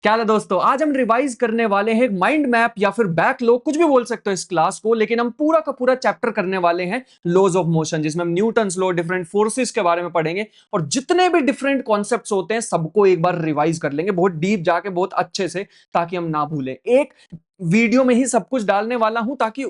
क्या हाल है दोस्तों। आज हम रिवाइज करने वाले हैं माइंड मैप या फिर बैकलॉग, कुछ भी बोल सकते हो इस क्लास को, लेकिन हम पूरा का पूरा चैप्टर करने वाले हैं लॉज ऑफ मोशन, जिसमें हम न्यूटन्स लॉ, डिफरेंट फोर्सेस के बारे में पढ़ेंगे और जितने भी डिफरेंट कॉन्सेप्ट्स होते हैं सबको एक बार रिवाइज कर लेंगे बहुत डीप जाके, बहुत अच्छे से, ताकि हम ना भूलें। एक वीडियो में ही सब कुछ डालने वाला हूं ताकि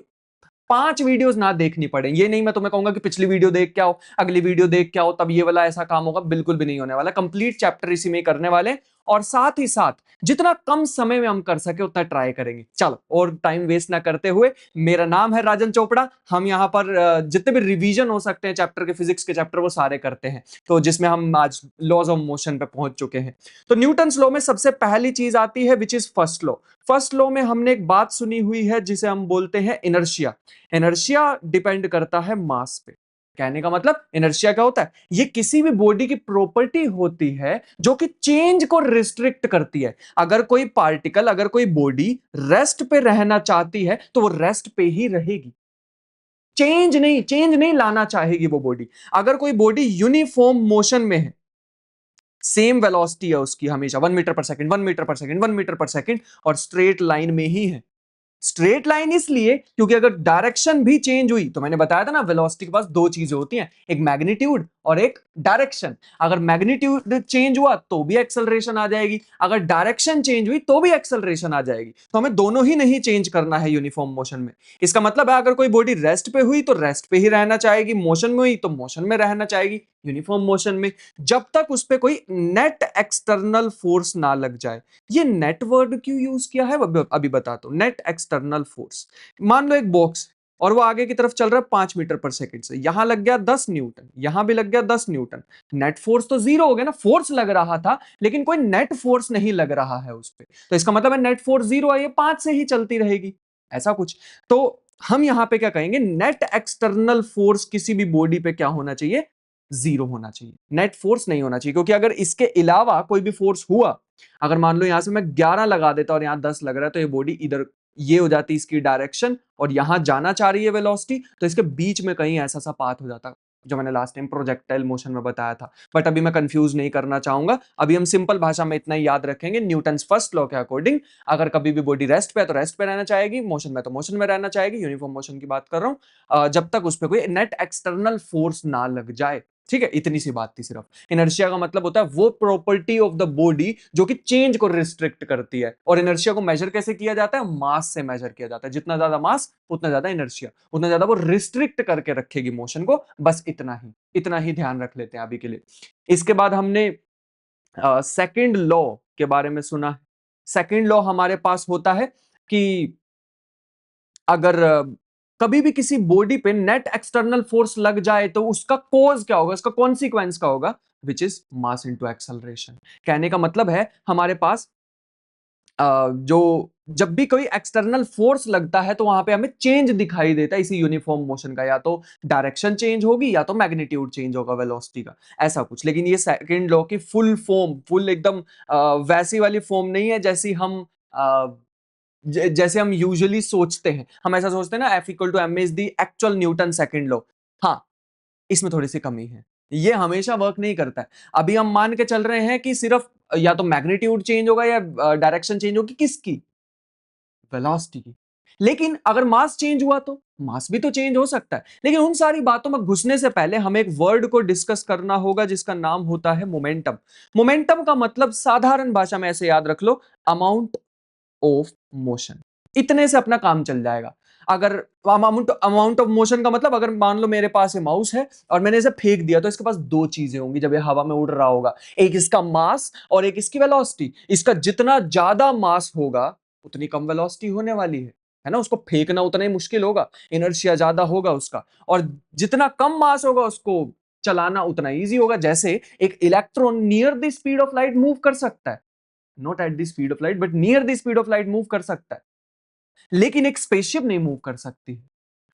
5 वीडियोस ना देखनी पड़े। ये नहीं मैं तुम्हें कहूंगा कि पिछली वीडियो देख के आओ, अगली वीडियो देख के आओ, तब ये वाला ऐसा काम होगा, बिल्कुल भी नहीं होने वाला। कंप्लीट चैप्टर इसी में करने वाले और साथ ही साथ जितना कम समय में हम कर सके उतना ट्राई करेंगे। चलो और टाइम वेस्ट ना करते हुए, मेरा नाम है राजन चोपड़ा। हम यहाँ पर जितने भी रिवीजन हो सकते हैं चैप्टर के, फिजिक्स के चैप्टर, वो सारे करते हैं। तो जिसमें हम आज लॉज ऑफ मोशन पे पहुंच चुके हैं। तो न्यूटन्स लॉ में सबसे पहली चीज आती है which is first law. First law में हमने एक बात सुनी हुई है जिसे हम बोलते हैं इनर्शिया। इनर्शिया डिपेंड करता है मास पे। कहने का मतलब इनर्शिया क्या होता है? ये किसी भी बॉडी की प्रॉपर्टी होती है जो कि चेंज को रिस्ट्रिक्ट करती है। अगर कोई पार्टिकल, अगर कोई बॉडी रेस्ट पे रहना चाहती है तो वो रेस्ट पे ही रहेगी, चेंज नहीं लाना चाहेगी वो बॉडी। अगर कोई बॉडी यूनिफॉर्म मोशन में है, सेम वेलोसिटी है उसकी हमेशा 1 मीटर पर सेकंड, 1 मीटर पर सेकंड, 1 मीटर पर सेकंड, और स्ट्रेट लाइन में ही है। स्ट्रेट लाइन इसलिए क्योंकि अगर डायरेक्शन भी चेंज हुई, तो मैंने बताया था ना वेलोसिटी के पास दो चीजें होती हैं, एक मैग्नीट्यूड और एक डायरेक्शन। अगर मैग्नीट्यूड चेंज हुआ तो भी एक्सेलरेशन आ जाएगी, अगर डायरेक्शन चेंज हुई तो भी एक्सेलरेशन आ जाएगी। तो हमें दोनों ही नहीं चेंज करना है यूनिफॉर्म मोशन में। इसका मतलब है अगर कोई बॉडी रेस्ट पे हुई तो रेस्ट पे ही रहना चाहेगी, मोशन में हुई तो मोशन में रहना चाहेगी, यूनिफॉर्म मोशन में, जब तक उस पर कोई नेट एक्सटर्नल फोर्स ना लग जाए। ये नेट वर्ड क्यों यूज किया है अभी बताता हूं। नेट एक्सटर्नल फोर्स, मान लो एक बॉक्स और वो आगे की तरफ चल रहा है 5 मीटर पर सेकंड से, यहां लग गया 10 न्यूटन, यहां भी लग गया 10 न्यूटन। नेट फोर्स तो जीरो हो गया ना, फोर्स लग रहा था लेकिन कोई नेट फोर्स नहीं लग रहा है उस पर, तो इसका मतलब है नेट फोर्स जीरो है, ये 5 से ही चलती रहेगी, ऐसा कुछ। तो हम यहां पे क्या कहेंगे, नेट एक्सटर्नल फोर्स किसी भी बॉडी पे क्या होना चाहिए, जीरो होना चाहिए, नेट फोर्स नहीं होना चाहिए। क्योंकि अगर इसके अलावा कोई भी फोर्स हुआ, अगर मान लो यहां से मैं 11 लगा देता और यहां 10 लग रहा है, तो ये बॉडी इधर ये हो जाती इसकी डायरेक्शन और यहां जाना चाह रही है वेलोसिटी, तो इसके बीच में कहीं ऐसा सा पाथ हो जाता जो मैंने लास्ट टाइम प्रोजेक्टाइल मोशन में बताया था। बट अभी मैं कंफ्यूज नहीं करना चाहूंगा, अभी हम सिंपल भाषा में इतना ही याद रखेंगे, न्यूटन्स फर्स्ट लॉ के अकॉर्डिंग अगर कभी भी बॉडी रेस्ट पे है तो रेस्ट पे रहना चाहेगी, मोशन में तो मोशन में रहना चाहेगी, यूनिफॉर्म मोशन की बात कर रहा हूं, जब तक उस पर कोई नेट एक्सटर्नल फोर्स ना लग जाए। ठीक है, इतनी सी बात थी सिर्फ। इनर्शिया का मतलब होता है वो प्रॉपर्टी ऑफ द बॉडी जो कि चेंज को रिस्ट्रिक्ट करती है। और इनर्शिया को मेजर कैसे किया जाता है, मास से मेजर किया जाता है। जितना ज्यादा मास उतना ज्यादा इनर्शिया, उतना ज्यादा वो रिस्ट्रिक्ट करके रखेगी मोशन को। बस इतना ही ध्यान रख लेते हैं अभी के लिए। इसके बाद हमने सेकंड लॉ के बारे में सुना। सेकंड लॉ हमारे पास होता है कि अगर कभी भी किसी बॉडी पे नेट एक्सटर्नल फोर्स लग जाए तो उसका कॉज क्या होगा, उसका कॉन्सिक्वेंस क्या होगा, which is mass into acceleration. कहने का मतलब है हमारे पास जो जब भी कोई एक्सटर्नल फोर्स लगता है तो वहां पे हमें चेंज दिखाई देता है इसी यूनिफॉर्म मोशन का, या तो डायरेक्शन चेंज होगी या तो मैग्नीट्यूड चेंज होगा वेलोसिटी का, ऐसा कुछ। लेकिन ये सेकंड लॉ की फुल फॉर्म, फुल एकदम वैसी वाली फॉर्म नहीं है जैसी हम जैसे हम यूजुअली सोचते हैं। हम ऐसा सोचते हैं ना, F equal to m is the actual Newton second law. हाँ, इसमें थोड़ी सी कमी है, ये हमेशा वर्क नहीं करता है। अभी हम मान के चल रहे हैं कि सिर्फ या तो मैग्नीट्यूड चेंज होगा या डायरेक्शन चेंज होगी, किसकी, वेलोसिटी की। लेकिन अगर मास चेंज हुआ तो मास भी तो चेंज हो सकता है। लेकिन उन सारी बातों में घुसने से पहले हमें एक वर्ड को डिस्कस करना होगा जिसका नाम होता है मोमेंटम। मोमेंटम का मतलब साधारण भाषा में ऐसे याद रख लो, अमाउंट ऑफ मोशन। इतने से अपना काम चल जाएगा। अगर अमाउंट ऑफ मोशन का मतलब, अगर मान लो मेरे पास ये माउस है और मैंने इसे फेंक दिया, तो इसके पास दो चीजें होंगी जब ये हवा में उड़ रहा होगा, एक इसका मास और एक इसकी वेलोसिटी। इसका जितना ज्यादा मास होगा उतनी कम वेलोसिटी होने वाली है ना, उसको फेंकना उतना ही मुश्किल होगा, इनर्शिया ज्यादा होगा उसका। और जितना कम मास होगा उसको चलाना उतना इजी होगा। जैसे एक electron near the speed of light move कर सकता है, not at the speed of light but near the speed of light move कर सकता है, लेकिन एक स्पेसशिप नहीं मूव कर सकती।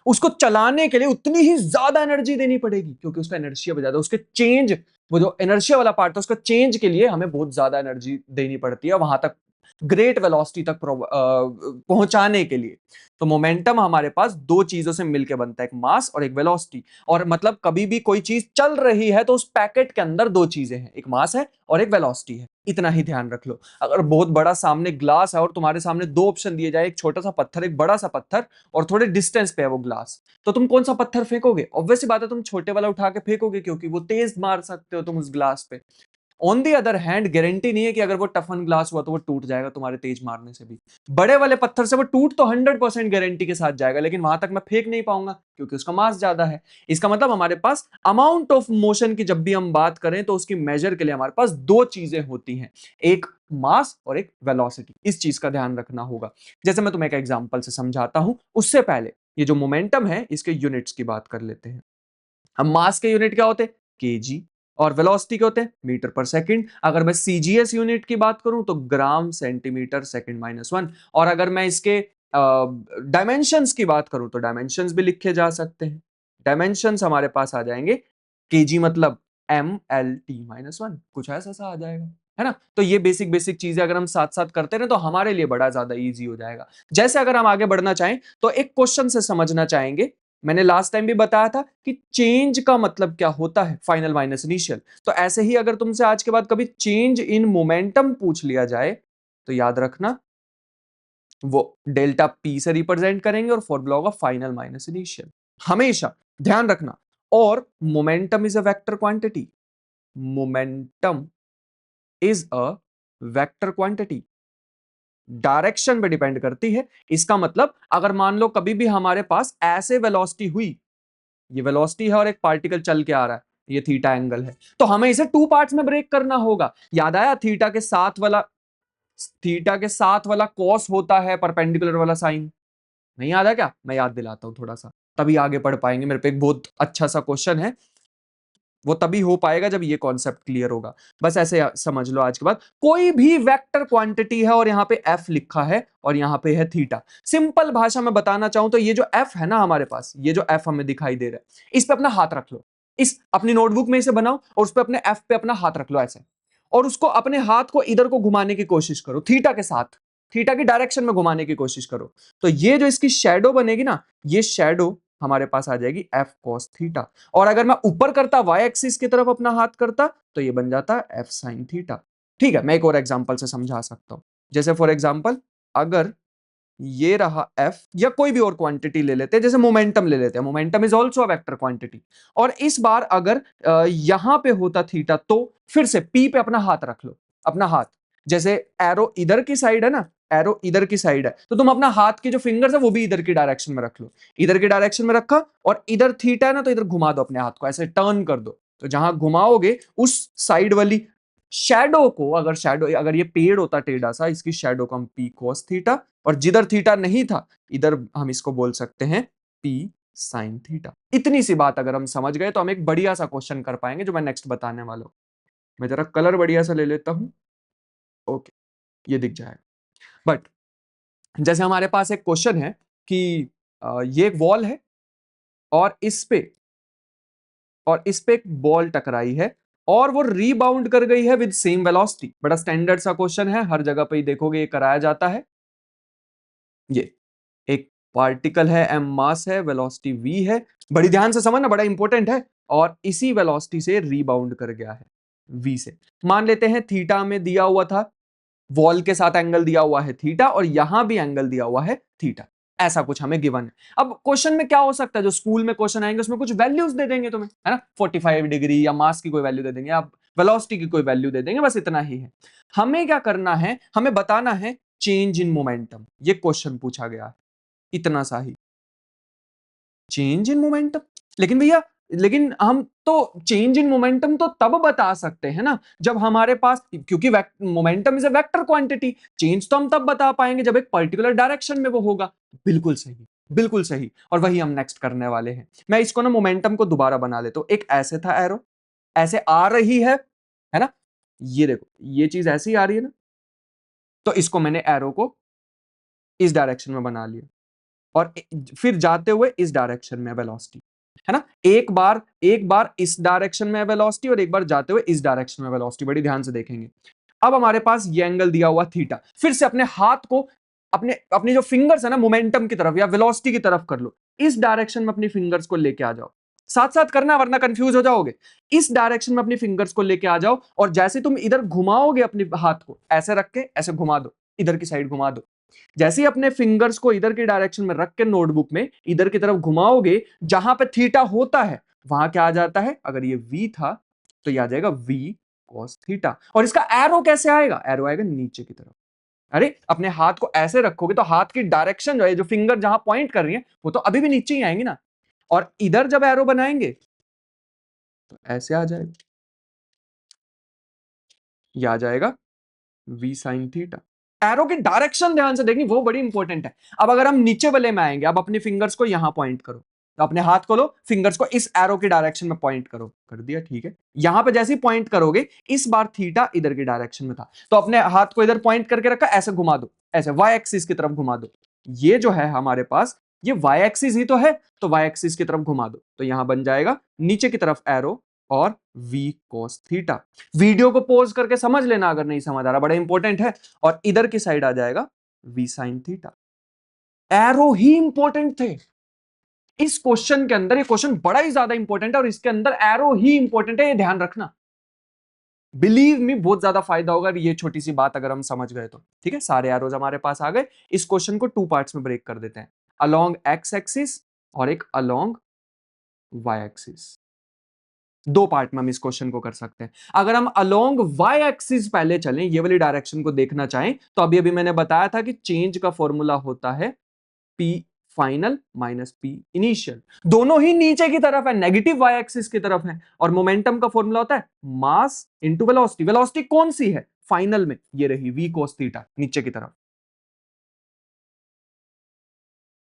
उसको चलाने के लिए उतनी ही ज्यादा एनर्जी देनी पड़ेगी क्योंकि उसका एनर्शिया बहुत ज्यादा, उसके चेंज, वो जो एनर्शिया वाला पार्ट है उसका चेंज के लिए हमें बहुत ज्यादा एनर्जी देनी पड़ती है वहां तक ग्रेट वेलोसिटी तक पहुंचाने के लिए। तो मोमेंटम हमारे पास दो चीजों से मिलकर बनता है, एक मास और एक वेलोसिटी। और मतलब कभी भी कोई चीज चल रही है तो उस पैकेट के अंदर दो चीजें हैं, एक मास है और एक वेलोसिटी है, इतना ही ध्यान रख लो। अगर बहुत बड़ा सामने ग्लास है और तुम्हारे सामने दो ऑप्शन दिए जाए, एक छोटा सा पत्थर एक बड़ा सा पत्थर, और थोड़े डिस्टेंस पे है वो ग्लास, तो तुम कौन सा पत्थर फेंकोगे? ऑब्वियस सी बात है तुम छोटे वाला उठा के फेंकोगे, क्योंकि वो तेज मार सकते हो तुम उस ग्लास पे। On the other hand guarantee नहीं है कि अगर वो टफन ग्लास हुआ तो वो टूट जाएगा तुम्हारे तेज मारने से भी। बड़े वाले पत्थर से वो टूट तो 100% गारंटी के साथ जाएगा, लेकिन वहां तक मैं फेंक नहीं पाऊंगा क्योंकि उसका मास ज्यादा है। इसका मतलब हमारे पास अमाउंट ऑफ मोशन की जब भी हम बात करें तो उसकी मेजर के लिए हमारे पास दो चीजें होती हैं, एक मास और एक वेलोसिटी। इस चीज का ध्यान रखना होगा। जैसे मैं तुम्हें एक एग्जांपल से समझाता हूं, उससे पहले ये जो मोमेंटम है इसके यूनिट्स की बात कर लेते हैं। हम मास के यूनिट क्या होते हैं? केजी। और वेलोसिटी के होते हैं मीटर पर सेकंड। अगर मैं सीजीएस यूनिट की बात करूं तो gram centimetre second minus one. और अगर मैं इसके डायमेंशंस की बात करूं तो डायमेंशंस भी लिखे जा सकते हैं। डायमेंशंस हमारे पास आ जाएंगे, केजी मतलब M L T minus one, कुछ ऐसा सा आ जाएगा, है ना। तो ये बेसिक बेसिक चीजें अगर हम साथ साथ करते रहे तो हमारे लिए बड़ा ज्यादा इजी हो जाएगा। जैसे अगर हम आगे बढ़ना चाहें तो एक क्वेश्चन से समझना चाहेंगे। मैंने लास्ट टाइम भी बताया था कि चेंज का मतलब क्या होता है, फाइनल माइनस इनिशियल। तो ऐसे ही अगर तुमसे आज के बाद कभी चेंज इन मोमेंटम पूछ लिया जाए तो याद रखना वो डेल्टा पी से रिप्रेजेंट करेंगे और फॉर्मूला होगा फाइनल माइनस इनिशियल, हमेशा ध्यान रखना। और momentum is a vector quantity, momentum is a vector quantity, direction पे डिपेंड करती है। इसका मतलब अगर मान लो कभी भी हमारे पास ऐसे वेलोसिटी हुई, ये वेलोसिटी है और एक पार्टिकल चल के आ रहा है, ये थीटा एंगल है, तो हमें इसे टू पार्ट्स में ब्रेक करना होगा। याद आया थीटा के साथ वाला कॉस होता है परपेंडिकुलर वाला साइन, नहीं याद है क्या? मैं याद दिलाता हूं थोड़ा सा, तभी आगे पढ़ पाएंगे। मेरे पे एक बहुत अच्छा सा क्वेश्चन है, वो तभी हो पाएगा जब ये कॉन्सेप्ट क्लियर होगा। बस ऐसे समझ लो आज के बाद कोई भी वेक्टर क्वांटिटी है और यहां पे एफ लिखा है और यहां पे है थीटा। सिंपल भाषा में बताना चाहूं तो ये जो एफ है ना हमारे पास, ये जो एफ हमें दिखाई दे रहा है, इस पे अपना हाथ रख लो, इस अपनी नोटबुक में इसे बनाओ और उस पे अपने एफ पे अपना हाथ रख लो ऐसे, और उसको अपने हाथ को इधर को घुमाने की कोशिश करो, थीटा के साथ, थीटा की डायरेक्शन में घुमाने की कोशिश करो। तो ये जो इसकी शेडो बनेगी ना, ये शेडो हमारे पास आ जाएगी एफ कॉस थीटा। और अगर मैं ऊपर करता, वाई एक्सिस की तरफ अपना हाथ करता, तो ये बन जाता एफ साइन थीटा। ठीक है, मैं एक और एग्जांपल से समझा सकता हूं। जैसे फॉर एग्जांपल अगर ये रहा एफ, या कोई भी और क्वांटिटी ले लेते हैं, जैसे मोमेंटम ले लेते हैं, momentum is also a vector quantity. और इस बार अगर यहां पे होता थीटा, तो फिर से पी पे अपना हाथ रख लो, अपना हाथ, जैसे एरो इधर की साइड है ना, एरो इधर की साइड है, तो तुम अपना हाथ के जो फिंगर्स है वो भी इधर की डायरेक्शन में रख लो। इधर की डायरेक्शन में रखा और इधर थीटा है ना, तो इधर घुमा दो अपने हाथ को, ऐसे टर्न कर दो। तो जहां घुमाओगे उस साइड वाली शैडो को, अगर ये पेड़ होता टेढ़ा सा, इसकी शैडो को हम पी कॉस थीटा, और जिधर थीटा नहीं था इधर हम इसको बोल सकते हैं पी साइन थीटा। इतनी सी बात अगर हम समझ गए तो हम एक बढ़िया सा क्वेश्चन कर पाएंगे जो मैं नेक्स्ट बताने वाला हूं। मैं जरा कलर बढ़िया सा ले लेता हूं, ओके, ये दिख जाएगा। बट जैसे हमारे पास एक क्वेश्चन है कि ये एक वॉल है और इस पे एक बॉल टकराई है और वो रीबाउंड कर गई है विद सेम वेलोसिटी। बड़ा स्टैंडर्ड सा क्वेश्चन है, हर जगह पे ही देखोगे ये कराया जाता है। ये एक पार्टिकल है, एम मास है, वेलोसिटी वी है, बड़ी ध्यान से समझना, बड़ा इंपॉर्टेंट है। और इसी वेलोसिटी से रीबाउंड कर गया है वी से। मान लेते हैं थीटा में दिया हुआ था, वॉल के साथ एंगल दिया हुआ है थीटा और यहां भी एंगल दिया हुआ है थीटा, ऐसा कुछ हमें गिवन है। अब क्वेश्चन में क्या हो सकता है, जो स्कूल में क्वेश्चन आएंगे उसमें कुछ वैल्यूज दे देंगे तुम्हें, है ना, 45 डिग्री या मास की कोई वैल्यू दे देंगे, या वेलोसिटी की कोई वैल्यू दे देंगे, बस इतना ही है। हमें क्या करना है, हमें बताना है चेंज इन मोमेंटम, ये क्वेश्चन पूछा गया है, इतना सा ही, चेंज इन मोमेंटम। लेकिन भैया, लेकिन हम तो चेंज इन मोमेंटम तो तब बता सकते हैं ना जब हमारे पास, क्योंकि momentum is a vector quantity, change तो हम तब बता पाएंगे जब एक पर्टिकुलर डायरेक्शन में वो होगा। बिल्कुल सही, बिल्कुल सही, और वही हम नेक्स्ट करने वाले हैं। मैं इसको ना मोमेंटम को दोबारा बना लेता हूं। एक ऐसे था एरो, ऐसे आ रही है ना, ये देखो ये चीज ऐसी आ रही है ना, तो इसको मैंने एरो को इस डायरेक्शन में बना लिया और फिर जाते हुए इस डायरेक्शन में वेलोसिटी, है ना, एक बार इस डायरेक्शन में वेलोसिटी और एक बार जाते हुए इस डायरेक्शन में वेलोसिटी, बड़ी ध्यान से देखेंगे। अब हमारे पास ये एंगल दिया हुआ थीटा, फिर से अपने हाथ को अपने अपनी जो फिंगर्स है ना मोमेंटम की तरफ या वेलोसिटी की तरफ कर लो, इस डायरेक्शन में अपनी फिंगर्स को लेके आ जाओ, साथ साथ करना वरना कंफ्यूज हो जाओगे। इस डायरेक्शन में अपनी फिंगर्स को लेके आ जाओ और जैसे तुम इधर घुमाओगे अपने हाथ को ऐसे रख के ऐसे घुमा दो, इधर की साइड घुमा दो। जैसे ही अपने फिंगर्स को इधर की डायरेक्शन में रख के नोटबुक में इधर की तरफ घुमाओगे, जहां पे थीटा होता है वहां क्या आ जाता है, अगर ये v था तो ये आ जाएगा v cos थीटा। और इसका एरो कैसे आएगा, एरो आएगा नीचे की तरफ। अरे अपने हाथ को ऐसे रखोगे तो हाथ की डायरेक्शन जो है, जो फिंगर जहां पॉइंट कर रही है वो तो अभी भी नीचे ही आएंगी ना। और इधर जब एरो बनाएंगे तो ऐसे आ जाएगा, ये आ जाएगा v sin थीटा। एरो की डायरेक्शन ध्यान से देखनी, वो बड़ी इंपॉर्टेंट है। अब अगर हम नीचे वाले में आएंगे, अब अपनी फिंगर्स को यहां पॉइंट करो, तो अपने हाथ को लो, फिंगर्स को इस एरो की डायरेक्शन में पॉइंट करो, कर दिया ठीक है। यहां पे जैसे ही पॉइंट करोगे, इस बार थीटा इधर की डायरेक्शन में था, तो अपने हाथ को इधर पॉइंट करके रखा, ऐसे घुमा दो, ऐसे वाई एक्सिस की तरफ घुमा दो। ये जो है हमारे पास ये वाई एक्सिस ही तो है, तो वाई एक्सिस की तरफ घुमा दो, तो यहां बन जाएगा नीचे की तरफ एरो और v cos थीटा। वीडियो को पॉज करके समझ लेना अगर नहीं समझ आ रहा, बड़ा इंपॉर्टेंट है। और इधर की साइड आ जाएगा v sin थीटा। एरो ही इंपॉर्टेंट थे इस क्वेश्चन के अंदर, ये क्वेश्चन बड़ा ही ज्यादा इंपॉर्टेंट है और इसके अंदर एरो ही इंपॉर्टेंट है, ये ध्यान रखना। बिलीव मी बहुत ज्यादा फायदा होगा ये छोटी सी बात अगर हम समझ गए तो। ठीक है, सारे एरोज हमारे पास आ गए। इस क्वेश्चन को टू पार्ट्स में ब्रेक कर देते हैं, अलोंग एक्स एक्सिस और एक अलोंग वाई एक्सिस। दो पार्ट में हम इस क्वेश्चन को कर सकते हैं। अगर हम अलोंग वाई एक्सिस पहले चलें, ये वाली डायरेक्शन को देखना चाहें, तो अभी अभी मैंने बताया था कि चेंज का फॉर्मूला होता है P final minus P initial. दोनों ही नीचे की तरफ है, नेगेटिव वाई एक्सिस की तरफ है। और मोमेंटम का फॉर्मूला होता है मास इंटू वेलोसिटी। वेलोसिटी कौन सी है फाइनल में, ये रही v cos थीटा नीचे की तरफ,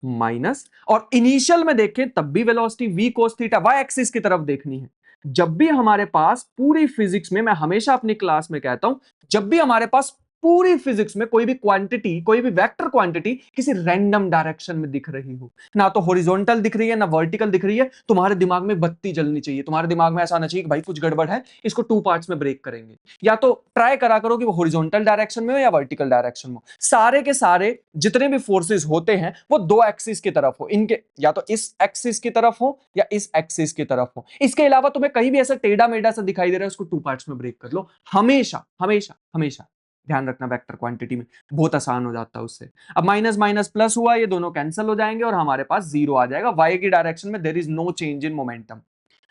माइनस। और इनिशियल में देखें तब भी velocity v cos theta y axis की तरफ देखनी है। जब भी हमारे पास पूरी फिजिक्स में, मैं हमेशा अपनी क्लास में कहता हूं, जब भी हमारे पास पूरी फिजिक्स में कोई भी क्वांटिटी, कोई भी वेक्टर क्वांटिटी किसी रैंडम डायरेक्शन में दिख रही हो, ना तो हॉरिजॉन्टल दिख रही है ना वर्टिकल दिख रही है, तुम्हारे दिमाग में बत्ती जलनी चाहिए। तुम्हारे दिमाग में ऐसा आना चाहिए कि भाई कुछ गड़बड़ है, इसको टू पार्ट्स में ब्रेक करेंगे। या तो ट्राई करा करो कि वो हॉरिजॉन्टल डायरेक्शन में हो या वर्टिकल डायरेक्शन में हो। सारे के सारे जितने भी फोर्सेस होते हैं वो दो एक्सिस की तरफ हो, इनके या तो इस एक्सिस की तरफ हो या इस एक्सिस की तरफ हो। इसके अलावा तुम्हें कहीं भी ऐसा टेढ़ा मेढ़ा सा दिखाई दे रहा है, उसको टू पार्ट्स में ब्रेक कर लो। हमेशा हमेशा हमेशा ध्यान रखना, वेक्टर क्वांटिटी में बहुत आसान हो जाता है उससे। अब माइनस माइनस प्लस हुआ, ये दोनों कैंसिल हो जाएंगे और हमारे पास जीरो आ जाएगा। वाई की डायरेक्शन में there is no change in momentum.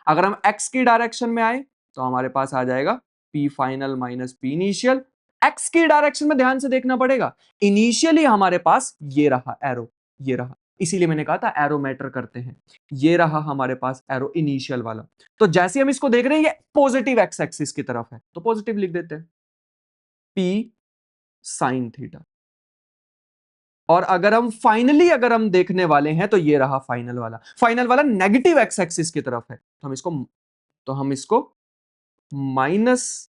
अगर हम एक्स की डायरेक्शन में आए तो हमारे पास आ जाएगा P final minus P initial. X की डायरेक्शन में ध्यान से देखना पड़ेगा, इनिशियली हमारे पास ये रहा एरो, ये रहा, इसीलिए मैंने कहा था एरो मैटर करते हैं। ये रहा हमारे पास एरो इनिशियल वाला। तो जैसे हम इसको देख रहे हैं ये पॉजिटिव एक्स एक्सिस की तरफ है, तो पॉजिटिव लिख देते हैं P साइन थीटा। और अगर हम फाइनली अगर हम देखने वाले हैं तो ये रहा फाइनल वाला, फाइनल वाला नेगेटिव एक्स एक्सिस की तरफ है, तो हम इसको minus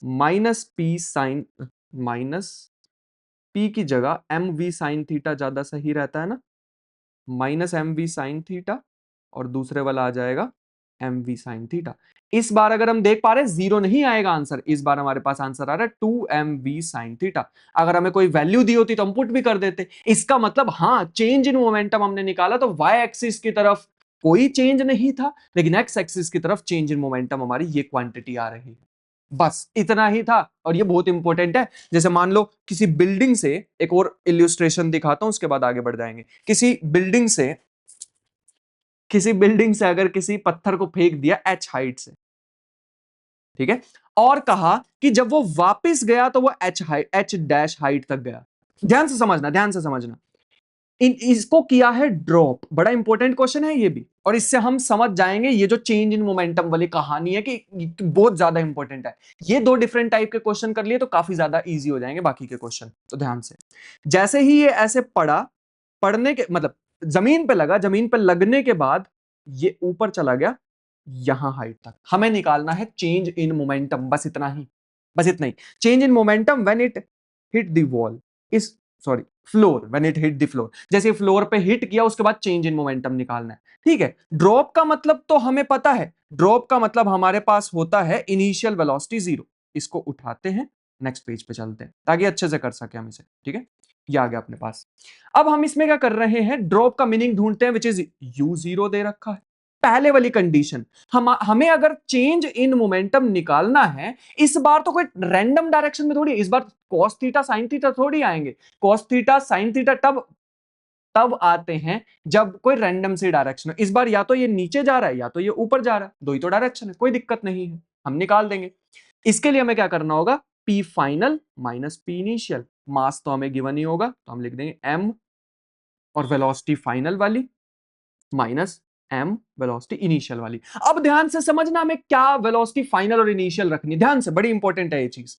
minus p sine, minus p की जगह एम वी साइन थीटा ज्यादा सही रहता है ना, minus m v sine theta और दूसरे वाला आ जाएगा एम वी साइन थीटा। इस बार अगर हम देख पा रहे हैं जीरो नहीं आएगा आंसर, इस बार हमारे पास आंसर आ रहा है two M v sine theta. अगर हमें कोई वैल्यू दी होती तो हम पुट भी कर देते। इसका मतलब हाँ, चेंज इन मोमेंटम हमने निकाला तो वाई एक्सिस की तरफ कोई चेंज नहीं था, लेकिन एक्स एक्सिस की तरफ चेंज इन मोमेंटम हमारी ये क्वांटिटी आ रही है। बस इतना ही था। और ये बहुत इंपॉर्टेंट है। जैसे मान लो किसी बिल्डिंग से, एक और इल्यूस्ट्रेशन दिखाता हूं उसके बाद आगे बढ़ जाएंगे। किसी बिल्डिंग से अगर किसी पत्थर को फेंक दिया एच हाइट से, ठीक है, और कहा कि जब वो वापस गया तो वो एच डैश हाइट तक गया। ध्यान से समझना, ध्यान से समझना। इसको किया है ड्रॉप, बड़ा इंपॉर्टेंट क्वेश्चन है ये भी, और इससे हम समझ जाएंगे ये जो चेंज इन मोमेंटम वाली कहानी है कि बहुत ज्यादा इंपॉर्टेंट है। ये दो डिफरेंट टाइप के क्वेश्चन कर लिए तो काफी ज्यादा इजी हो जाएंगे बाकी के क्वेश्चन। तो ध्यान से, जैसे ही ये ऐसे पढ़ने के मतलब जमीन पे लगा, जमीन पे लगने के बाद ये ऊपर चला गया यहां हाइट तक। हमें निकालना है चेंज इन मोमेंटम, बस इतना ही, बस इतना ही। Change in momentum when it hit the wall, इस sorry floor, when it hit the floor. जैसे फ्लोर पे हिट किया उसके बाद चेंज इन मोमेंटम निकालना है। ठीक है, ड्रॉप का मतलब तो हमें पता है, ड्रॉप का मतलब हमारे पास होता है इनिशियल वेलोसिटी जीरो। इसको उठाते हैं, नेक्स्ट पेज पे चलते हैं ताकि अच्छे से कर सके हम इसे। ठीक है, ये आ गया अपने पास। अब हम इसमें क्या कर रहे हैं, ड्रॉप का मीनिंग ढूंढते हैं, विच इज u0 दे रखा है, पहले वाली कंडीशन। हमें अगर चेंज इन मोमेंटम निकालना है, इस बार तो कोई रैंडम डायरेक्शन में थोड़ी, इस बार cos थीटा sin थीटा थोड़ी आएंगे। cos थीटा sin थीटा तब आते हैं जब कोई रैंडम सी डायरेक्शन हो। इस बार या तो ये नीचे जा रहा है या तो ये ऊपर जा रहा है, दो ही तो डायरेक्शन है, कोई दिक्कत नहीं है, हम निकाल देंगे। इसके लिए हमें क्या करना होगा, P final minus P initial. Mass तो हमें गिवन ही होगा, तो हम लिख देंगे m और वेलोसिटी फाइनल वाली माइनस m वेलोसिटी इनिशियल वाली। अब ध्यान से समझना हमें क्या वेलोसिटी फाइनल और इनिशियल रखनी है, ध्यान से, बड़ी इंपॉर्टेंट है ये चीज।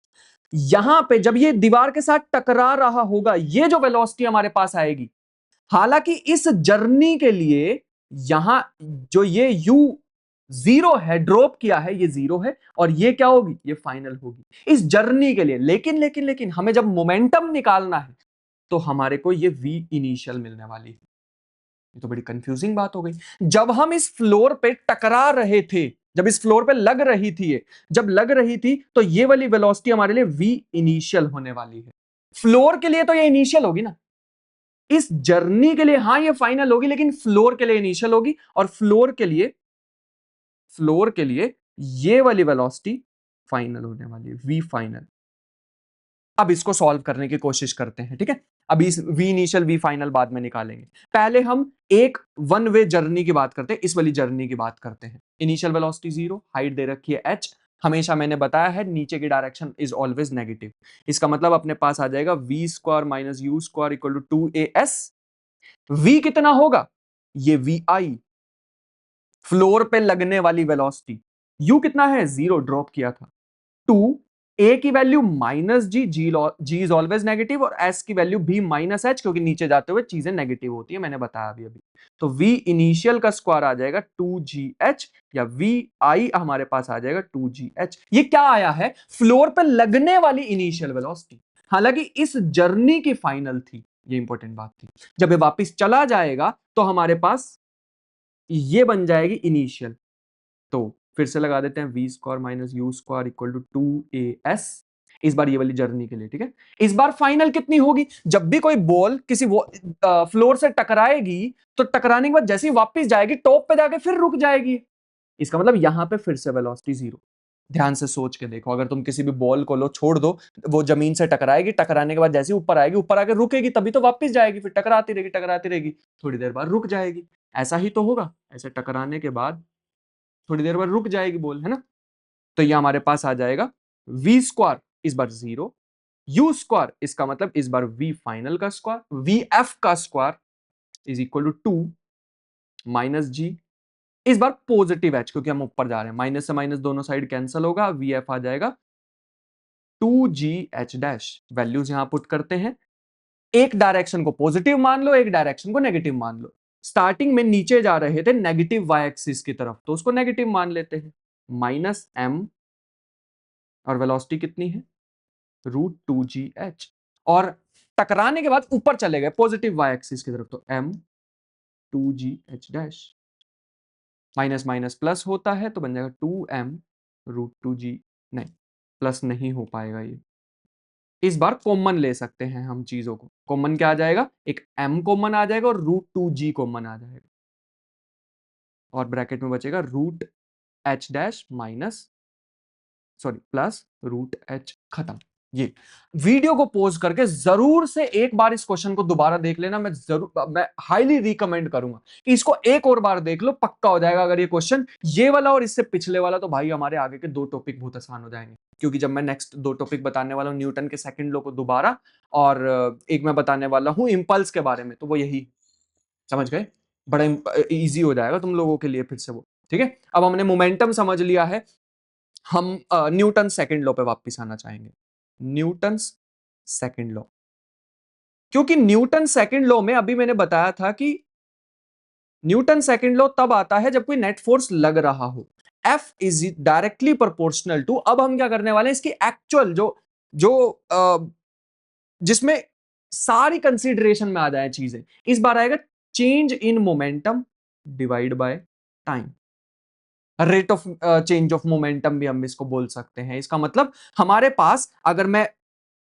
यहां पे जब ये दीवार के साथ टकरा रहा होगा, ये जो वेलोसिटी हमारे पास आएगी, हालांकि इस जर्नी के लिए यहां जो ये u जीरो है, ड्रॉप किया है, ये जीरो है, और ये क्या होगी, ये फाइनल होगी इस जर्नी के लिए। लेकिन लेकिन लेकिन हमें जब मोमेंटम निकालना है तो हमारे को ये v इनिशियल मिलने वाली है। ये तो बड़ी कंफ्यूजिंग बात हो गई। जब हम इस फ्लोर पे टकरा रहे थे, जब इस फ्लोर पे लग रही थी, जब लग रही थी, तो ये वाली वेलोसिटी हमारे लिए v इनिशियल होने वाली है। फ्लोर के लिए तो ये इनिशियल होगी ना, इस जर्नी के लिए हां ये फाइनल होगी, लेकिन फ्लोर के लिए इनिशियल होगी, और फ्लोर के लिए ये वाली वेलोसिटी फाइनल होने वाली है, v फाइनल। अब इसको सॉल्व करने की कोशिश करते हैं। ठीक है, अभी इस v इनिशियल v फाइनल बाद में निकालेंगे। पहले हम एक वन वे जर्नी की बात करते हैं, इस वाली जर्नी की बात करते हैं। इनिशियल वेलोसिटी 0, हाइट दे रखी है h, हमेशा मैंने बताया है नीचे की डायरेक्शन इज ऑलवेज नेगेटिव। इसका मतलब अपने पास आ जाएगा v square minus u square equal to 2as। v कितना होगा, ये vi, फ्लोर पे लगने वाली वेलोसिटी। u कितना है, 0 ड्रॉप किया था। 2, a की value minus g is always negative, और s की वैल्यू भी माइनस h, क्योंकि नीचे जाते हुए चीजें नेगेटिव होती है, मैंने बताया अभी अभी। तो v इनिशियल का स्क्वायर आ जाएगा 2gh, या vi हमारे पास आ जाएगा 2gh। ये क्या आया है, फ्लोर पे लगने वाली इनिशियल वेलोसिटी, हालांकि इस जर्नी की फाइनल थी, ये इंपॉर्टेंट बात थी। जब ये वापिस चला जाएगा तो हमारे पास ये बन जाएगी इनिशियल। तो फिर से लगा देते हैं, v square minus u square equal to 2as, इस बार ये वाली जर्नी के लिए। ठीक है, इस बार फाइनल कितनी होगी, जब भी कोई बॉल किसी फ्लोर से टकराएगी, तो टकराने के बाद जैसे ही वापस जाएगी टॉप पे जाके फिर रुक जाएगी। इसका मतलब यहां पे फिर से वेलोसिटी 0। ध्यान से सोच के देखो, अगर तुम किसी भी बॉल को लो, छोड़ दो, वो जमीन से टकराएगी, टकराने के बाद जैसे ऊपर आएगी, ऊपर आके रुकेगी, तभी तो वापस जाएगी, फिर टकराती रहेगी, थोड़ी देर बाद रुक जाएगी। ऐसा ही तो होगा, ऐसे टकराने के बाद थोड़ी देर बाद रुक जाएगी बॉल, है ना। तो ये हमारे पास आ जाएगा v स्क्वायर, इस बार 0, u स्क्वायर, इसका मतलब इस बार v फाइनल का स्क्वायर, vf का square is equal to 2 minus g, इस बार पॉजिटिव h, क्योंकि हम ऊपर जा रहे हैं, माइनस से माइनस दोनों साइड कैंसिल होगा, vf आ जाएगा 2gh डैश। वैल्यूज यहां पुट करते हैं, एक डायरेक्शन को पॉजिटिव मान लो, एक डायरेक्शन को नेगेटिव मान लो। स्टार्टिंग में नीचे जा रहे थे नेगेटिव वाई एक्सिस की तरफ, तो उसको नेगेटिव मान लेते हैं, माइनस m, और वेलोसिटी कितनी है, √2gh, और टकराने के बाद ऊपर चले गए पॉजिटिव वाई एक्सिस की तरफ, तो m 2gh dash. Minus minus plus होता है तो बन जाएगा 2m √2g। नहीं, प्लस नहीं हो पाएगा ये, इस बार कॉमन ले सकते हैं हम चीजों को। कॉमन क्या आ जाएगा, एक m कॉमन आ जाएगा और √2g कॉमन आ जाएगा, और ब्रैकेट में बचेगा √h dash minus, sorry, plus √h, खत्म। ये वीडियो को पॉज करके जरूर से एक बार इस क्वेश्चन को दोबारा देख लेना, मैं हाईली रिकमेंड करूंगा कि इसको एक और बार देख लो, पक्का हो जाएगा अगर ये क्वेश्चन, ये वाला और इससे पिछले वाला, तो भाई हमारे आगे के दो टॉपिक बहुत आसान हो जाएंगे। क्योंकि जब मैं नेक्स्ट दो टॉपिक बताने वाला हूं, न्यूटन के सेकंड लॉ को दोबारा, और एक मैं बताने वाला हूं इम्पल्स के बारे में, तो वो यही, समझ गए, बड़ा इजी हो जाएगा तुम लोगों के लिए फिर से वो। ठीक है, अब हमने मोमेंटम समझ लिया है, हम न्यूटन सेकंड लॉ पे वापस आना चाहेंगे। न्यूटन सेकंड लॉ, क्योंकि न्यूटन सेकंड लॉ में अभी मैंने बताया था कि न्यूटन सेकंड लॉ तब आता है जब कोई नेट फोर्स लग रहा हो, F is directly proportional to, अब हम क्या करने वाले हैं, इसकी एक्चुअल जो जो जिसमें सारी कंसीडरेशन में आ जाए चीजें, इस बार आएगा change in momentum divide by time. Rate of change of momentum भी हम इसको बोल सकते हैं। इसका मतलब हमारे पास, अगर मैं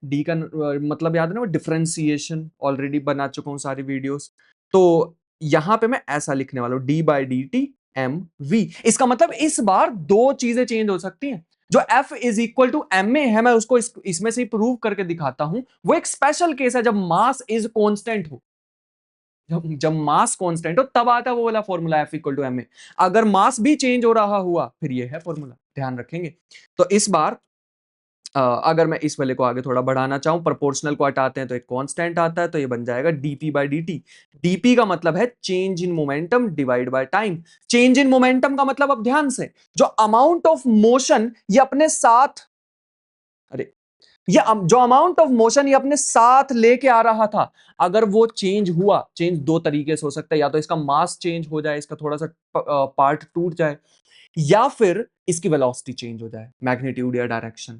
डी का मतलब याद है ना, वो डिफरेंशिएशन ऑलरेडी बना चुका हूं सारी वीडियोस, तो यहां पे मैं ऐसा लिखने वाला हूं, d by d t m v. इसका मतलब इस बार दो चीजें चेंज हो सकती हैं। जो F is equal to m में है, मैं उसको इसमें से ही प्रूव करके दिखाता हूं। वो एक स्पेशल केस है जब मास इज कांस्टेंट हो। जब मास कांस्टेंट हो तब आता है वो वाला formula F equal to m में। अगर मास भी चेंज हो रहा हुआ फिर ये है फॉर्मूला, ध्यान रखेंगे। तो इस बार अगर मैं इस वाले को आगे थोड़ा बढ़ाना चाहूं, प्रोपोर्शनल को हटाते हैं तो एक कांस्टेंट आता है, तो ये बन जाएगा dp बाई dt। dp का मतलब है change in momentum divide by time. Change in momentum का मतलब, अब ध्यान से, जो अमाउंट ऑफ मोशन ये अपने साथ, अरे ये जो अमाउंट ऑफ मोशन ये अपने साथ लेके आ रहा था, अगर वो चेंज हुआ, चेंज दो तरीके से हो सकता है, या तो इसका मास चेंज हो जाए, इसका थोड़ा सा पार्ट टूट जाए, या फिर इसकी वेलोसिटी चेंज हो जाए, मैग्नीट्यूड या डायरेक्शन,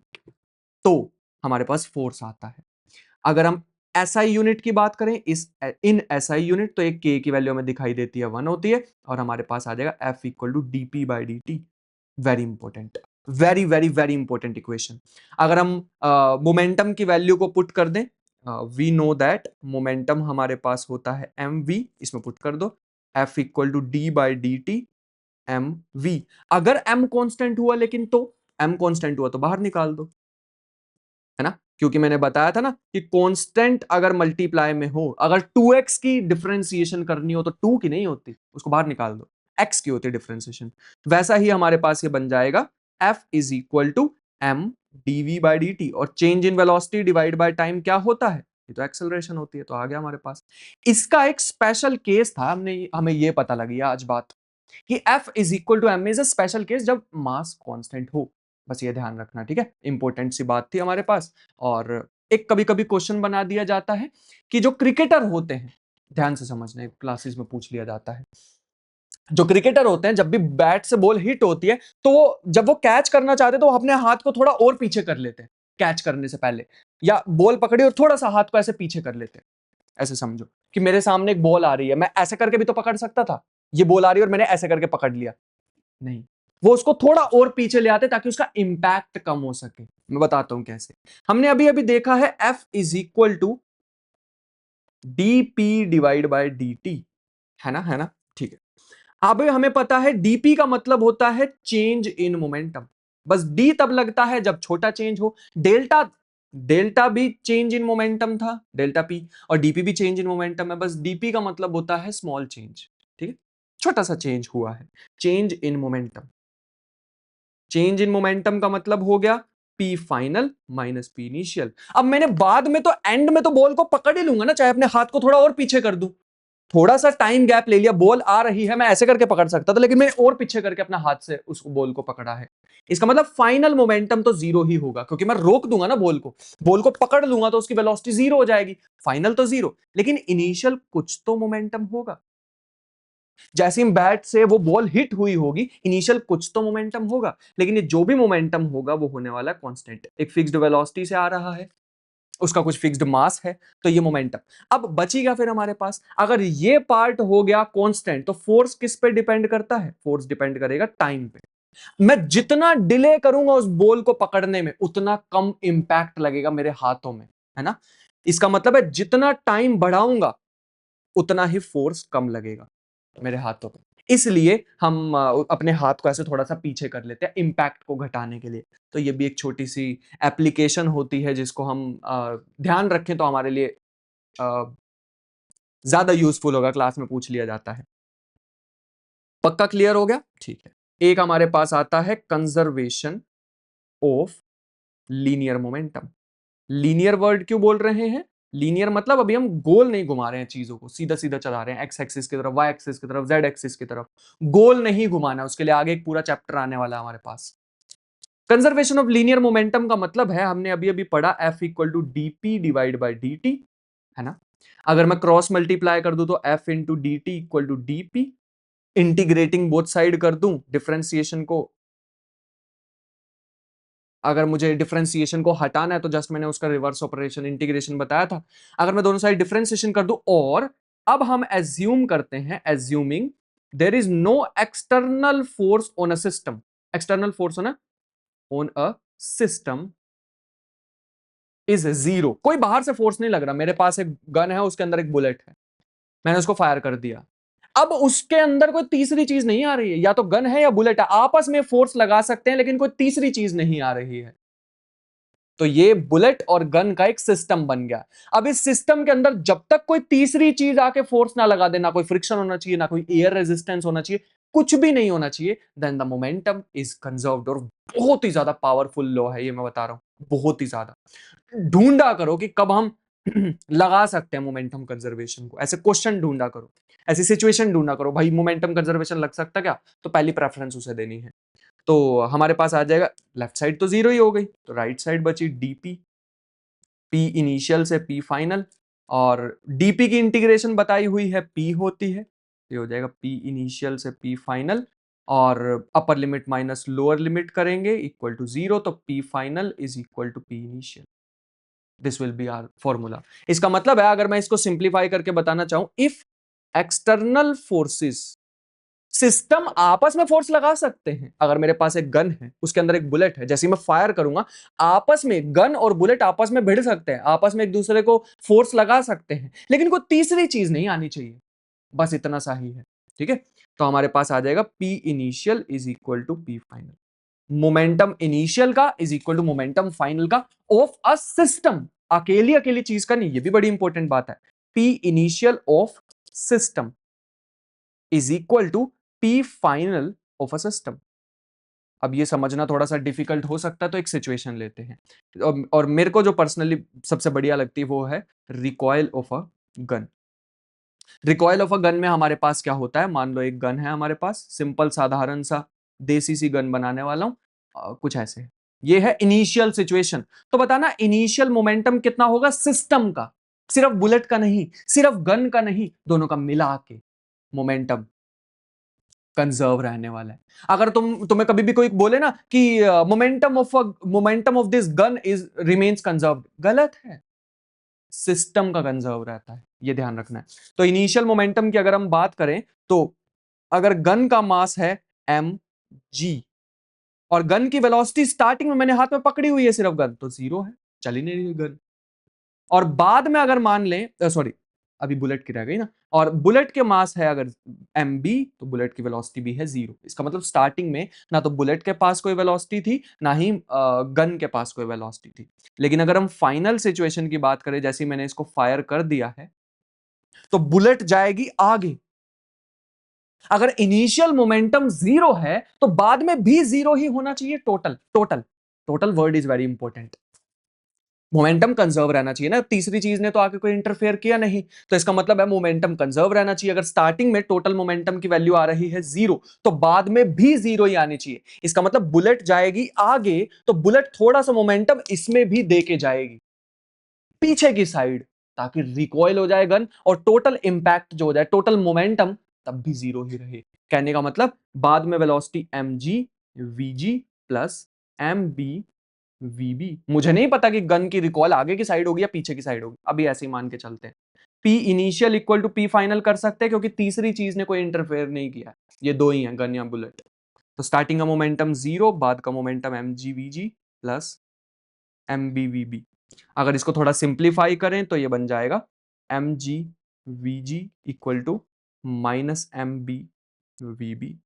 तो हमारे पास फोर्स आता है। अगर हम एसआई यूनिट की बात करें, इन एसआई यूनिट, तो एक के की वैल्यू हमें दिखाई देती है 1 होती है, और हमारे पास आ जाएगा F equal to dp by d t. Very important, very very very important equation. अगर हम मोमेंटम की वैल्यू को पुट कर दें, वी नो दैट मोमेंटम हमारे पास होता है एम वी, इसमें पुट कर दो F equal to d by d t m v. अगर एम कॉन्स्टेंट हुआ, लेकिन तो एम कॉन्स्टेंट हुआ तो बाहर निकाल दो, है ना, क्योंकि मैंने बताया था ना कि कांस्टेंट अगर मल्टीप्लाई में हो, अगर 2x की डिफरेंशिएशन करनी हो तो 2 की नहीं होती, उसको बाहर निकाल दो, x की होती है डिफरेंशिएशन। वैसा ही हमारे पास ये बन जाएगा F is equal to m dv by dt, और change in velocity divide by time क्या होता है, ये तो एक्सेलरेशन होती है। तो आ गया हमारे पास। इसका एक स्पेशल केस था, हमें ये पता लगी आज बात कि F is equal to m is a special case जब मास कांस्टेंट हो। बस ये ध्यान रखना, ठीक है, इंपॉर्टेंट सी बात थी हमारे पास। और एक कभी कभी क्वेश्चन बना दिया जाता है कि जो क्रिकेटर होते हैं, ध्यान से समझना, क्लासेस में पूछ लिया जाता है, जो क्रिकेटर होते हैं जब भी बैट से बॉल हिट होती है, तो वो जब वो कैच करना चाहते हैं तो वो अपने हाथ को थोड़ा और पीछे कर लेते हैं कैच करने से पहले, या बॉल पकड़ी और थोड़ा सा हाथ को ऐसे पीछे कर लेते हैं। ऐसे समझो कि मेरे सामने एक बॉल आ रही है, मैं ऐसे करके भी तो पकड़ सकता था, ये बॉल आ रही है और मैंने ऐसे करके पकड़ लिया, नहीं, वो उसको थोड़ा और पीछे ले आते ताकि उसका इंपैक्ट कम हो सके। मैं बताता हूं कैसे। हमने अभी अभी देखा है F is equal to dp divide by dt, है ना, है ना, ठीक है। अब हमें पता है dp का मतलब होता है चेंज इन मोमेंटम। बस d तब लगता है जब छोटा चेंज हो। डेल्टा, डेल्टा भी चेंज इन मोमेंटम था, डेल्टा p, और dp भी चेंज इन मोमेंटम है। बस dp का मतलब होता है स्मॉल चेंज, ठीक है, छोटा सा चेंज हुआ है, change in momentum. Change in momentum का मतलब हो गया P final minus P initial. अब मैंने बाद में तो एंड में तो बॉल को पकड़ ही लूंगा ना, चाहे अपने हाथ को थोड़ा और पीछे कर दूं, थोड़ा सा टाइम गैप ले लिया, बॉल आ रही है, मैं ऐसे करके पकड़ सकता था, लेकिन मैंने और पीछे करके अपना हाथ से उसको बॉल को पकड़ा है। इसका मतलब फाइनल मोमेंटम तो जीरो ही होगा, क्योंकि मैं रोक दूंगा ना बॉल को पकड़ लूंगा तो उसकी वेलोसिटी जीरो हो जाएगी, फाइनल तो जीरो, लेकिन इनिशियल कुछ तो मोमेंटम होगा। जैसे ही बैट से वो बॉल हिट हुई होगी, इनिशियल कुछ तो मोमेंटम होगा, लेकिन ये जो भी मोमेंटम होगा वो होने वाला है कांस्टेंट, एक फिक्स्ड वेलोसिटी से आ रहा है, उसका कुछ फिक्स्ड मास है, तो ये मोमेंटम। अब बचेगा फिर हमारे पास, अगर ये पार्ट हो गया कांस्टेंट, तो फोर्स किस पे डिपेंड करता है, फोर्स डिपेंड करेगा टाइम पे। मैं जितना डिले करूंगा उस बॉल को पकड़ने में, उतना कम इंपैक्ट लगेगा मेरे हाथों में, है ना। इसका मतलब है जितना टाइम बढ़ाऊंगा उतना ही फोर्स कम लगेगा मेरे हाथों पे। इसलिए हम अपने हाथ को ऐसे थोड़ा सा पीछे कर लेते हैं इंपैक्ट को घटाने के लिए। तो ये भी एक छोटी सी एप्लीकेशन होती है जिसको हम ध्यान रखें तो हमारे लिए ज्यादा यूजफुल होगा, क्लास में पूछ लिया जाता है। पक्का क्लियर हो गया, ठीक है। एक हमारे पास आता है conservation of linear momentum. Linear word क्यों बोल रहे हैं, लीनियर मतलब अभी हम गोल नहीं घुमा रहे हैं, चीजों को सीधा सीधा चला रहे हैं, एक्स एक्सिस की तरफ, वाई एक्सिस की तरफ, जेड एक्सिस की तरफ, गोल नहीं घुमाना, उसके लिए आगे एक पूरा चैप्टर आने वाला है हमारे पास। कंजर्वेशन ऑफ लीनियर मोमेंटम का मतलब है, हमने अभी अभी पढ़ा F equal to dp divide by dt, है ना। अगर मैं क्रॉस मल्टीप्लाई कर दूं तो F into d t equal to dp, integrating both side कर दूं, डिफरेंशिएशन को, अगर मुझे डिफरेंशिएशन को हटाना है तो जस्ट मैंने उसका रिवर्स ऑपरेशन इंटीग्रेशन बताया था। अगर मैं दोनों साइड डिफरेंशिएशन कर दूं, और अब हम एज्यूम करते हैं, assuming there is no external force on a system, external force on a system is zero. कोई बाहर से फोर्स नहीं लग रहा, मेरे पास एक गन है, उसके अंदर एक बुलेट है, मैंने उसको फायर कर दिया, अब उसके अंदर कोई तीसरी चीज नहीं आ रही है, या तो गन है या बुलेट है, आपस में फोर्स लगा सकते हैं लेकिन कोई तीसरी चीज नहीं आ रही है। तो ये बुलेट और गन का एक सिस्टम बन गया। अब इस सिस्टम के अंदर जब तक कोई तीसरी चीज आके फोर्स ना लगा दे, ना कोई फ्रिक्शन होना चाहिए, ना कोई एयर रेजिस्टेंस होना चाहिए, कुछ भी नहीं होना चाहिए, then the momentum is conserved. और बहुत ही ज्यादा पावरफुल लॉ है ये, मैं बता रहा हूं, बहुत ही ज्यादा। ढूंढा करो कि कब हम लगा सकते हैं मोमेंटम कंजर्वेशन को, ऐसे क्वेश्चन ढूंढा करो, ऐसी सिचुएशन ढूंढा करो, भाई मोमेंटम कंजर्वेशन लग सकता क्या, तो पहली प्रेफरेंस उसे देनी है। तो हमारे पास आ जाएगा, लेफ्ट साइड तो जीरो ही हो गई, तो राइट साइड बची डीपी, पी इनिशियल से पी फाइनल, और डीपी की इंटीग्रेशन बताई हुई है पी होती है, ये हो जाएगा पी इनिशियल से पी फाइनल, और upper limit minus lower limit करेंगे इक्वल टू जीरो, तो p final is equal to p initial. This will be our formula. इसका मतलब है, अगर मैं इसको सिंप्लीफाई करके बताना चाहूं, इफ एक्सटर्नल फोर्सेस, सिस्टम आपस में फोर्स लगा सकते हैं, अगर मेरे पास एक गन है, उसके अंदर एक बुलेट है, जैसे मैं फायर करूंगा, आपस में गन और बुलेट आपस में भिड़ सकते हैं, आपस में एक दूसरे को फोर्स लगा सकते हैं, लेकिन कोई तीसरी चीज नहीं आनी चाहिए, बस इतना सा ही है। ठीक है, तो हमारे पास आ जाएगा p initial is equal to p final, momentum initial का is equal to momentum final का ऑफ अ सिस्टम, अकेली अकेली चीज का नहीं, ये भी बड़ी इंपॉर्टेंट बात है। P initial of system is equal to p final of a system. अब ये समझना थोड़ा सा डिफिकल्ट हो सकता है, तो एक सिचुएशन लेते हैं, और मेरे को जो पर्सनली सबसे बढ़िया लगती है वो है recoil of a gun. Recoil of a gun में हमारे पास क्या होता है, मान लो एक गन है हमारे पास, सिंपल साधारण सा देसी सी गन बनाने वाला हूं, कुछ ऐसे, ये है इनिशियल सिचुएशन। तो बताना इनिशियल मोमेंटम कितना होगा सिस्टम का, सिर्फ बुलेट का नहीं, सिर्फ गन का नहीं, दोनों का मिला के मोमेंटम कंजर्व रहने वाला है। अगर तुम्हें कभी भी कोई बोले ना कि momentum of this gun is remains conserve, गलत है, सिस्टम का कंजर्व रहता है, ये ध्यान रखना है। तो इनिशियल मोमेंटम की अगर हम बात करें, तो अगर गन का मास है एम जी, और गन की वेलोसिटी स्टार्टिंग में मैंने हाथ में पकड़ी हुई है सिर्फ गन, तो जीरो है, चल ही नहीं रही गन। और बाद में अगर मान लें, सॉरी अभी बुलेट की रह गई ना, और बुलेट के मास है अगर एम बी, तो बुलेट की वेलोसिटी भी है जीरो। इसका मतलब स्टार्टिंग में ना तो बुलेट के पास कोई वेलोसिटी थी, ना ही गन के पास कोई वेलोसिटी थी। लेकिन अगर हम फाइनल सिचुएशन की बात करें, जैसे मैंने इसको फायर कर दिया है, तो बुलेट जाएगी आगे। अगर इनिशियल मोमेंटम जीरो है, तो बाद में भी जीरो ही होना चाहिए। Total total total word is very important. Momentum conserve रहना चाहिए ना, तीसरी चीज ने तो आके कोई इंटरफेयर किया नहीं, तो इसका मतलब है मोमेंटम कंजर्व रहना चाहिए। अगर स्टार्टिंग में टोटल मोमेंटम की वैल्यू आ रही है जीरो, तो बाद में भी जीरो ही आनी चाहिए। इसका मतलब बुलेट जाएगी आगे, तो बुलेट थोड़ा सा मोमेंटम इसमें भी दे के जाएगी पीछे की साइड, ताकि रिकॉइल हो जाए गन, और टोटल इंपैक्ट जो हो जाए, टोटल मोमेंटम तब भी जीरो ही रहे। कहने का मतलब बाद में velocity m g v g plus m b v b, मुझे नहीं पता कि गन की रिकॉल आगे की साइड होगी या पीछे की साइड होगी, अभी ऐसे ही मान के चलते हैं। P initial equal to p final कर सकते हैं, क्योंकि तीसरी चीज ने कोई इंटरफेयर नहीं किया, ये दो ही हैं, गन या बुलेट। तो स्टार्टिंग का मोमेंटम जीरो, बाद का momentum m g v g plus m b v b. अगर इसको थोड़ा सिंप्लीफाई करें तो ये बन जाएगा m g v g equal to minus m b v b,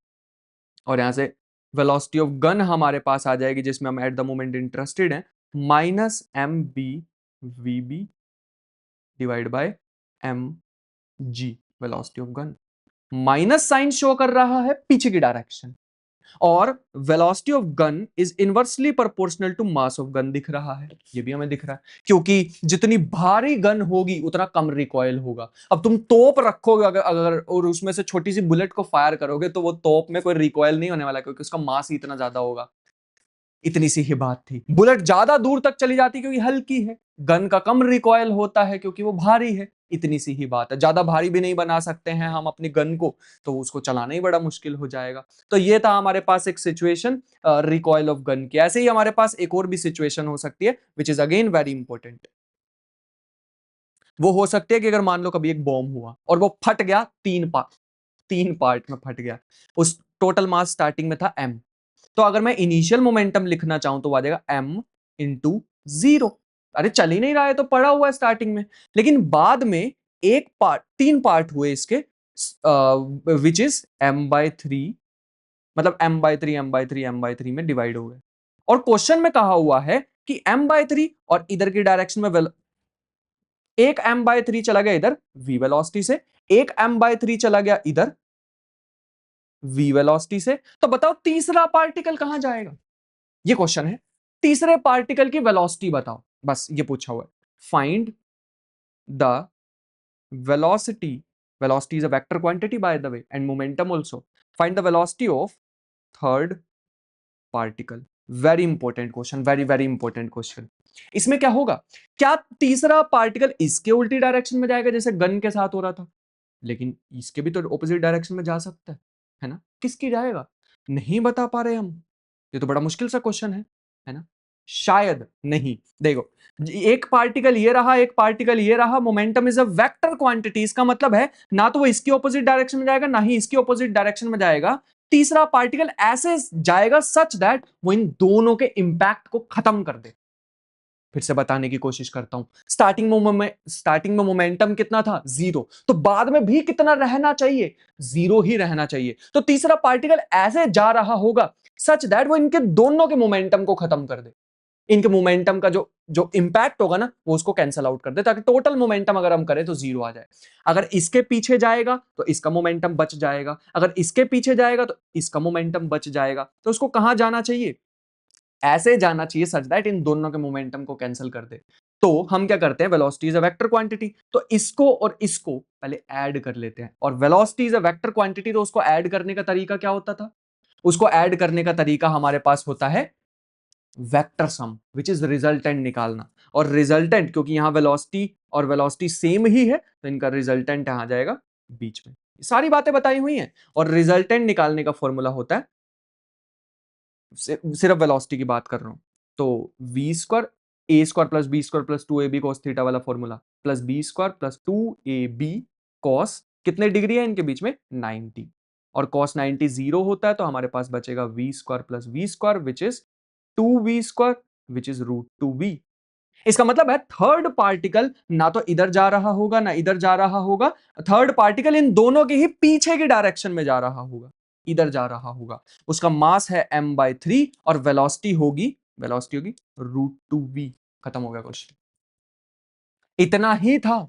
और यहां से वेलोसिटी ऑफ गन हमारे पास आ जाएगी, जिसमें हम एट द मोमेंट इंटरेस्टेड हैं, minus m b v b divide by m g, velocity of gun. Minus sign show कर रहा है पीछे की डायरेक्शन, और velocity of gun is inversely proportional to mass of gun दिख रहा है, ये भी हमें दिख रहा है, क्योंकि जितनी भारी गन होगी उतना कम रिकॉइल होगा। अब तुम तोप रखोगे अगर और उसमें से छोटी सी बुलेट को फायर करोगे, तो वो तोप में कोई रिकॉइल नहीं होने वाला, क्योंकि उसका मास ही इतना ज्यादा होगा। इतनी सी ही बात थी। बुलेट ज्यादा दूर तक चली जाती क्योंकि हल्की है, गन का कम रिकॉइल होता है क्योंकि वो भारी है। इतनी सी ही बात है, ज्यादा भारी भी नहीं बना सकते हैं हम अपनी गन को, तो उसको चलाना ही बड़ा मुश्किल हो जाएगा। तो ये था हमारे पास एक सिचुएशन रिकॉइल ऑफ गन की। ऐसे ही हमारे पास एक और भी सिचुएशन हो सकती है, which is again very important. वो हो सकती है कि अगर मान लो कभी एक बॉम्ब हुआ और वो फट गया 3 पार्ट, 3 पार्ट में फट गया। उस टोटल मास स्टार्टिंग में था m, तो अगर मैं इनिशियल मोमेंटम लिखना चाहूं तो आ जाएगा m इंटू 0। अरे चल ही नहीं रहा है तो पड़ा हुआ है स्टार्टिंग में, लेकिन बाद में एक पार्ट, 3 पार्ट हुए इसके, विच इज m/3, मतलब m/3 m/3 m/3 में डिवाइड हो गए। और क्वेश्चन में कहा हुआ है कि m/3 और इधर की डायरेक्शन में एक m/3 चला गया इधर v वेलोसिटी से, एक m/3 चला गया इधर v वेलोसिटी से, तो बताओ तीसरा पार्टिकल कहां जाएगा? ये क्वेश्चन है, तीसरे पार्टिकल की वेलोसिटी बताओ, बस ये पूछा हुआ है। Find the velocity, velocity is a vector quantity by the way and momentum also, find the velocity of third particle। Very important question, very very important question. इसमें क्या होगा, क्या तीसरा पार्टिकल इसके उल्टी डायरेक्शन में जाएगा जैसे गन के साथ हो रहा था? लेकिन इसके भी तो ऑपोजिट डायरेक्शन में जा सकता है ना? किसकी जाएगा नहीं बता पा रहे हम, ये तो बड़ा मुश्किल सा क्वेश्चन है ना? शायद नहीं। देखो, एक पार्टिकल ये रहा, एक पार्टिकल ये रहा, momentum is a vector quantity, इसका मतलब है ना तो वो इसकी ऑपोजिट डायरेक्शन में जाएगा ना ही इसकी ऑपोजिट डायरेक्शन में जाएगा। तीसरा पार्टिकल ऐसे जाएगा सच दैट वो इन दोनों के इंपैक्ट को खत्म कर दे। फिर से बताने की कोशिश करता हूं, स्टार्टिंग में मोमेंटम कितना था 0, तो बाद में भी कितना रहना चाहिए, 0 ही रहना चाहिए। तो तीसरा पार्टिकल ऐसे जा रहा होगा सच दैट वो इनके दोनों के मोमेंटम को खत्म कर दे, इनके मोमेंटम का जो जो इंपैक्ट होगा ना वो उसको कैंसल आउट कर दे, ताकि टोटल मोमेंटम अगर हम करें तो 0 आ जाए। अगर इसके पीछे जाएगा तो इसका मोमेंटम बच जाएगा, अगर इसके पीछे जाएगा तो इसका मोमेंटम बच जाएगा। तो उसको कहां जाना चाहिए, ऐसे जाना चाहिए सच दैट इन दोनों के मोमेंटम को कैंसिल कर दे। तो हम क्या करते हैं, velocity is a vector quantity, तो इसको और इसको पहले ऐड कर लेते हैं। और velocity is a vector quantity, तो उसको ऐड करने का तरीका क्या होता था, उसको ऐड करने का तरीका हमारे पास होता है vector sum, which is resultant निकालना। और रिजल्टेंट, क्योंकि यहां वेलोसिटी और वेलोसिटी सेम ही है तो इनका रिजल्टेंट यहां जाएगा बीच में। सारी बातें बताई हुई हैं। और रिजल्टेंट निकालने का फॉर्मूला होता है, सिर्फ वेलोसिटी की बात कर रहा हूं, तो v square a square plus b square plus 2ab cos theta वाला formula, plus b square plus 2ab cos, कितने डिग्री है इनके बीच में 90, और cos 90 0 होता है, तो हमारे पास बचेगा v square plus v square which is 2v square which is √2v। इसका मतलब है थर्ड पार्टिकल ना तो इधर जा रहा होगा ना इधर जा रहा होगा, थर्ड पार्टिकल इन दोनों के ही पीछे की डायरेक्शन में जा रहा होगा, इधर जा रहा होगा। उसका मास है m/3 और वेलोसिटी होगी √2v। खत्म हो गया क्वेश्चन, इतना ही था,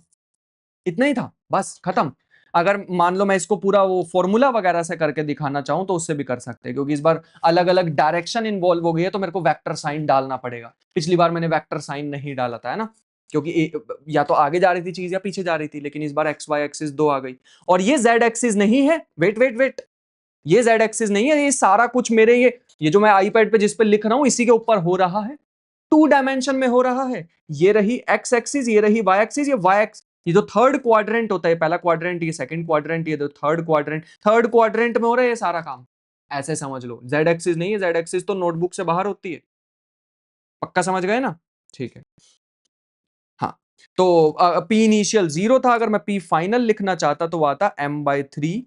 इतना ही था, बस खत्म। अगर मान लो मैं इसको पूरा वो फॉर्मूला वगैरह से करके दिखाना चाहूं तो उससे भी कर सकते हैं, क्योंकि इस बार अलग अलग डायरेक्शन इन्वॉल्व हो गई है तो मेरे को वेक्टर साइन डालना पड़ेगा। पिछली बार मैंने वेक्टर साइन नहीं डाला था, है ना, क्योंकि या तो आगे जा रही थी चीज या पीछे जा रही थी, लेकिन इस बार एक्स वाई एक्सिस 2 आ गई। और ये जेड एक्सिस नहीं है, वेट वेट वेट, ये जेड एक्सिस नहीं है, ये सारा कुछ मेरे ये जो मैं आईपैड पे जिस पे लिख रहा हूं इसी के ऊपर हो रहा है, 2 डायमेंशन में हो रहा है। ये रही एक्स एक्सिस, ये रही वाई एक्सिस, ये वाई एक्स, ये जो थर्ड क्वाड्रेंट होता है, पहला क्वाड्रेंट, ये सेकंड क्वाड्रेंट, ये थर्ड क्वाड्रेंट में हो रहा है ये सारा काम। ऐसे समझ लो, जेड एक्सिस नहीं है, जेड एक्सिस तो नोटबुक से बाहर होती है। पक्का समझ गए ना? ठीक है। हाँ, तो पी इनिशियल 0 था, अगर मैं पी फाइनल लिखना चाहता तो आता m/3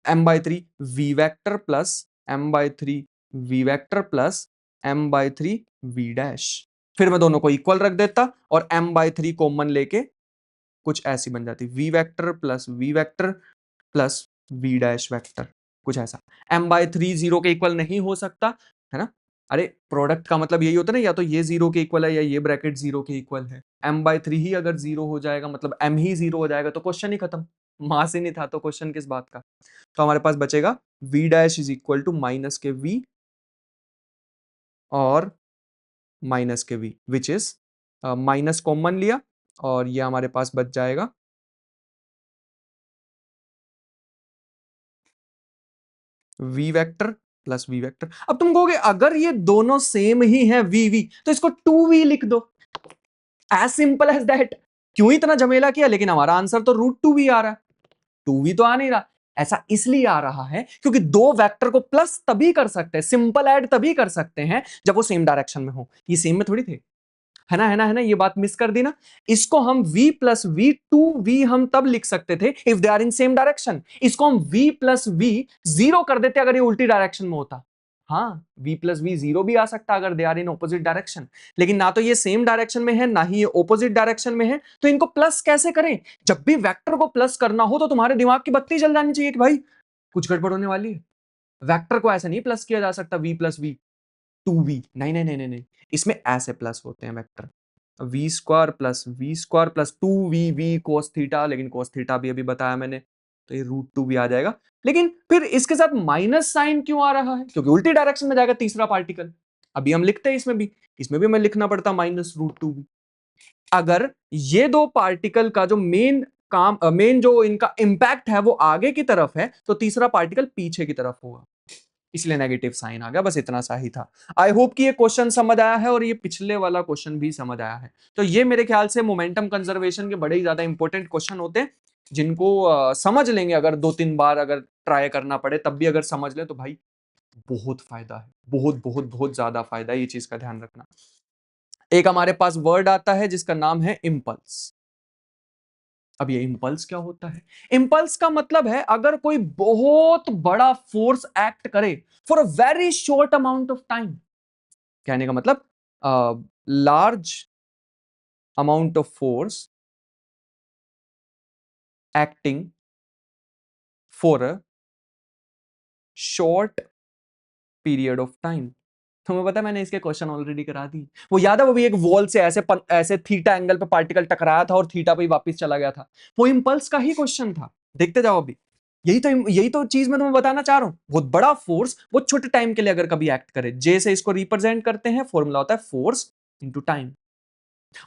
m/3 v vector plus m/3 v vector plus m/3 v dash. फिर मैं दोनों को इक्वल रख देता और m/3 कॉमन लेके कुछ ऐसी बन जाती, v vector plus v vector plus v dash vector, कुछ ऐसा। m/3 0 के इक्वल नहीं हो सकता, है ना? अरे प्रोडक्ट का मतलब यही होता है ना, या तो ये 0 के इक्वल है या ये ब्रैकेट 0 के इक्वल है। m/3 ही अगर 0 हो जाएगा, मतलब m ही 0 हो जाएगा तो क्वेश्चन ही खत्म, मास ही नहीं था तो क्वेश्चन किस बात का। तो हमारे पास बचेगा v dash is equal to minus के v और माइनस के v, which is minus common लिया और ये हमारे पास बच जाएगा v vector plus v vector. अब तुम कहोगे अगर ये दोनों सेम ही है v तो इसको 2v लिख दो, एज सिंपल एज दैट। क्यों इतना झमेला किया, लेकिन हमारा आंसर तो √2v आ रहा है, 2v तो आ नहीं रहा। ऐसा इसलिए आ रहा है क्योंकि दो वेक्टर को प्लस तभी कर सकते हैं, सिंपल ऐड तभी कर सकते हैं जब वो सेम डायरेक्शन में हो, ये सेम में थोड़ी थे। है ना, ये बात मिस कर दी ना। इसको हम v plus v two v हम तब लिख सकते थे if they are in same direction. इसको हम v प्लस वी जीरो कर देते अगर ये उल्टी डायरेक्शन में होता। हाँ, v प्लस वी जीरो भी आ सकता अगर they are in opposite direction, लेकिन ना तो ये सेम डायरेक्शन में है ना ही ये ऑपोजिट डायरेक्शन में है, तो इनको प्लस कैसे करें? जब भी वेक्टर को प्लस करना हो तो तुम्हारे दिमाग की बत्ती जल जानी चाहिए कि भाई कुछ गड़बड़ होने वाली है। वेक्टर को ऐसे नहीं प्लस किया जा सकता v plus v two v, नहीं नहीं नहीं नहीं, इसमें ऐसे प्लस होते हैं vector, v square plus two v v cos theta, लेकिन कोस थीटा भी अभी बताया मैंने, तो ये रूट टू भी आ जाएगा। लेकिन फिर इसके साथ माइनस साइन क्यों आ रहा है? क्योंकि उल्टी डायरेक्शन में जाएगा तीसरा पार्टिकल। अभी हम लिखते हैं इसमें भी मैं लिखना पड़ता माइनस रूट टू भी। अगर ये दो पार्टिकल का जो मेन जो इनका इंपैक्ट है वो आगे की तरफ है, तो तीसरा पार्टिकल पीछे की तरफ होगा, इसलिए नेगेटिव साइन आ गया। बस इतना सा ही था। आई होप कि ये क्वेश्चन समझ आया है और ये पिछले वाला क्वेश्चन भी समझ आया है। तो ये मेरे ख्याल से मोमेंटम कंजर्वेशन के बड़े ही ज्यादा इंपॉर्टेंट क्वेश्चन होते हैं, जिनको समझ लेंगे अगर 2-3 बार अगर ट्राई करना पड़े तब भी अगर समझ ले तो भाई बहुत फायदा है, बहुत बहुत बहुत ज्यादा फायदा है, ये चीज का ध्यान रखना। एक हमारे पास वर्ड आता है जिसका नाम है इम्पल्स। अब ये इंपल्स क्या होता है? इंपल्स का मतलब है अगर कोई बहुत बड़ा फोर्स एक्ट करे for a very short amount of time, कहने का मतलब large amount of force acting for a short period of time. तुम्हें पता है मैंने इसके क्वेश्चन ऑलरेडी करा दी, वो याद है? वो भी एक वॉल से ऐसे थीटा एंगल पे पार्टिकल टकराया था और थीटा पे ही वापस चला गया था, वो इंपल्स का ही क्वेश्चन था। देखते जाओ अभी। यही तो चीज मैं तुम्हें बताना चाह रहा हूं। बहुत बड़ा फोर्स वो छोटे टाइम के लिए अगर कभी एक्ट करे, जे से इसको रिप्रेजेंट करते हैं, फॉर्मूला होता है फोर्स इंटू टाइम।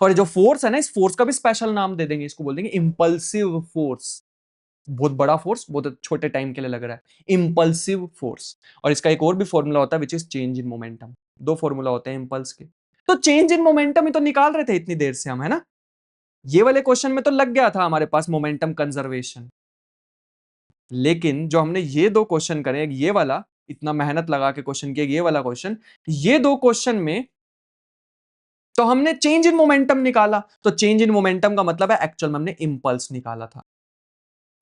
और जो फोर्स है ना, इस फोर्स का भी स्पेशल नाम दे देंगे, इसको बोल देंगे इंपल्सिव फोर्स। बहुत बड़ा फोर्स बहुत छोटे टाइम के लिए लग रहा है, इंपल्सिव फोर्स। और इसका एक और भी फॉर्मूला होता है which is change in momentum. दो फॉर्मूला होते हैं इंपल्स के। तो चेंज इन मोमेंटम ही तो निकाल रहे थे इतनी देर से हम, है ना? ये वाले क्वेश्चन में तो लग गया था हमारे पास मोमेंटम कंजर्वेशन, लेकिन जो हमने ये दो क्वेश्चन करे, ये वाला इतना मेहनत लगा के क्वेश्चन किया, ये वाला क्वेश्चन, ये दो क्वेश्चन में तो हमने चेंज इन मोमेंटम निकाला। तो चेंज इन मोमेंटम का मतलब है एक्चुअल में हमने इंपल्स निकाला था,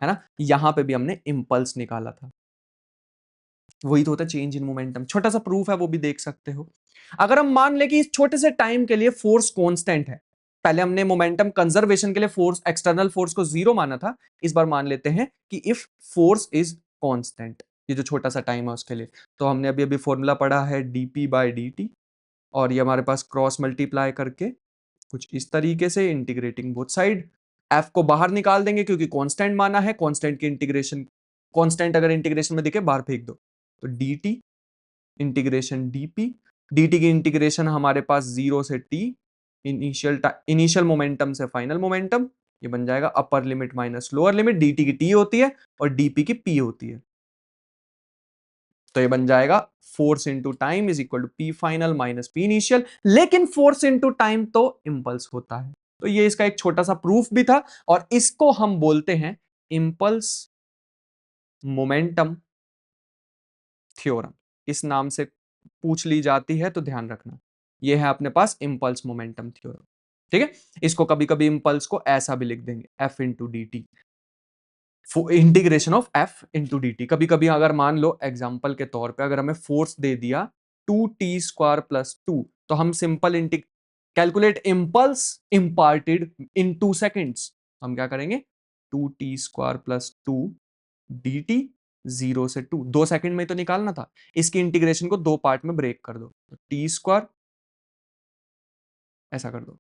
है ना? यहां पे भी हमने इंपल्स निकाला था। वही तो होता है चेंज इन मोमेंटम। छोटा सा प्रूफ है, वो भी देख सकते हो। अगर हम मान ले कि इस छोटे से टाइम के लिए फोर्स कांस्टेंट है, पहले हमने मोमेंटम कंजर्वेशन के लिए फोर्स, एक्सटर्नल फोर्स को जीरो माना था, इस बार मान लेते हैं कि इफ फोर्स इज कांस्टेंट, ये जो छोटा सा टाइम है उसके लिए। तो हमने अभी अभी फॉर्मूला पढ़ा है dp बाई dt, और ये हमारे पास क्रॉस मल्टीप्लाई करके कुछ इस तरीके से इंटीग्रेटिंग बोथ साइड, एफ को बाहर निकाल देंगे क्योंकि कांस्टेंट माना है, कांस्टेंट की इंटीग्रेशन, कांस्टेंट अगर इंटीग्रेशन में दिखे बाहर फेंक दो। तो dt इंटीग्रेशन dp, dt की इंटीग्रेशन हमारे पास जीरो से t, इनिशियल मोमेंटम से फाइनल मोमेंटम, ये बन जाएगा अपर limit minus lower limit, dt की t होती है और dp की p होती है। तो ये बन जाएगा force into time is equal to p final minus p initial, लेकिन फोर्स इंटू टाइम तो इंपल्स होता है। तो ये इसका एक छोटा सा प्रूफ भी था, और इसको हम बोलते हैं इंपल्स मोमेंटम थ्योरम। इस नाम से पूछ ली जाती है तो ध्यान रखना, ये है अपने पास इंपल्स मोमेंटम थ्योरम। ठीक है, इसको कभी कभी इंपल्स को ऐसा भी लिख देंगे F into d T, integration of F into d T. कभी कभी अगर मान लो एग्जाम्पल के तौर पे अगर हमें फोर्स दे दिया 2t² + 2, तो हम सिंपल कैलकुलेट इंपल्स इम्पार्टेड इन 2 सेकेंड्स, हम क्या करेंगे 2t² + 2 dt 0 से 2, 2 सेकंड में तो निकालना था, इसकी इंटीग्रेशन को दो पार्ट में ब्रेक कर दो, तो t² ऐसा कर दो,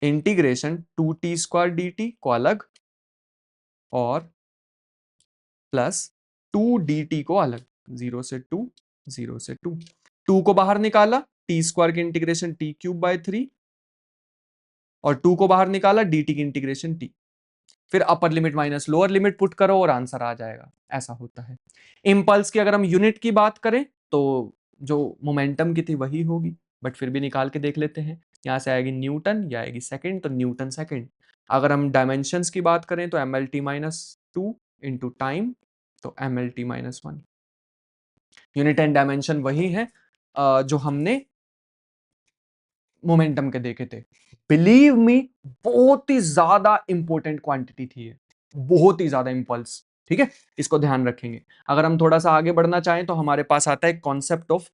इंटीग्रेशन 2t² dt को अलग और प्लस 2dt को अलग, 0 से 2 0 से 2, 2 को बाहर निकाला, t² की इंटीग्रेशन t³ / 3, और 2 को बाहर निकाला dt की इंटीग्रेशन t, फिर अपर limit minus lower limit put करो और आंसर आ जाएगा। ऐसा होता है। इंपल्स की अगर हम यूनिट की बात करें तो जो मोमेंटम की थी वही होगी, बट फिर भी निकाल के देख लेते हैं। यहां से आएगी न्यूटन या आएगी सेकंड, तो न्यूटन सेकंड। अगर हम डायमेंशंस की बात करें तो mlt-2 इंटू टाइम, तो mlt-1। यूनिट एंड डायमेंशन वही है जो हमने मोमेंटम के देखे थे। बिलीव मी, बहुत ही ज्यादा इंपॉर्टेंट क्वांटिटी थी ये, बहुत ही ज्यादा इंपल्स। ठीक है, इसको ध्यान रखेंगे। अगर हम थोड़ा सा आगे बढ़ना चाहें तो हमारे पास आता है कॉन्सेप्ट ऑफ,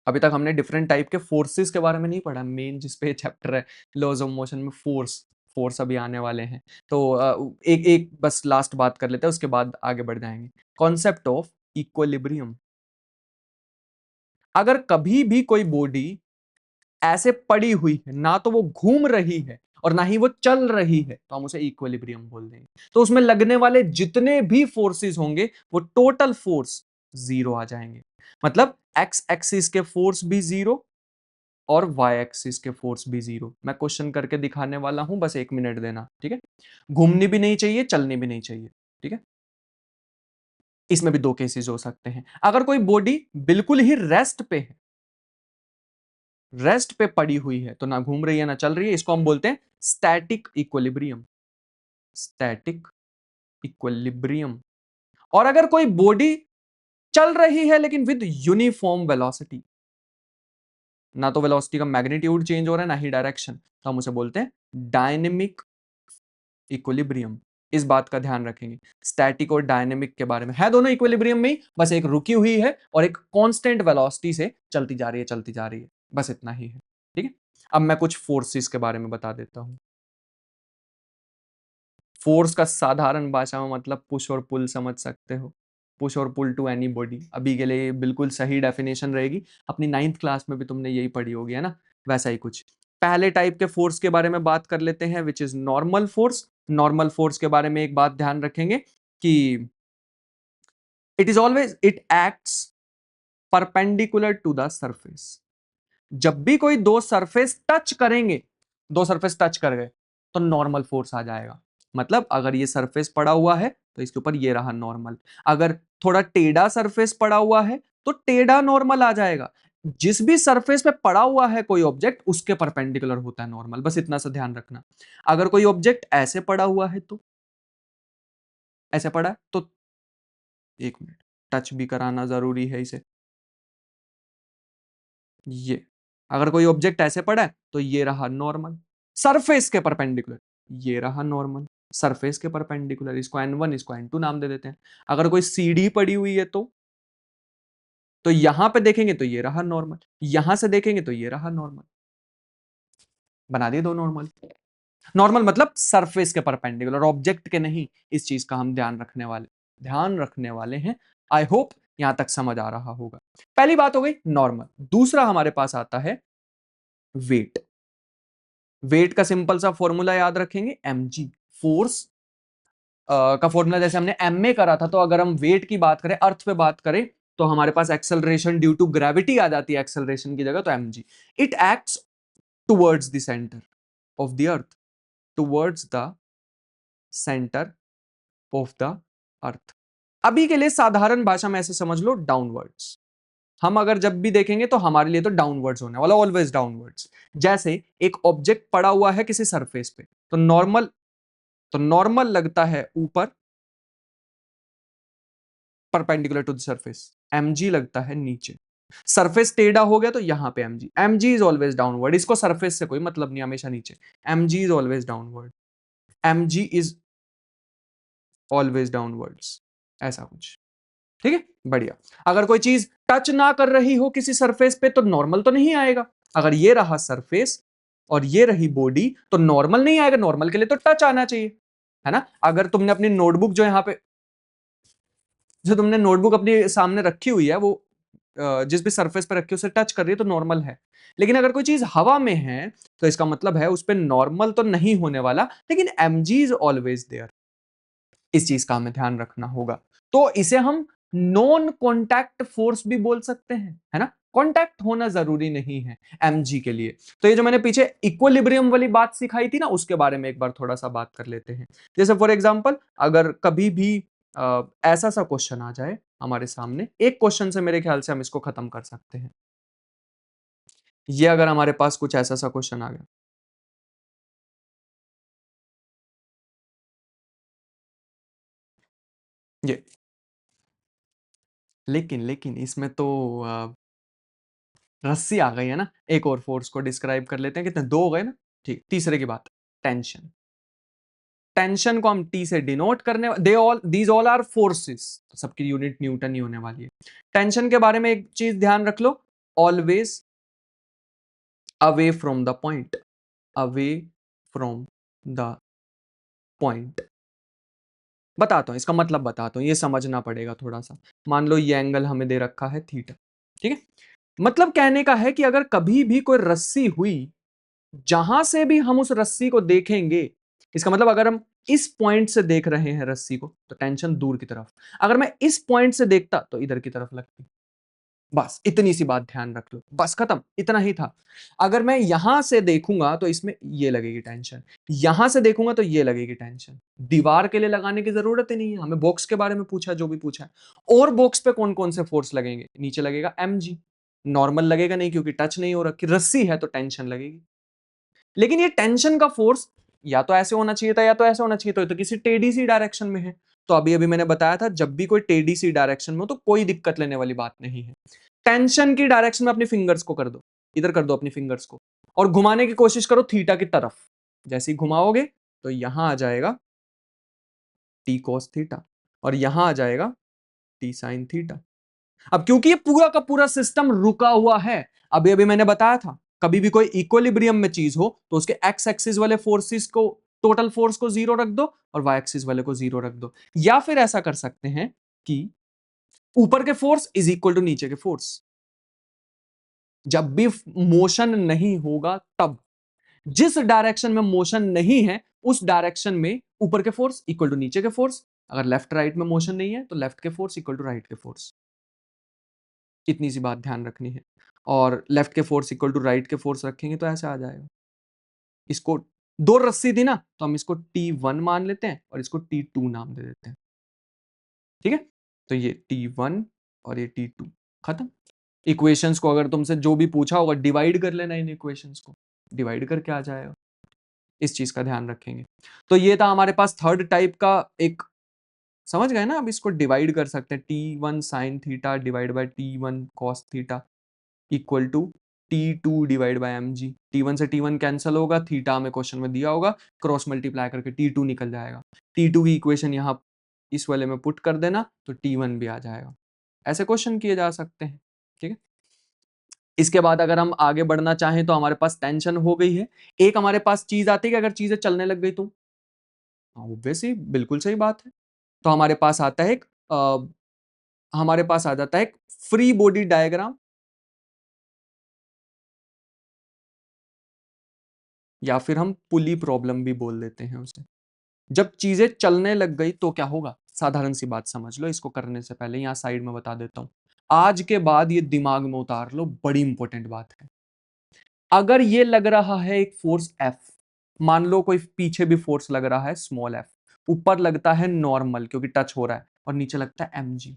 अभी तक हमने डिफरेंट टाइप के फोर्सेस के बारे में नहीं पढ़ा, मेन जिसपे चैप्टर है लॉज ऑफ मोशन में फोर्स, फोर्स अभी आने वाले हैं। तो एक एक बस लास्ट बात कर लेते हैं, उसके बाद आगे बढ़ जाएंगे। Concept of equilibrium. अगर कभी भी कोई बॉडी ऐसे पड़ी हुई है, ना तो वो घूम रही है और ना ही वो चल रही है, तो हम उसे इक्विलिब्रियम बोल देंगे। तो उसमें लगने वाले जितने भी फोर्सेस होंगे वो टोटल फोर्स जीरो आ जाएंगे। मतलब एक्स एक्सिस के फोर्स भी जीरो और वाई एक्सिस के फोर्स भी जीरो। मैं क्वेश्चन करके दिखाने वाला हूं, बस 1 मिनट देना। ठीक है, घूमनी भी नहीं चाहिए, चलनी भी नहीं चाहिए। ठीक है, इसमें भी दो केसेस हो सकते हैं। अगर कोई बॉडी बिल्कुल ही रेस्ट पे है, रेस्ट पे पड़ी हुई है, तो ना घूम रही है ना चल रही है, इसको हम बोलते हैं स्टैटिक इक्विलिब्रियम। Static equilibrium. और अगर कोई बॉडी चल रही है लेकिन विद यूनिफॉर्म वेलोसिटी, ना तो वेलोसिटी का मैग्नीट्यूड चेंज हो रहा है ना ही डायरेक्शन, तो हम उसे बोलते हैं डायनेमिक इक्विलिब्रियम। इस बात का ध्यान रखेंगे, स्टैटिक और डायनेमिक के बारे में है, दोनों इक्विलिब्रियम में ही, बस एक रुकी हुई है और एक कांस्टेंट वेलोसिटी से चलती जा रही है, चलती जा रही है, बस इतना ही है। ठीक है, अब मैं कुछ फोर्सेस के बारे में बता देता हूं। फोर्स का साधारण भाषा में मतलब पुश और पुल समझ सकते हो, पुश और पुल टू एनी बॉडी। अभी के लिए बिल्कुल सही डेफिनेशन रहेगी, अपनी 9th क्लास में भी तुमने यही पढ़ी होगी, है ना, वैसा ही कुछ। पहले टाइप के फोर्स के बारे में बात कर लेते हैं, which is normal force. Normal force के बारे में एक बात ध्यान रखेंगे कि it acts perpendicular to the surface. जब भी कोई दो सरफेस टच करेंगे, दो सरफेस टच कर गए, तो नॉर्मल फोर्स आ जाएगा। मतलब अगर ये सरफेस पड़ा हुआ है तो इसके ऊपर ये रहा नॉर्मल, अगर थोड़ा टेढ़ा सरफेस पड़ा हुआ है तो टेढ़ा नॉर्मल आ जाएगा। जिस भी सरफेस पे पड़ा हुआ है कोई ऑब्जेक्ट, उसके परपेंडिकुलर होता है नॉर्मल, बस इतना सा ध्यान रखना। अगर कोई ऑब्जेक्ट ऐसे पड़ा हुआ है तो, ऐसे पड़ा है तो, 1 मिनट, टच भी कराना जरूरी है इसे। ये, अगर कोई ऑब्जेक्ट ऐसे पड़ा है तो ये रहा नॉर्मल, सरफेस के परपेंडिकुलर, ये रहा नॉर्मल, सरफेस के परपेंडिकुलर, इसको n1 इसको n2 नाम दे देते हैं। अगर कोई सीढ़ी पड़ी हुई है तो यहां पे देखेंगे तो ये रहा नॉर्मल, यहां से देखेंगे तो ये रहा नॉर्मल, बना दिए दो नॉर्मल। नॉर्मल मतलब सरफेस के परपेंडिकुलर, ऑब्जेक्ट के नहीं। इस चीज का हम ध्यान रखने वाले हैं। आई होप यहां तक समझ आ रहा होगा। पहली बात हो गई नॉर्मल। दूसरा हमारे पास आता है वेट। वेट का सिंपल सा फॉर्मूला याद रखेंगे, mg। फोर्स का फॉर्मूला जैसे हमने एम में करा था, तो अगर हम वेट की बात करें, अर्थ पे बात करें, तो हमारे पास एक्सेलरेशन ड्यू टू ग्रेविटी आ जाती है एक्सेलरेशन की जगह, तो mg। It acts towards the centre of the earth, towards the centre of the earth. अभी के लिए साधारण भाषा में ऐसे समझ लो, डाउनवर्ड्स। हम अगर जब भी देखेंगे तो हमारे लिए तो डाउनवर्ड्स होने वाला, ऑलवेज डाउनवर्ड्स। जैसे एक ऑब्जेक्ट पड़ा हुआ है किसी सरफेस पे, तो नॉर्मल लगता है ऊपर, perpendicular to the surface, mg लगता है नीचे। सरफेस टेढ़ा हो गया तो यहां पे mg इज ऑलवेज डाउनवर्ड, इसको सरफेस से कोई मतलब नहीं, हमेशा नीचे। mg is always downward, mg is always downwards, ऐसा कुछ। ठीक है, बढ़िया। अगर कोई चीज टच ना कर रही हो किसी सरफेस पे तो नॉर्मल तो नहीं आएगा। अगर ये रहा सरफेस और ये रही बॉडी, तो नॉर्मल नहीं आएगा, नॉर्मल के लिए तो टच आना चाहिए, है ना। अगर तुमने अपनी नोटबुक जो तुमने नोटबुक अपने सामने रखी हुई है, वो जिस भी सरफेस पे रखी है उसे टच कर रही है तो नॉर्मल है। लेकिन अगर कोई चीज हवा में है तो इसका मतलब है उस पर नॉर्मल तो नहीं होने वाला, लेकिन mg इज ऑलवेज देयर। इस चीज का हमें ध्यान रखना होगा। तो इसे हम नॉन कॉन्टैक्ट फोर्स भी बोल सकते हैं, है ना। कॉन्टैक्ट होना जरूरी नहीं है mg के लिए। तो ये जो मैंने पीछे इक्विलिब्रियम वाली बात सिखाई थी ना, उसके बारे में एक बार थोड़ा सा बात कर लेते हैं। जैसे फॉर एग्जांपल, अगर कभी भी ऐसा सा क्वेश्चन आ जाए हमारे सामने, एक क्वेश्चन से मेरे ख्याल से हम इसको खत्म कर सकते हैं। ये अगर हमारे पास कुछ ऐसा सा क्वेश्चन आ गया, ये, लेकिन लेकिन इसमें तो रस्सी आ गई है ना, एक और फोर्स को डिस्क्राइब कर लेते हैं, कितने, दो हो गए ना, ठीक। तीसरे की बात, टेंशन। टेंशन को हम टी से डिनोट करने, दीज ऑल आर फोर्सेस, सबकी यूनिट न्यूटन ही होने वाली है। टेंशन के बारे में एक चीज ध्यान रख लो, always away from the point, away from the point. बताता हूं इसका मतलब, बताता हूं, ये समझना पड़ेगा थोड़ा सा। मान लो ये एंगल हमें दे रखा है थीटा, ठीक है। मतलब कहने का है कि अगर कभी भी कोई रस्सी हुई, जहां से भी हम उस रस्सी को देखेंगे, इसका मतलब अगर हम इस पॉइंट से देख रहे हैं रस्सी को तो टेंशन दूर की तरफ, अगर मैं इस पॉइंट से देखता तो इधर की तरफ लगती। बस इतनी सी बात ध्यान रख लो, बस खत्म, इतना ही था। अगर मैं यहां से देखूंगा तो इसमें ये लगेगी टेंशन, यहां से देखूंगा तो ये लगेगी टेंशन। दीवार के लिए लगाने की जरूरत ही नहीं है, हमें बॉक्स के बारे में पूछा, जो भी पूछा है। और बॉक्स पे कौन कौन से फोर्स लगेंगे, नीचे लगेगा mg, नॉर्मल लगेगा नहीं क्योंकि टच नहीं हो रखी, रस्सी है तो टेंशन लगेगी। लेकिन ये टेंशन का फोर्स या तो ऐसे होना चाहिए था या तो ऐसे होना चाहिए था, तो किसी टेढ़ी सी डायरेक्शन में है। तो अभी अभी मैंने बताया था, जब भी कोई टेढ़ी सी डायरेक्शन में हो तो कोई दिक्कत लेने वाली बात नहीं है। टेंशन की डायरेक्शन में अपनी फिंगर्स को कर दो, इधर कर दो अपनी फिंगर्स को, और घुमाने की कोशिश करो थीटा की तरफ। जैसे ही घुमाओगे तो यहां आ जाएगा टी कॉस थीटा, और यहां आ जाएगा टी साइन थीटा। अब क्योंकि ये पूरा का पूरा सिस्टम रुका हुआ है, अभी अभी मैंने बताया था, कभी भी कोई इक्विलिब्रियम में चीज हो तो उसके एक्स एक्सिस वाले फोर्सेस को, टोटल फोर्स को जीरो रख दो, और वाई एक्सिस वाले को जीरो रख दो। या फिर ऐसा कर सकते हैं कि ऊपर के फोर्स इज इक्वल टू नीचे के फोर्स। जब भी मोशन नहीं होगा तब, जिस डायरेक्शन में मोशन नहीं है उस डायरेक्शन में ऊपर के फोर्स इक्वल टू नीचे के फोर्स, अगर लेफ्ट राइट में मोशन नहीं है तो लेफ्ट के फोर्स इक्वल टू राइट के फोर्स। इतनी सी बात ध्यान रखनी है। और लेफ्ट के फोर्स इक्वल टू राइट के फोर्स रखेंगे तो ऐसे आ जाएगा। इसको, दो रस्सी थी ना तो हम इसको T1 मान लेते हैं और इसको T2 नाम दे देते हैं, ठीक है। तो ये T1 और ये T2, खत्म। इक्वेशंस को अगर तुमसे जो भी पूछा होगा डिवाइड कर लेना, इन इक्वेशंस को डिवाइड करके आ जाएगा। इस चीज का ध्यान रखेंगे। तो ये था हमारे पास थर्ड टाइप का एक, समझ गए ना। अब इसको डिवाइड कर सकते हैं, T1 sine theta divide by T1 cos theta equal to T2 divide by mg। T1 से T1 कैंसिल होगा, थीटा हमें क्वेश्चन में दिया होगा, क्रॉस मल्टीप्लाई करके T2 निकल जाएगा। T2 की इक्वेशन यहाँ इस वाले में पुट कर देना तो T1 भी आ जाएगा। ऐसे क्वेश्चन किए जा सकते हैं, ठीक है। इसके बाद अगर हम आगे बढ़ना चाहें तो हमारे पास टेंशन हो गई है। एक हमारे पास चीज आती है कि अगर चीजें चलने लग गई तो, ऑब्वियसली बिल्कुल सही बात है। तो हमारे पास आता है एक हमारे पास आ जाता है एक फ्री बॉडी डायग्राम, या फिर हम पुली प्रॉब्लम भी बोल देते हैं उसे। जब चीजें चलने लग गई तो क्या होगा, साधारण सी बात समझ लो। इसको करने से पहले यहां साइड में बता देता हूं, आज के बाद ये दिमाग में उतार लो, बड़ी इंपॉर्टेंट बात है। अगर ये लग रहा है एक फोर्स F, मान लो कोई पीछे भी फोर्स लग रहा है स्मॉल f, ऊपर लगता है नॉर्मल क्योंकि टच हो रहा है, और नीचे लगता है mg।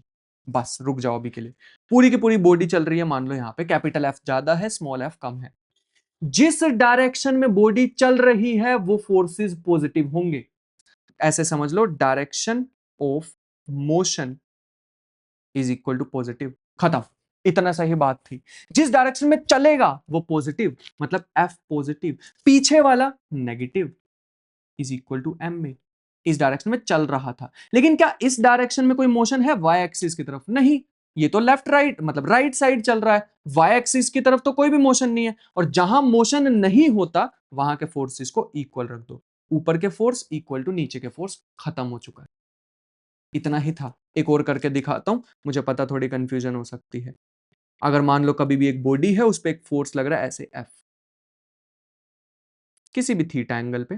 बस रुक जाओ अभी के लिए, पूरी की पूरी बॉडी चल रही है, मान लो यहाँ पे कैपिटल F ज्यादा है स्मॉल f कम है। जिस डायरेक्शन में बॉडी चल रही है वो फोर्सेस पॉजिटिव होंगे। ऐसे समझ लो, direction of motion is equal to positive, खत्म। इतना सही बात थी। जिस डायरेक्शन में चलेगा वो पॉजिटिव, मतलब F पॉजिटिव, पीछे वाला negative, is equal to m में। इस डायरेक्शन में चल रहा था, लेकिन क्या इस डायरेक्शन में कोई मोशन है y एक्सिस की तरफ, नहीं। ये तो लेफ्ट राइट मतलब राइट साइड चल रहा है, y एक्सिस की तरफ तो कोई भी मोशन नहीं है। और जहां मोशन नहीं होता वहां के फोर्सेस को इक्वल रख दो, ऊपर के फोर्स इक्वल टू नीचे के फोर्स, खत्म हो चुका है। इतना ही था। एक और करके दिखाता हूं, मुझे पता थोड़ी कंफ्यूजन हो सकती है। अगर मान लो कभी भी एक बॉडी है, उस पर एक फोर्स लग रहा है ऐसे F, किसी भी थीटा एंगल पे,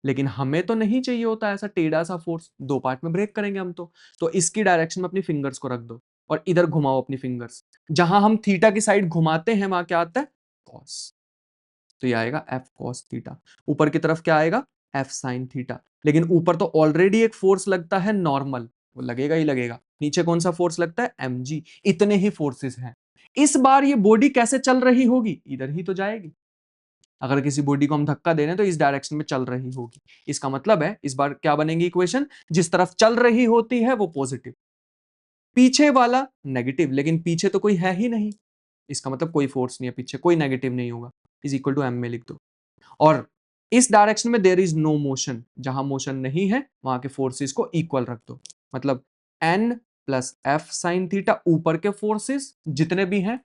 लेकिन हमें तो नहीं चाहिए होता ऐसा टेढ़ा सा फोर्स, दो पार्ट में ब्रेक करेंगे हम तो इसकी डायरेक्शन में अपनी फिंगर्स को रख दो और इधर घुमाओ अपनी फिंगर्स। जहां हम थीटा की साइड घुमाते हैं वहां क्या आता है, कॉस। तो ये आएगा F cos थीटा। ऊपर की तरफ क्या आएगा, F sin थीटा। लेकिन ऊपर तो ऑलरेडी एक फोर्स लगता है नॉर्मल, वो लगेगा ही लगेगा। नीचे कौन सा फोर्स लगता है, mg। इतने ही फोर्सेस हैं। इस बार ये बॉडी कैसे चल रही होगी, इधर ही तो जाएगी। अगर किसी बॉडी को हम धक्का दे रहे हैं तो इस डायरेक्शन में चल रही होगी। इसका मतलब है इस बार क्या बनेगी इक्वेशन, जिस तरफ चल रही होती है वो पॉजिटिव, पीछे वाला नेगेटिव, लेकिन पीछे तो कोई है ही नहीं, इसका मतलब कोई फोर्स नहीं है पीछे, कोई नेगेटिव नहीं होगा, इज इक्वल टू एम में लिख दो। और इस डायरेक्शन में देयर इज नो मोशन, जहां मोशन नहीं है वहां के फोर्सेस को इक्वल रख दो, मतलब n plus F sine theta ऊपर के फोर्सेस जितने भी हैं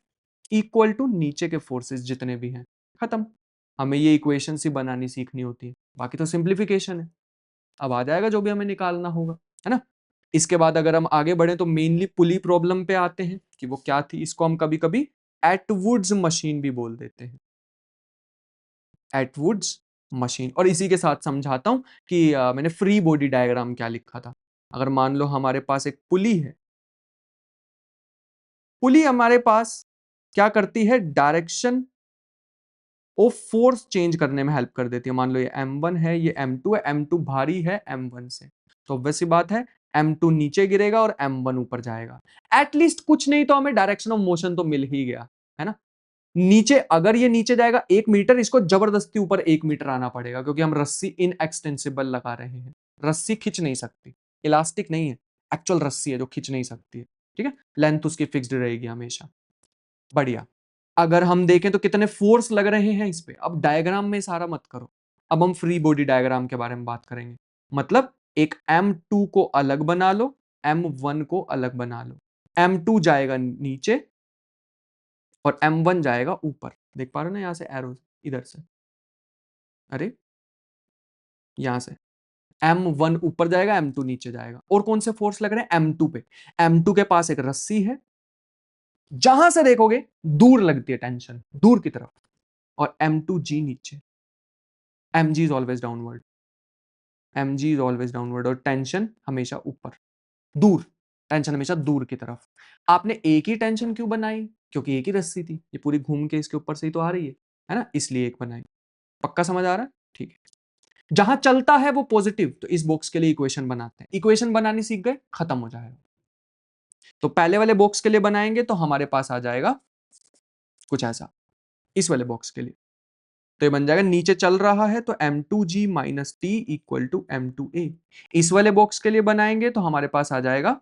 इक्वल टू नीचे के फोर्सेस जितने भी हैं, खत्म। हमें ये इक्वेशन ही बनानी सीखनी होती है, बाकी तो सिंप्लीफिकेशन है। अब आ जाएगा जो भी हमें निकालना होगा, है ना। इसके बाद अगर हम आगे बढ़े तो मेनली पुली प्रॉब्लम पे आते हैं कि वो क्या थी। इसको हम कभी कभी एटवुड्स मशीन भी बोल देते हैं, एटवुड्स मशीन। और इसी के साथ समझाता हूं कि मैंने फ्री बॉडी डायग्राम क्या लिखा था। अगर मान लो हमारे पास एक पुली है, पुली हमारे पास क्या करती है, डायरेक्शन ऑफ फोर्स चेंज करने में हेल्प कर देती है। मान लो ये m1 है, ये m2 है, m2 भारी है m1 से, तो वैसी बात है m2 नीचे गिरेगा और m1 ऊपर जाएगा। एटलीस्ट कुछ नहीं तो हमें डायरेक्शन ऑफ मोशन तो मिल ही गया, है ना। नीचे अगर ये नीचे जाएगा 1 मीटर, इसको जबरदस्ती ऊपर 1 मीटर आना पड़ेगा, क्योंकि हम रस्सी इनएक्सटेंसिबल लगा रहे हैं, रस्सी खींच नहीं सकती, इलास्टिक नहीं है, एक्चुअल रस्सी है जो खींच नहीं सकती है, ठीक है। लेंथ उसकी फिक्स्ड रहेगी हमेशा। बढ़िया। अगर हम देखें तो कितने फोर्स लग रहे हैं इस पे। अब डायग्राम में सारा मत करो, अब हम फ्री बॉडी डायग्राम के बारे में बात करेंगे। मतलब एक m2 को अलग बना लो, m1 को अलग बना लो। m2 जाएगा नीचे और m1 जाएगा ऊपर। देख पा रहे हो ना, यहां से एरो इधर से, अरे यहां से m1 ऊपर जाएगा, m2 नीचे जाएगा। और कौन से फोर्स लग रहे हैं, m2 पे। m2 के पास एक रस्सी है, जहां से देखोगे दूर लगती है टेंशन, दूर की तरफ। और m2g नीचे, mg is always downward, mg is always downward. और टेंशन हमेशा ऊपर, दूर, टेंशन हमेशा दूर की तरफ। आपने एक ही टेंशन क्यों बनाई, क्योंकि एक ही रस्सी थी, ये पूरी घूम के इसके ऊपर से ही तो आ रही है ना, इसलिए एक बनाई। पक्का समझ आ रहा है, ठीक है। जहां चलता है वो पॉजिटिव, तो इस बॉक्स के लिए इक्वेशन बनाते हैं। इक्वेशन बनानी सीख गए, खत्म हो जाएगा। तो पहले वाले बॉक्स के लिए बनाएंगे तो हमारे पास आ जाएगा कुछ ऐसा, इस वाले बॉक्स के लिए तो ये बन जाएगा, नीचे चल रहा है तो m2g minus T equal to m2a। इस वाले बॉक्स के लिए बनाएंगे तो हमारे पास आ जाएगा,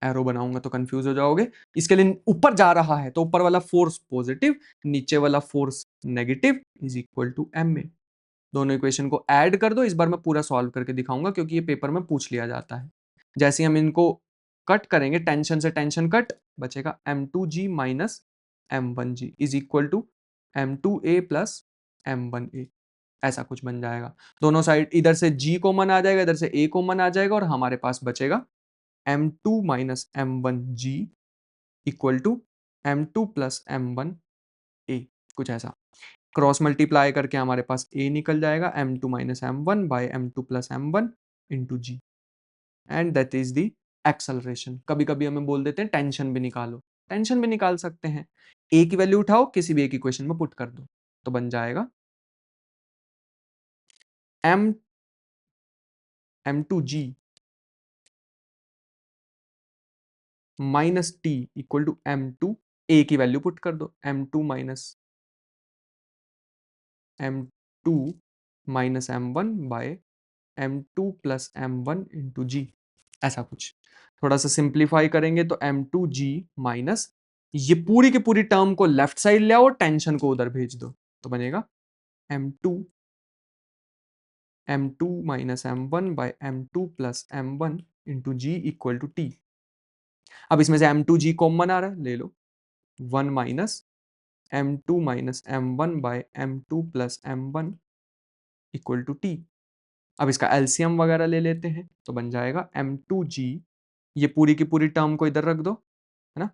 एरो बनाऊंगा तो कंफ्यूज हो जाओगे। इसके लिए ऊपर जा रहा है तो ऊपर वाला फोर्स पॉजिटिव, नीचे वाला force negative, is equal to m a. दोनों इक्वेशन को ऐड कर दो। इस बार मैं पूरा सॉल्व करके दिखाऊंगा, क्योंकि ये पेपर में पूछ लिया जाता है। जैसे हम इनको कट करेंगे, टेंशन से टेंशन कट, बचेगा m2g minus m1g is equal to m2a plus m1a। ऐसा कुछ बन जाएगा। दोनों साइड इधर से g कॉमन आ जाएगा, इधर से a कॉमन आ जाएगा, और हमारे पास बचेगा m2 minus m1g equal to m2 plus m1a, कुछ ऐसा। क्रॉस मल्टीप्लाई करके हमारे पास a निकल जाएगा, m2 minus m1 by m2 plus m1 into g, and that is the acceleration. कभी कभी हमें बोल देते हैं टेंशन भी निकालो, टेंशन भी निकाल सकते हैं। a की वैल्यू उठाओ, किसी भी एक इक्वेशन में पुट कर दो, तो बन जाएगा m2g minus T equal to m2, a की वैल्यू पुट कर दो, m2 minus m2 minus m1 by m2 plus m1 into g, ऐसा कुछ। थोड़ा सा सिंप्लीफाई करेंगे तो m2g माइनस, ये पूरी की पूरी टर्म को लेफ्ट साइड ले आओ, टेंशन को उधर भेज दो, तो बनेगा m2 minus m1 by m2 plus m1 into g equal to T. अब इसमें से m2g कॉमन आ रहा है, ले लो, 1 minus m2 minus m1 by m2 plus m1 equal to T. अब इसका एलसीएम वगैरह ले लेते हैं तो बन जाएगा m2g, ये पूरी की पूरी टर्म को इधर रख दो, है ना,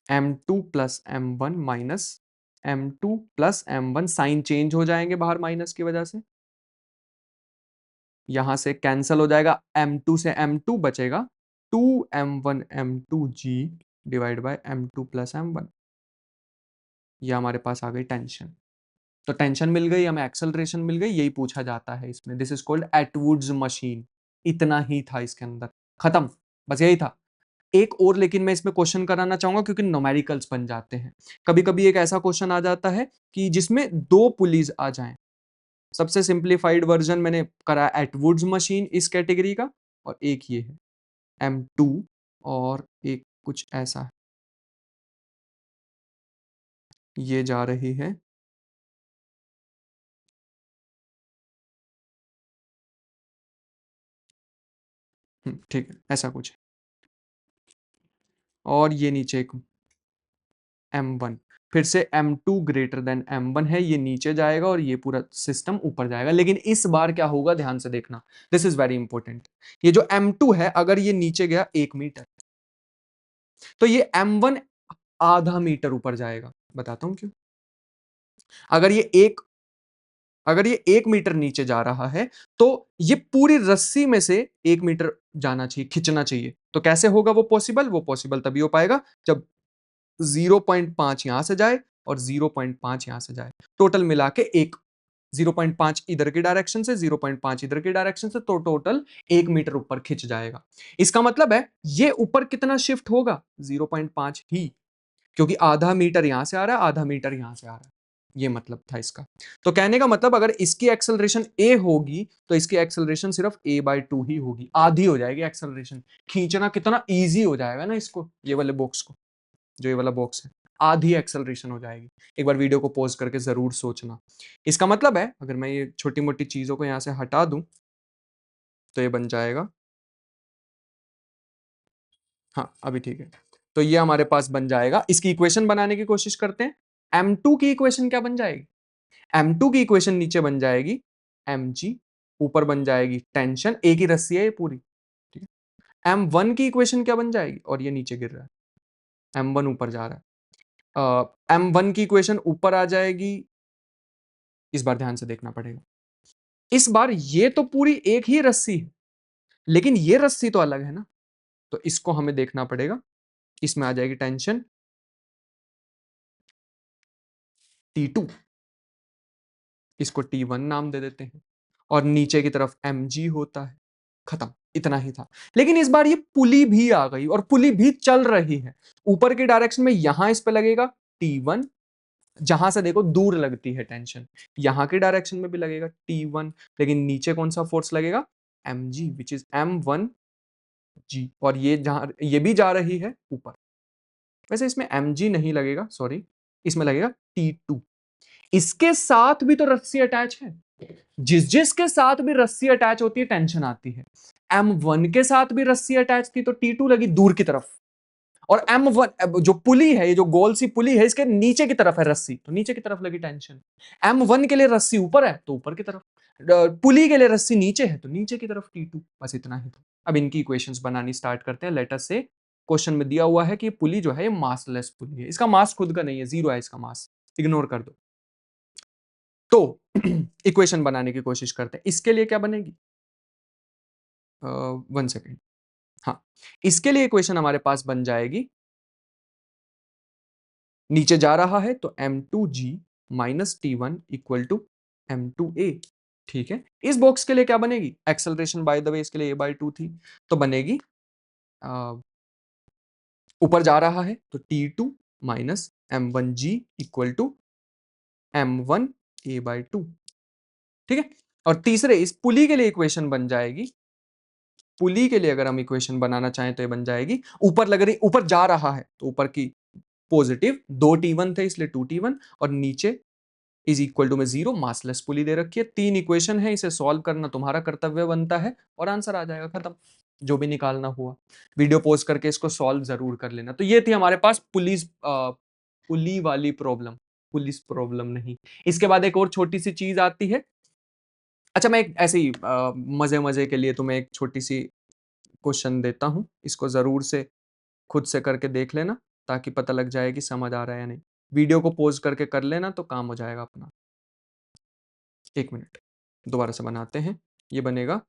m2 plus m1 minus m2 plus m1, sign change हो जाएंगे बाहर माइनस की वजह से, यहां से कैंसल हो जाएगा, m2 से m2 बचेगा 2m1 m2g divide by m2 plus m1। ये हमारे पास आ गई टेंशन। तो टेंशन मिल गई हमें, एक्सेलरेशन मिल गई, यही पूछा जाता है इसमें। This is called Atwood's machine. इतना ही था इसके अंदर, खत्म, बस यही था। एक और लेकिन मैं इसमें क्वेश्चन कराना चाहूंगा, क्योंकि न्यूमेरिकल्स बन जाते हैं। कभी कभी एक ऐसा क्वेश्चन आ जाता है कि जिसमें दो पुलीज आ जाएं। सबसे सिंप्लीफाइड वर्जन मैंने करा एटवुड्स मशीन इस कैटेगरी का, और एक ये है m2 और एक कुछ ऐसा है, ये जा रही है, ठीक है, ऐसा कुछ है। और ये नीचे एक M1, फिर से M2 ग्रेटर देन M1 है, ये नीचे जाएगा और ये पूरा सिस्टम ऊपर जाएगा। लेकिन इस बार क्या होगा, ध्यान से देखना, दिस इज वेरी इंपॉर्टेंट। ये जो M2 है, अगर ये नीचे गया 1 मीटर, तो ये M1 आधा मीटर ऊपर जाएगा। बताता हूं क्यों। अगर ये एक अगर ये 1 मीटर नीचे जा रहा है, तो ये पूरी रस्सी में से 1 मीटर जाना चाहिए, खिंचना चाहिए। तो कैसे होगा वो पॉसिबल? वो पॉसिबल तभी हो पाएगा जब 0.5 यहां से जाए और 0.5 यहां से जाए, टोटल मिला के 0.5 इधर की डायरेक्शन से, 0.5 इधर की डायरेक्शन से, तो टोटल 1 मीटर ऊपर खिंच जाएगा। इसका मतलब है ये ऊपर कितना शिफ्ट होगा? 0.5 ही, क्योंकि आधा मीटर यहां से आ रहा है, आधा मीटर यहां से आ रहा है। ये मतलब था इसका। तो कहने का मतलब, अगर इसकी एक्सेलरेशन a होगी तो इसकी एक्सेलरेशन सिर्फ a/2 ही होगी, आधी हो जाएगी एक्सेलरेशन। खींचना कितना इजी हो जाएगा ना इसको, ये वाले बॉक्स को, जो ये वाला बॉक्स है, आधी एक्सेलरेशन हो जाएगी। एक बार वीडियो को पॉज करके जरूर सोचना। इसका मतलब है, अगर मैं ये छोटी मोटी चीजों को यहां से हटा दूं, तो ये बन जाएगा, हाँ अभी ठीक है। तो ये हमारे पास बन जाएगा, इसकी इक्वेशन बनाने की कोशिश करते हैं। M2 की इक्वेशन क्या बन जाएगी? M2 की इक्वेशन नीचे बन जाएगी mg, ऊपर बन जाएगी टेंशन, एक ही रस्सी है ये पूरी, ठीक है। M1 की इक्वेशन क्या बन जाएगी? और ये नीचे गिर रहा है, M1 ऊपर जा रहा है, M1 की इक्वेशन ऊपर आ जाएगी। इस बार ध्यान से देखना पड़ेगा, इस बार ये तो पूरी एक ही रस्सी है, लेकिन ये रस्सी तो अलग है ना, तो इसको हमें देखना पड़ेगा। इसमें आ जाएगी टेंशन T2, इसको T1 नाम दे देते हैं, और नीचे की तरफ mg होता है। खत्म, इतना ही था। लेकिन इस बार ये पुली भी आ गई और पुली भी चल रही है। ऊपर की डायरेक्शन में यहां इस पे लगेगा T1, जहां से देखो दूर लगती है टेंशन, यहां की डायरेक्शन में भी लगेगा T1, लेकिन नीचे कौन सा फोर्स लगेगा? mg, विच इज M1g, और ये जहां ये भी जा रही है ऊपर। वैसे इसमें mg नहीं लगेगा, सॉरी, इसमें लगेगा T2। इसके साथ भी तो रस्सी अटैच है, जिस जिसके साथ भी रस्सी अटैच होती है टेंशन आती है। M1 के साथ भी रस्सी अटैच थी तो T2 लगी दूर की तरफ, और M1 जो पुली है, ये जो गोल सी पुली है, इसके नीचे की तरफ है रस्सी, तो नीचे की तरफ लगी टेंशन। M1 के लिए रस्सी ऊपर है तो ऊपर की तरफ, पुली के लिए रस्सी नीचे है तो नीचे की तरफ T2। बस इतना ही था। अब इनकी इक्वेशंस बनानी स्टार्ट करते हैं। लेट अस से क्वेश्चन में दिया हुआ है कि पुली जो है ये मासलेस पुली है, इसका मास खुद का नहीं है, जीरो है इसका मास, इग्नोर कर दो। तो इक्वेशन बनाने की कोशिश करते हैं। इसके लिए क्या बनेगी, 1 सेकेंड, हाँ, इसके लिए इक्वेशन हमारे पास बन जाएगी, नीचे जा रहा है तो M2g minus T1 equal to M2a। ठीक है, इस बॉक्स के लिए क्या बनेगी? एक्सेलरेशन बाय द वे इसके लिए a/2 थी, तो बनेगी, ऊपर जा रहा है तो T2 minus M1g equal to M1a/2। ठीक है, और तीसरे इस पुली के लिए इक्वेशन बन जाएगी, पुली के लिए अगर हम इक्वेशन बनाना चाहें तो ये बन जाएगी, ऊपर लग रही, ऊपर जा रहा है तो ऊपर की पॉजिटिव, 2T1 थे इसलिए 2T1, और नीचे इज इक्वल टू में 0, मासलेस पुली दे रखी है। 3 इक्वेशन है, इसे सॉल्व करना तुम्हारा कर्तव्य बनता है और आंसर आ जाएगा, खत्म, जो भी निकालना हुआ। वीडियो पॉज करके इसको सॉल्व जरूर कर लेना। तो ये थी हमारे पास पुली वाली प्रॉब्लम, पुलिस प्रॉब्लम नहीं। इसके बाद एक और छोटी सी चीज आती है। अच्छा, मैं एक ऐसे ही मजे मजे के लिए तुम्हें एक छोटी सी क्वेश्चन देता हूं, इसको जरूर से खुद से करके देख लेना, ताकि पता लग जाए कि समझ आ रहा है या नहीं। वीडियो को पॉज करके कर लेना तो काम हो जाएगा अपना। 1 मिनट, दोबारा से बनाते हैं। ये बनेगा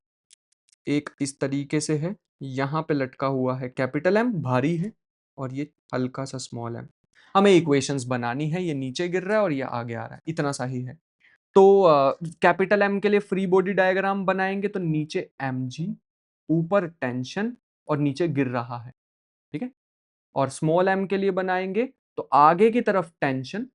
एक इस तरीके से है, यहां पे लटका हुआ है कैपिटल M, भारी है, और ये हल्का सा स्मॉल m। हमें इक्वेशंस बनानी है, ये नीचे गिर रहा है और ये आगे आ रहा है, इतना सा ही है। तो कैपिटल M के लिए फ्री बॉडी डायग्राम बनाएंगे तो नीचे mg, ऊपर टेंशन, और नीचे गिर रहा है, ठीक है। और स्मॉल m के लिए बनाएंगे तो आगे की तरफ टेंशन,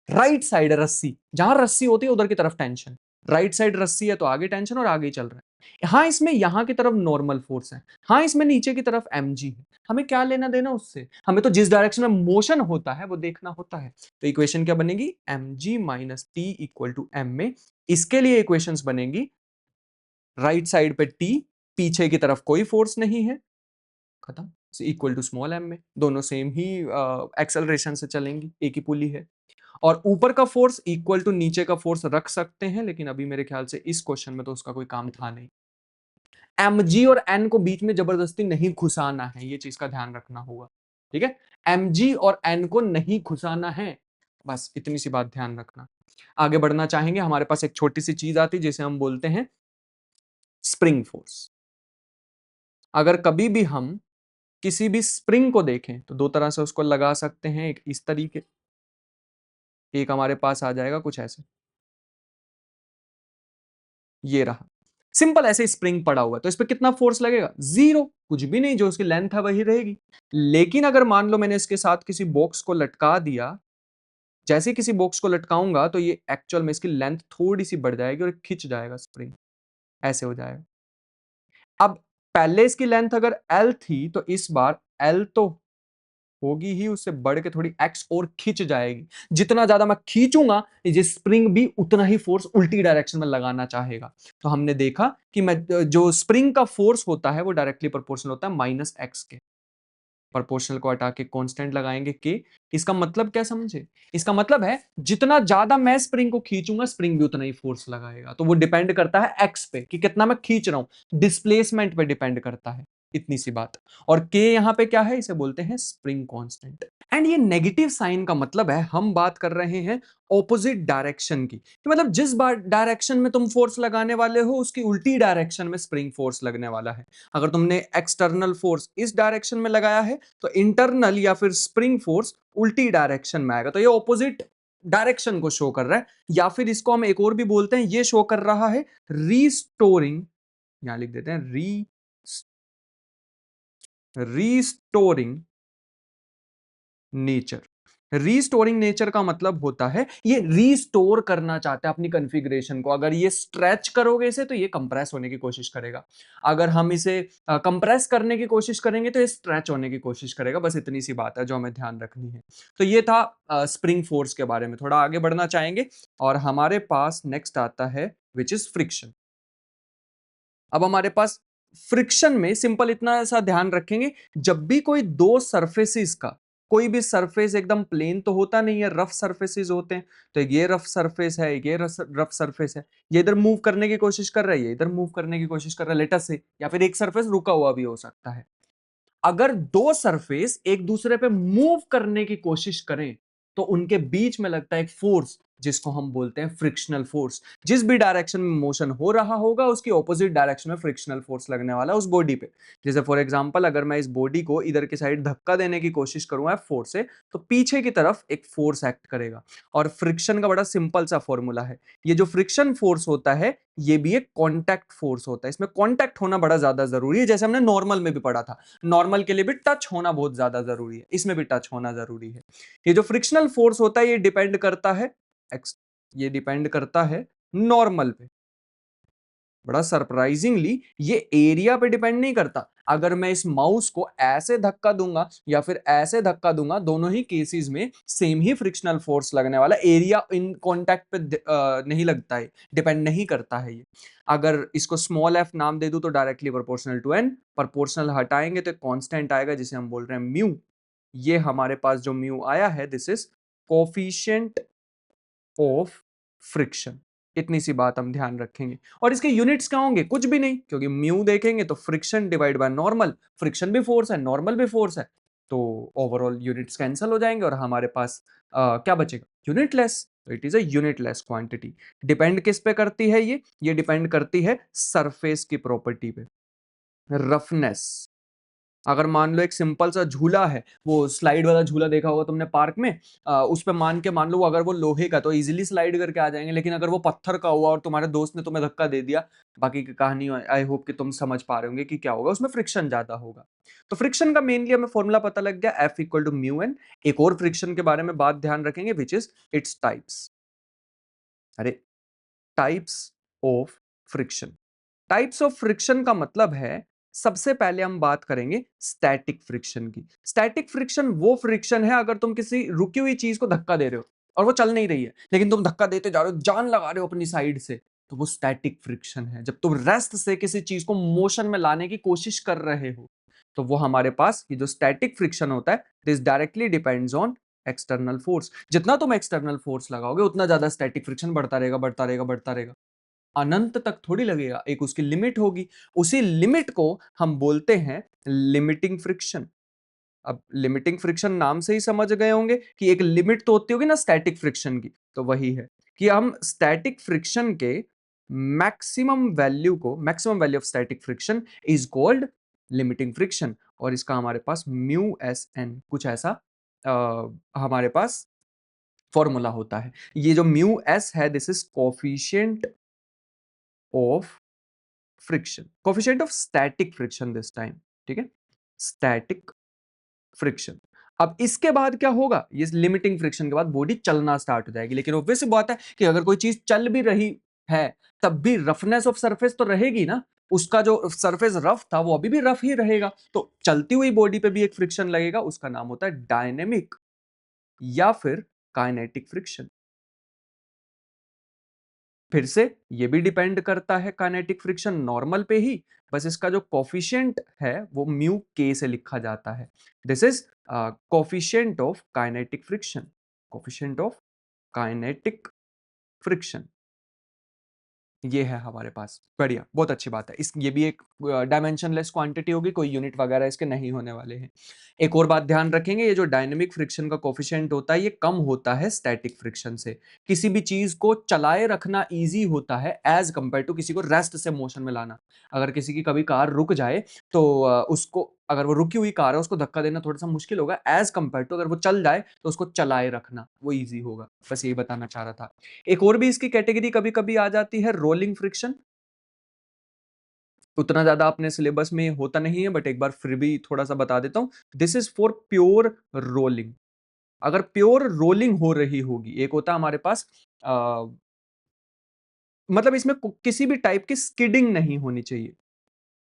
राइट साइड रस्सी, जहां रस्सी होती है उधर की तरफ टेंशन, राइट साइड रस्सी है तो आगे टेंशन और आगे ही चल रहा है। हाँ, इसमें यहां की तरफ नॉर्मल फोर्स है, हाँ इसमें नीचे की तरफ mg है, हमें क्या लेना देना उससे, हमें तो जिस डायरेक्शन में मोशन होता है वो देखना होता है। तो इक्वेशन क्या बनेगी, mg minus T equal to m में, इसके लिए इक्वेशंस बनेगी राइट साइड पे t, पीछे की तरफ कोई फोर्स नहीं है, खत्म, इक्वल टू स्मॉल m में, दोनों सेम ही एक्सेलरेशन से चलेंगी, एक ही पुली है। और ऊपर का फोर्स इक्वल टू नीचे का फोर्स रख सकते हैं, लेकिन अभी मेरे ख्याल से इस क्वेश्चन में तो उसका कोई काम था नहीं। mg और n को बीच में जबरदस्ती नहीं घुसाना है, ये चीज का ध्यान रखना होगा, ठीक है। mg और n को नहीं घुसाना है, बस इतनी सी बात ध्यान रखना। आगे बढ़ना चाहेंगे, हमारे पास एक छोटी सी चीज आती है जिसे हम बोलते हैं स्प्रिंग फोर्स। अगर कभी भी हम किसी भी स्प्रिंग को देखें तो दो तरह से उसको लगा सकते हैं, एक इस तरीके, एक हमारे पास आ जाएगा कुछ ऐसे, ये रहा सिंपल ऐसे स्प्रिंग पड़ा हुआ है, तो इस पे कितना फोर्स लगेगा, जीरो, कुछ भी नहीं, जो उसकी लेंथ है वही रहेगी। लेकिन अगर मान लो मैंने इसके साथ किसी बॉक्स को लटका दिया, जैसे ही किसी बॉक्स को लटकाऊंगा तो ये एक्चुअल में इसकी लेंथ थोड़ी सी बढ़ जाएगी और खिंच जाएगा स्प्रिंग, ऐसे हो जाएगा। अब पहले इसकी लेंथ अगर L थी तो इस बार L तो होगी ही, उससे बढ़ के थोड़ी एक्स और खींच जाएगी, जितना ज्यादा मैं खींचूंगा ये स्प्रिंग भी उतना ही फोर्स उल्टी डायरेक्शन में लगाना चाहेगा। तो हमने देखा कि मैं जो स्प्रिंग का फोर्स होता है वो डायरेक्टली प्रोपोर्शनल होता है माइनस एक्स के, प्रोपोर्शनल को हटा के कांस्टेंट लगाएंगे के। इसका मतलब क्या समझे, इसका मतलब है जितना ज्यादा मैं स्प्रिंग को खींचूंगा स्प्रिंग भी उतना ही फोर्स लगाएगा, तो वो डिपेंड करता है एक्स पे कि कितना मैं खींच रहा हूं, डिस्प्लेसमेंट पे डिपेंड करता है, इतनी सी बात। और के यहां पे क्या है, इसे बोलते हैं स्प्रिंग कांस्टेंट। एंड ये नेगेटिव साइन का मतलब है हम बात कर रहे हैं ऑपोजिट डायरेक्शन की, कि मतलब जिस बार डायरेक्शन में तुम फोर्स लगाने वाले हो उसकी उल्टी डायरेक्शन में स्प्रिंग फोर्स लगने वाला है। अगर तुमने एक्सटर्नल फोर्स इस डायरेक्शन में लगाया है तो इंटरनल या फिर स्प्रिंग फोर्स उल्टी डायरेक्शन में आएगा, तो ये ऑपोजिट डायरेक्शन को शो कर रहा है। या फिर इसको हम एक और भी बोलते हैं, ये शो कर रहा है रीस्टोरिंग, यहां लिख देते हैं रीस्टोरिंग नेचर। रीस्टोरिंग नेचर का मतलब होता है ये रीस्टोर करना चाहता है अपनी कॉन्फ़िगरेशन को। अगर ये स्ट्रेच करोगे इसे तो ये कंप्रेस होने की कोशिश करेगा, अगर हम इसे कंप्रेस करने की कोशिश करेंगे तो ये स्ट्रेच होने की कोशिश करेगा, बस इतनी सी बात है जो हमें ध्यान रखनी है। तो ये था स्प्रिंग फोर्स के बारे में। थोड़ा आगे बढ़ना चाहेंगे और हमारे पास नेक्स्ट आता है विच इज फ्रिक्शन। अब हमारे पास फ्रिक्शन में सिंपल इतना सा ध्यान रखेंगे, जब भी कोई दो सरफेसेस का, कोई भी सरफेस एकदम प्लेन तो होता नहीं है, रफ सरफेसेस होते हैं। तो ये रफ सरफेस है, ये रफ सरफेस है, ये इधर मूव करने की कोशिश कर रहा है, ये इधर मूव करने की कोशिश कर रहा है लेटस से, या फिर एक सरफेस रुका हुआ भी हो सकता है। अगर दो सरफेस एक दूसरे पे मूव करने की कोशिश करें तो उनके बीच में लगता है एक फोर्स जिसको हम बोलते हैं फ्रिक्शनल फोर्स। जिस भी डायरेक्शन में मोशन हो रहा होगा उसकी ऑपोजिट डायरेक्शन में फ्रिक्शनल फोर्स लगने वाला है उस बॉडी पे। जैसे फॉर एग्जांपल अगर मैं इस बॉडी को इधर की साइड धक्का देने की कोशिश करूंगा फोर्स से, तो पीछे की तरफ एक फोर्स एक्ट करेगा। और फ्रिक्शन का बड़ा सिंपल सा फॉर्मूला है, ये जो फ्रिक्शन फोर्स होता है ये भी एक कॉन्टैक्ट फोर्स होता है, इसमें कॉन्टैक्ट होना बड़ा ज्यादा जरूरी है, जैसे हमने नॉर्मल में भी पढ़ा था। नॉर्मल के लिए भी टच होना बहुत ज्यादा जरूरी है, इसमें भी टच होना जरूरी है। ये जो फ्रिक्शनल फोर्स होता है ये डिपेंड करता है ये डिपेंड करता है नॉर्मल पे। बड़ा सरप्राइजिंगली ये एरिया पे डिपेंड नहीं करता। अगर मैं इस माउस को ऐसे धक्का दूंगा या फिर ऐसे धक्का दूंगा, दोनों ही केसेस में सेम ही फ्रिक्शनल फोर्स लगने वाला, एरिया इन कांटेक्ट पे नहीं लगता है, डिपेंड नहीं करता है ये। अगर इसको स्मॉल एफ नाम दे दूं तो directly proportional to N, proportional हटाएंगे तो एक कांस्टेंट आएगा जिसे हम बोल रहे हैं म्यू। ये हमारे पास जो म्यू आया है this is coefficient of friction. इतनी सी बात हम ध्यान रखेंगे। और इसके यूनिट्स क्या होंगे, कुछ भी नहीं, क्योंकि म्यू देखेंगे तो friction divide by normal, friction भी फोर्स है नॉर्मल भी फोर्स है, तो ओवरऑल यूनिट्स कैंसिल हो जाएंगे और हमारे पास क्या बचेगा, यूनिटलेस। तो it is a unitless quantity. Depend किस पे करती है ये डिपेंड करती है सरफेस की प्रॉपर्टी पे, रफनेस। अगर मान लो एक सिंपल सा झूला है, वो स्लाइड वाला झूला देखा होगा तुमने पार्क में, उस पे मान लो अगर वो लोहे का तो इजीली स्लाइड करके आ जाएंगे, लेकिन अगर वो पत्थर का हुआ और तुम्हारे दोस्त ने तुम्हें धक्का दे दिया, बाकी की कहानी आई होप कि तुम समझ पा रहे होंगे कि क्या होगा, उसमें फ्रिक्शन ज्यादा होगा। तो फ्रिक्शन का मेनली हमें फॉर्मूला पता लग गया, F equal to mu N. एक और फ्रिक्शन के बारे में बात ध्यान रखेंगे विच इज इट्स टाइप्स। अरे types of friction. Types of friction का मतलब है, सबसे पहले हम बात करेंगे स्टैटिक फ्रिक्शन की। स्टैटिक फ्रिक्शन वो फ्रिक्शन है अगर तुम किसी रुकी हुई चीज को धक्का दे रहे हो और वो चल नहीं रही है, लेकिन तुम धक्का देते जा रहे हो, जान लगा रहे हो अपनी साइड से, तो वो स्टैटिक फ्रिक्शन है। जब तुम रेस्ट से किसी चीज को मोशन में लाने की कोशिश कर रहे हो, तो वो हमारे पास ये जो स्टैटिक फ्रिक्शन होता है, this directly depends on external force. जितना तुम एक्सटर्नल फोर्स लगाओगे उतना ज्यादा स्टैटिक फ्रिक्शन बढ़ता रहेगा, बढ़ता रहेगा, बढ़ता रहेगा, अनंत तक थोड़ी लगेगा, एक उसकी लिमिट होगी। उसी लिमिट को हम बोलते हैं लिमिटिंग फ्रिक्शन। अब लिमिटिंग फ्रिक्शन नाम से ही समझ गए होंगे कि एक लिमिट तो होती होगी ना स्टैटिक फ्रिक्शन की, तो वही है कि हम स्टैटिक फ्रिक्शन के maximum value of static friction is called limiting friction. और इसका हमारे पास म्यू एस एन कुछ ऐसा हमारे पास फॉर्मूला होता है। ये जो म्यू एस है, this is coefficient of friction, coefficient of static friction this time. ठीक है, स्टैटिक फ्रिक्शन। अब इसके बाद क्या होगा, ये लिमिटिंग फ्रिक्शन के बाद बॉडी चलना स्टार्ट हो जाएगी। लेकिन ऑब्वियस बात है कि अगर कोई चीज चल भी रही है, तब भी रफनेस ऑफ सरफेस तो रहेगी ना। उसका जो सरफेस रफ था वो अभी भी रफ ही रहेगा। तो चलती हुई बॉडी पे भी एक फ्रिक्शन लगेगा, उसका नाम होता है डायनेमिक या फिर काइनेटिक फ्रिक्शन। फिर से ये भी डिपेंड करता है काइनेटिक फ्रिक्शन नॉर्मल पे ही, बस इसका जो कोफिशिएंट है वो म्यू के से लिखा जाता है। This is coefficient of kinetic friction, coefficient of kinetic friction. ये है हमारे पास, बढ़िया, बहुत अच्छी बात है। इस ये भी एक डायमेंशनलेस क्वांटिटी होगी, कोई यूनिट वगैरह इसके नहीं होने वाले हैं। एक और बात ध्यान रखेंगे, ये जो डायनेमिक फ्रिक्शन का कोफिशिएंट होता है ये कम होता है स्टैटिक फ्रिक्शन से। किसी भी चीज को चलाए रखना इजी होता है एज कंपेयर टू किसी को रेस्ट से मोशन में लाना। अगर किसी की कभी कार रुक जाए तो उसको, अगर वो रुकी हुई कार है उसको धक्का देना थोड़ा सा मुश्किल होगा एज कंपेयर टू अगर वो चल जाए तो उसको चलाए रखना वो इजी होगा। बस यही बताना चाह रहा था। एक और भी इसकी कैटेगरी कभी कभी आ जाती है, रोलिंग फ्रिक्शन। उतना ज्यादा अपने सिलेबस में होता नहीं है, बट एक बार फिर भी थोड़ा सा बता देता हूं। This is for pure rolling. अगर प्योर रोलिंग हो रही होगी, एक होता है हमारे पास मतलब इसमें किसी भी टाइप की स्किडिंग नहीं होनी चाहिए,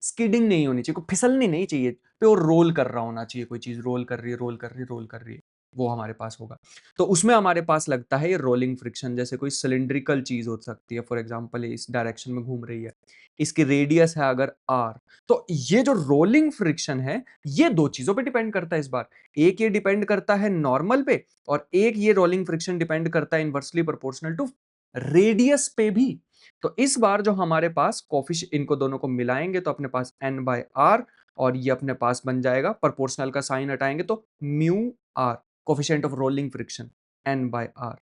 स्किडिंग नहीं होनी चाहिए, कोई फिसलनी नहीं चाहिए, प्योर रोल कर रहा होना चाहिए। कोई चीज रोल कर रही है, रोल कर रही है, रोल कर रही है, वो हमारे पास होगा। तो उसमें हमारे पास लगता है ये रोलिंग फ्रिक्शन। जैसे कोई सिलिंड्रिकल चीज हो सकती है, फॉर एग्जांपल इस डायरेक्शन में घूम रही है, इसकी रेडियस है अगर आर, तो ये जो रोलिंग फ्रिक्शन है ये दो चीजों पे डिपेंड करता है इस बार। एक ये डिपेंड करता है नॉर्मल पे, और एक ये रोलिंग फ्रिक्शन डिपेंड करता है इनवर्सली प्रोपोर्शनल टू रेडियस पे भी। तो इस बार जो हमारे पास कोफिशिएंट, इनको दोनों को मिलाएंगे तो अपने पास n बाय आर, और ये अपने पास बन जाएगा, प्रोपोर्शनल का साइन हटाएंगे तो mu r, coefficient of rolling friction n by r.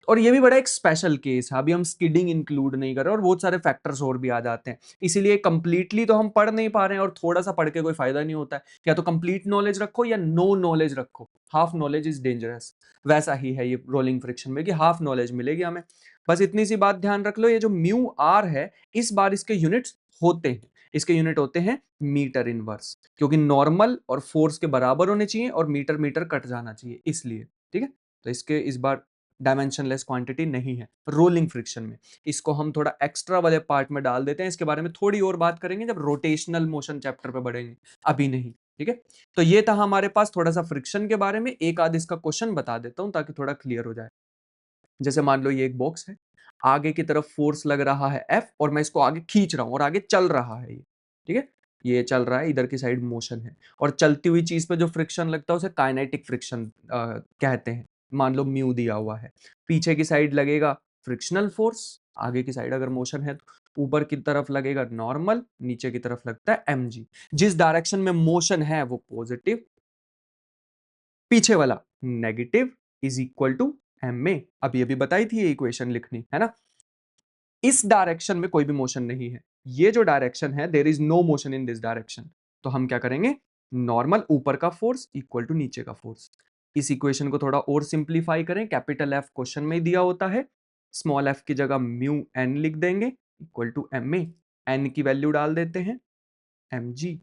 और ये भी बड़ा एक स्पेशल केस है, अभी हम स्किडिंग इंक्लूड नहीं कर रहे और बहुत सारे फैक्टर्स और भी आ जाते हैं, इसीलिए कंप्लीटली तो हम पढ़ नहीं पा रहे हैं, और थोड़ा सा पढ़ के कोई फायदा नहीं होता है। या तो कंप्लीट नॉलेज रखो या नो नॉलेज रखो, हाफ नॉलेज इज डेंजरस। वैसा ही है ये रोलिंग फ्रिक्शन में कि हाफ नॉलेज मिलेगी हमें। बस इतनी सी बात ध्यान रख लो, ये जो म्यू आर है इस बार इसके यूनिट्स होते हैं, इसके यूनिट होते हैं मीटर इनवर्स, क्योंकि नॉर्मल और फोर्स के बराबर होने चाहिए और मीटर मीटर कट जाना चाहिए इसलिए। ठीक है, तो इसके इस बार डायमेंशनलेस क्वांटिटी नहीं है रोलिंग फ्रिक्शन में। इसको हम थोड़ा एक्स्ट्रा वाले पार्ट में डाल देते हैं, इसके बारे में थोड़ी और बात करेंगे जब रोटेशनल मोशन चैप्टर पे बढ़ेंगे, अभी नहीं। ठीक है, तो ये था हमारे पास थोड़ा सा फ्रिक्शन के बारे में। एक आध इसका क्वेश्चन बता देता हूं ताकि थोड़ा क्लियर हो जाए। जैसे मान लो ये एक बॉक्स है, आगे की तरफ फोर्स लग रहा है F, और मैं इसको आगे खींच रहा हूं और आगे चल रहा है ये। ठीक है, ये चल रहा है, इधर की साइड मोशन है, और चलती हुई चीज पे जो फ्रिक्शन लगता है उसे काइनेटिक फ्रिक्शन कहते हैं। मान लो म्यू दिया हुआ है, पीछे की साइड लगेगा फ्रिक्शनल फोर्स, आगे की साइड अगर मोशन है तो ऊपर की तरफ लगेगा नॉर्मल, नीचे की तरफ लगता है mg। जिस डायरेक्शन में मोशन है वो पॉजिटिव, पीछे वाला negative, is equal to m a. अब ये भी बताई थी ये इक्वेशन लिखनी है ना। इस डायरेक्शन में कोई भी मोशन नहीं है, ये जो डायरेक्शन है there is no motion in this direction, तो हम क्या करेंगे, नॉर्मल ऊपर का फोर्स इक्वल टू नीचे का फोर्स। इस इक्वेशन को थोड़ा और सिंप्लीफाई करें, कैपिटल एफ क्वेश्चन में ही दिया होता है, स्मॉल एफ की जगह म्यू एन लिख देंगे equal to m a, N की वैल्यू डाल देते हैं एम जी,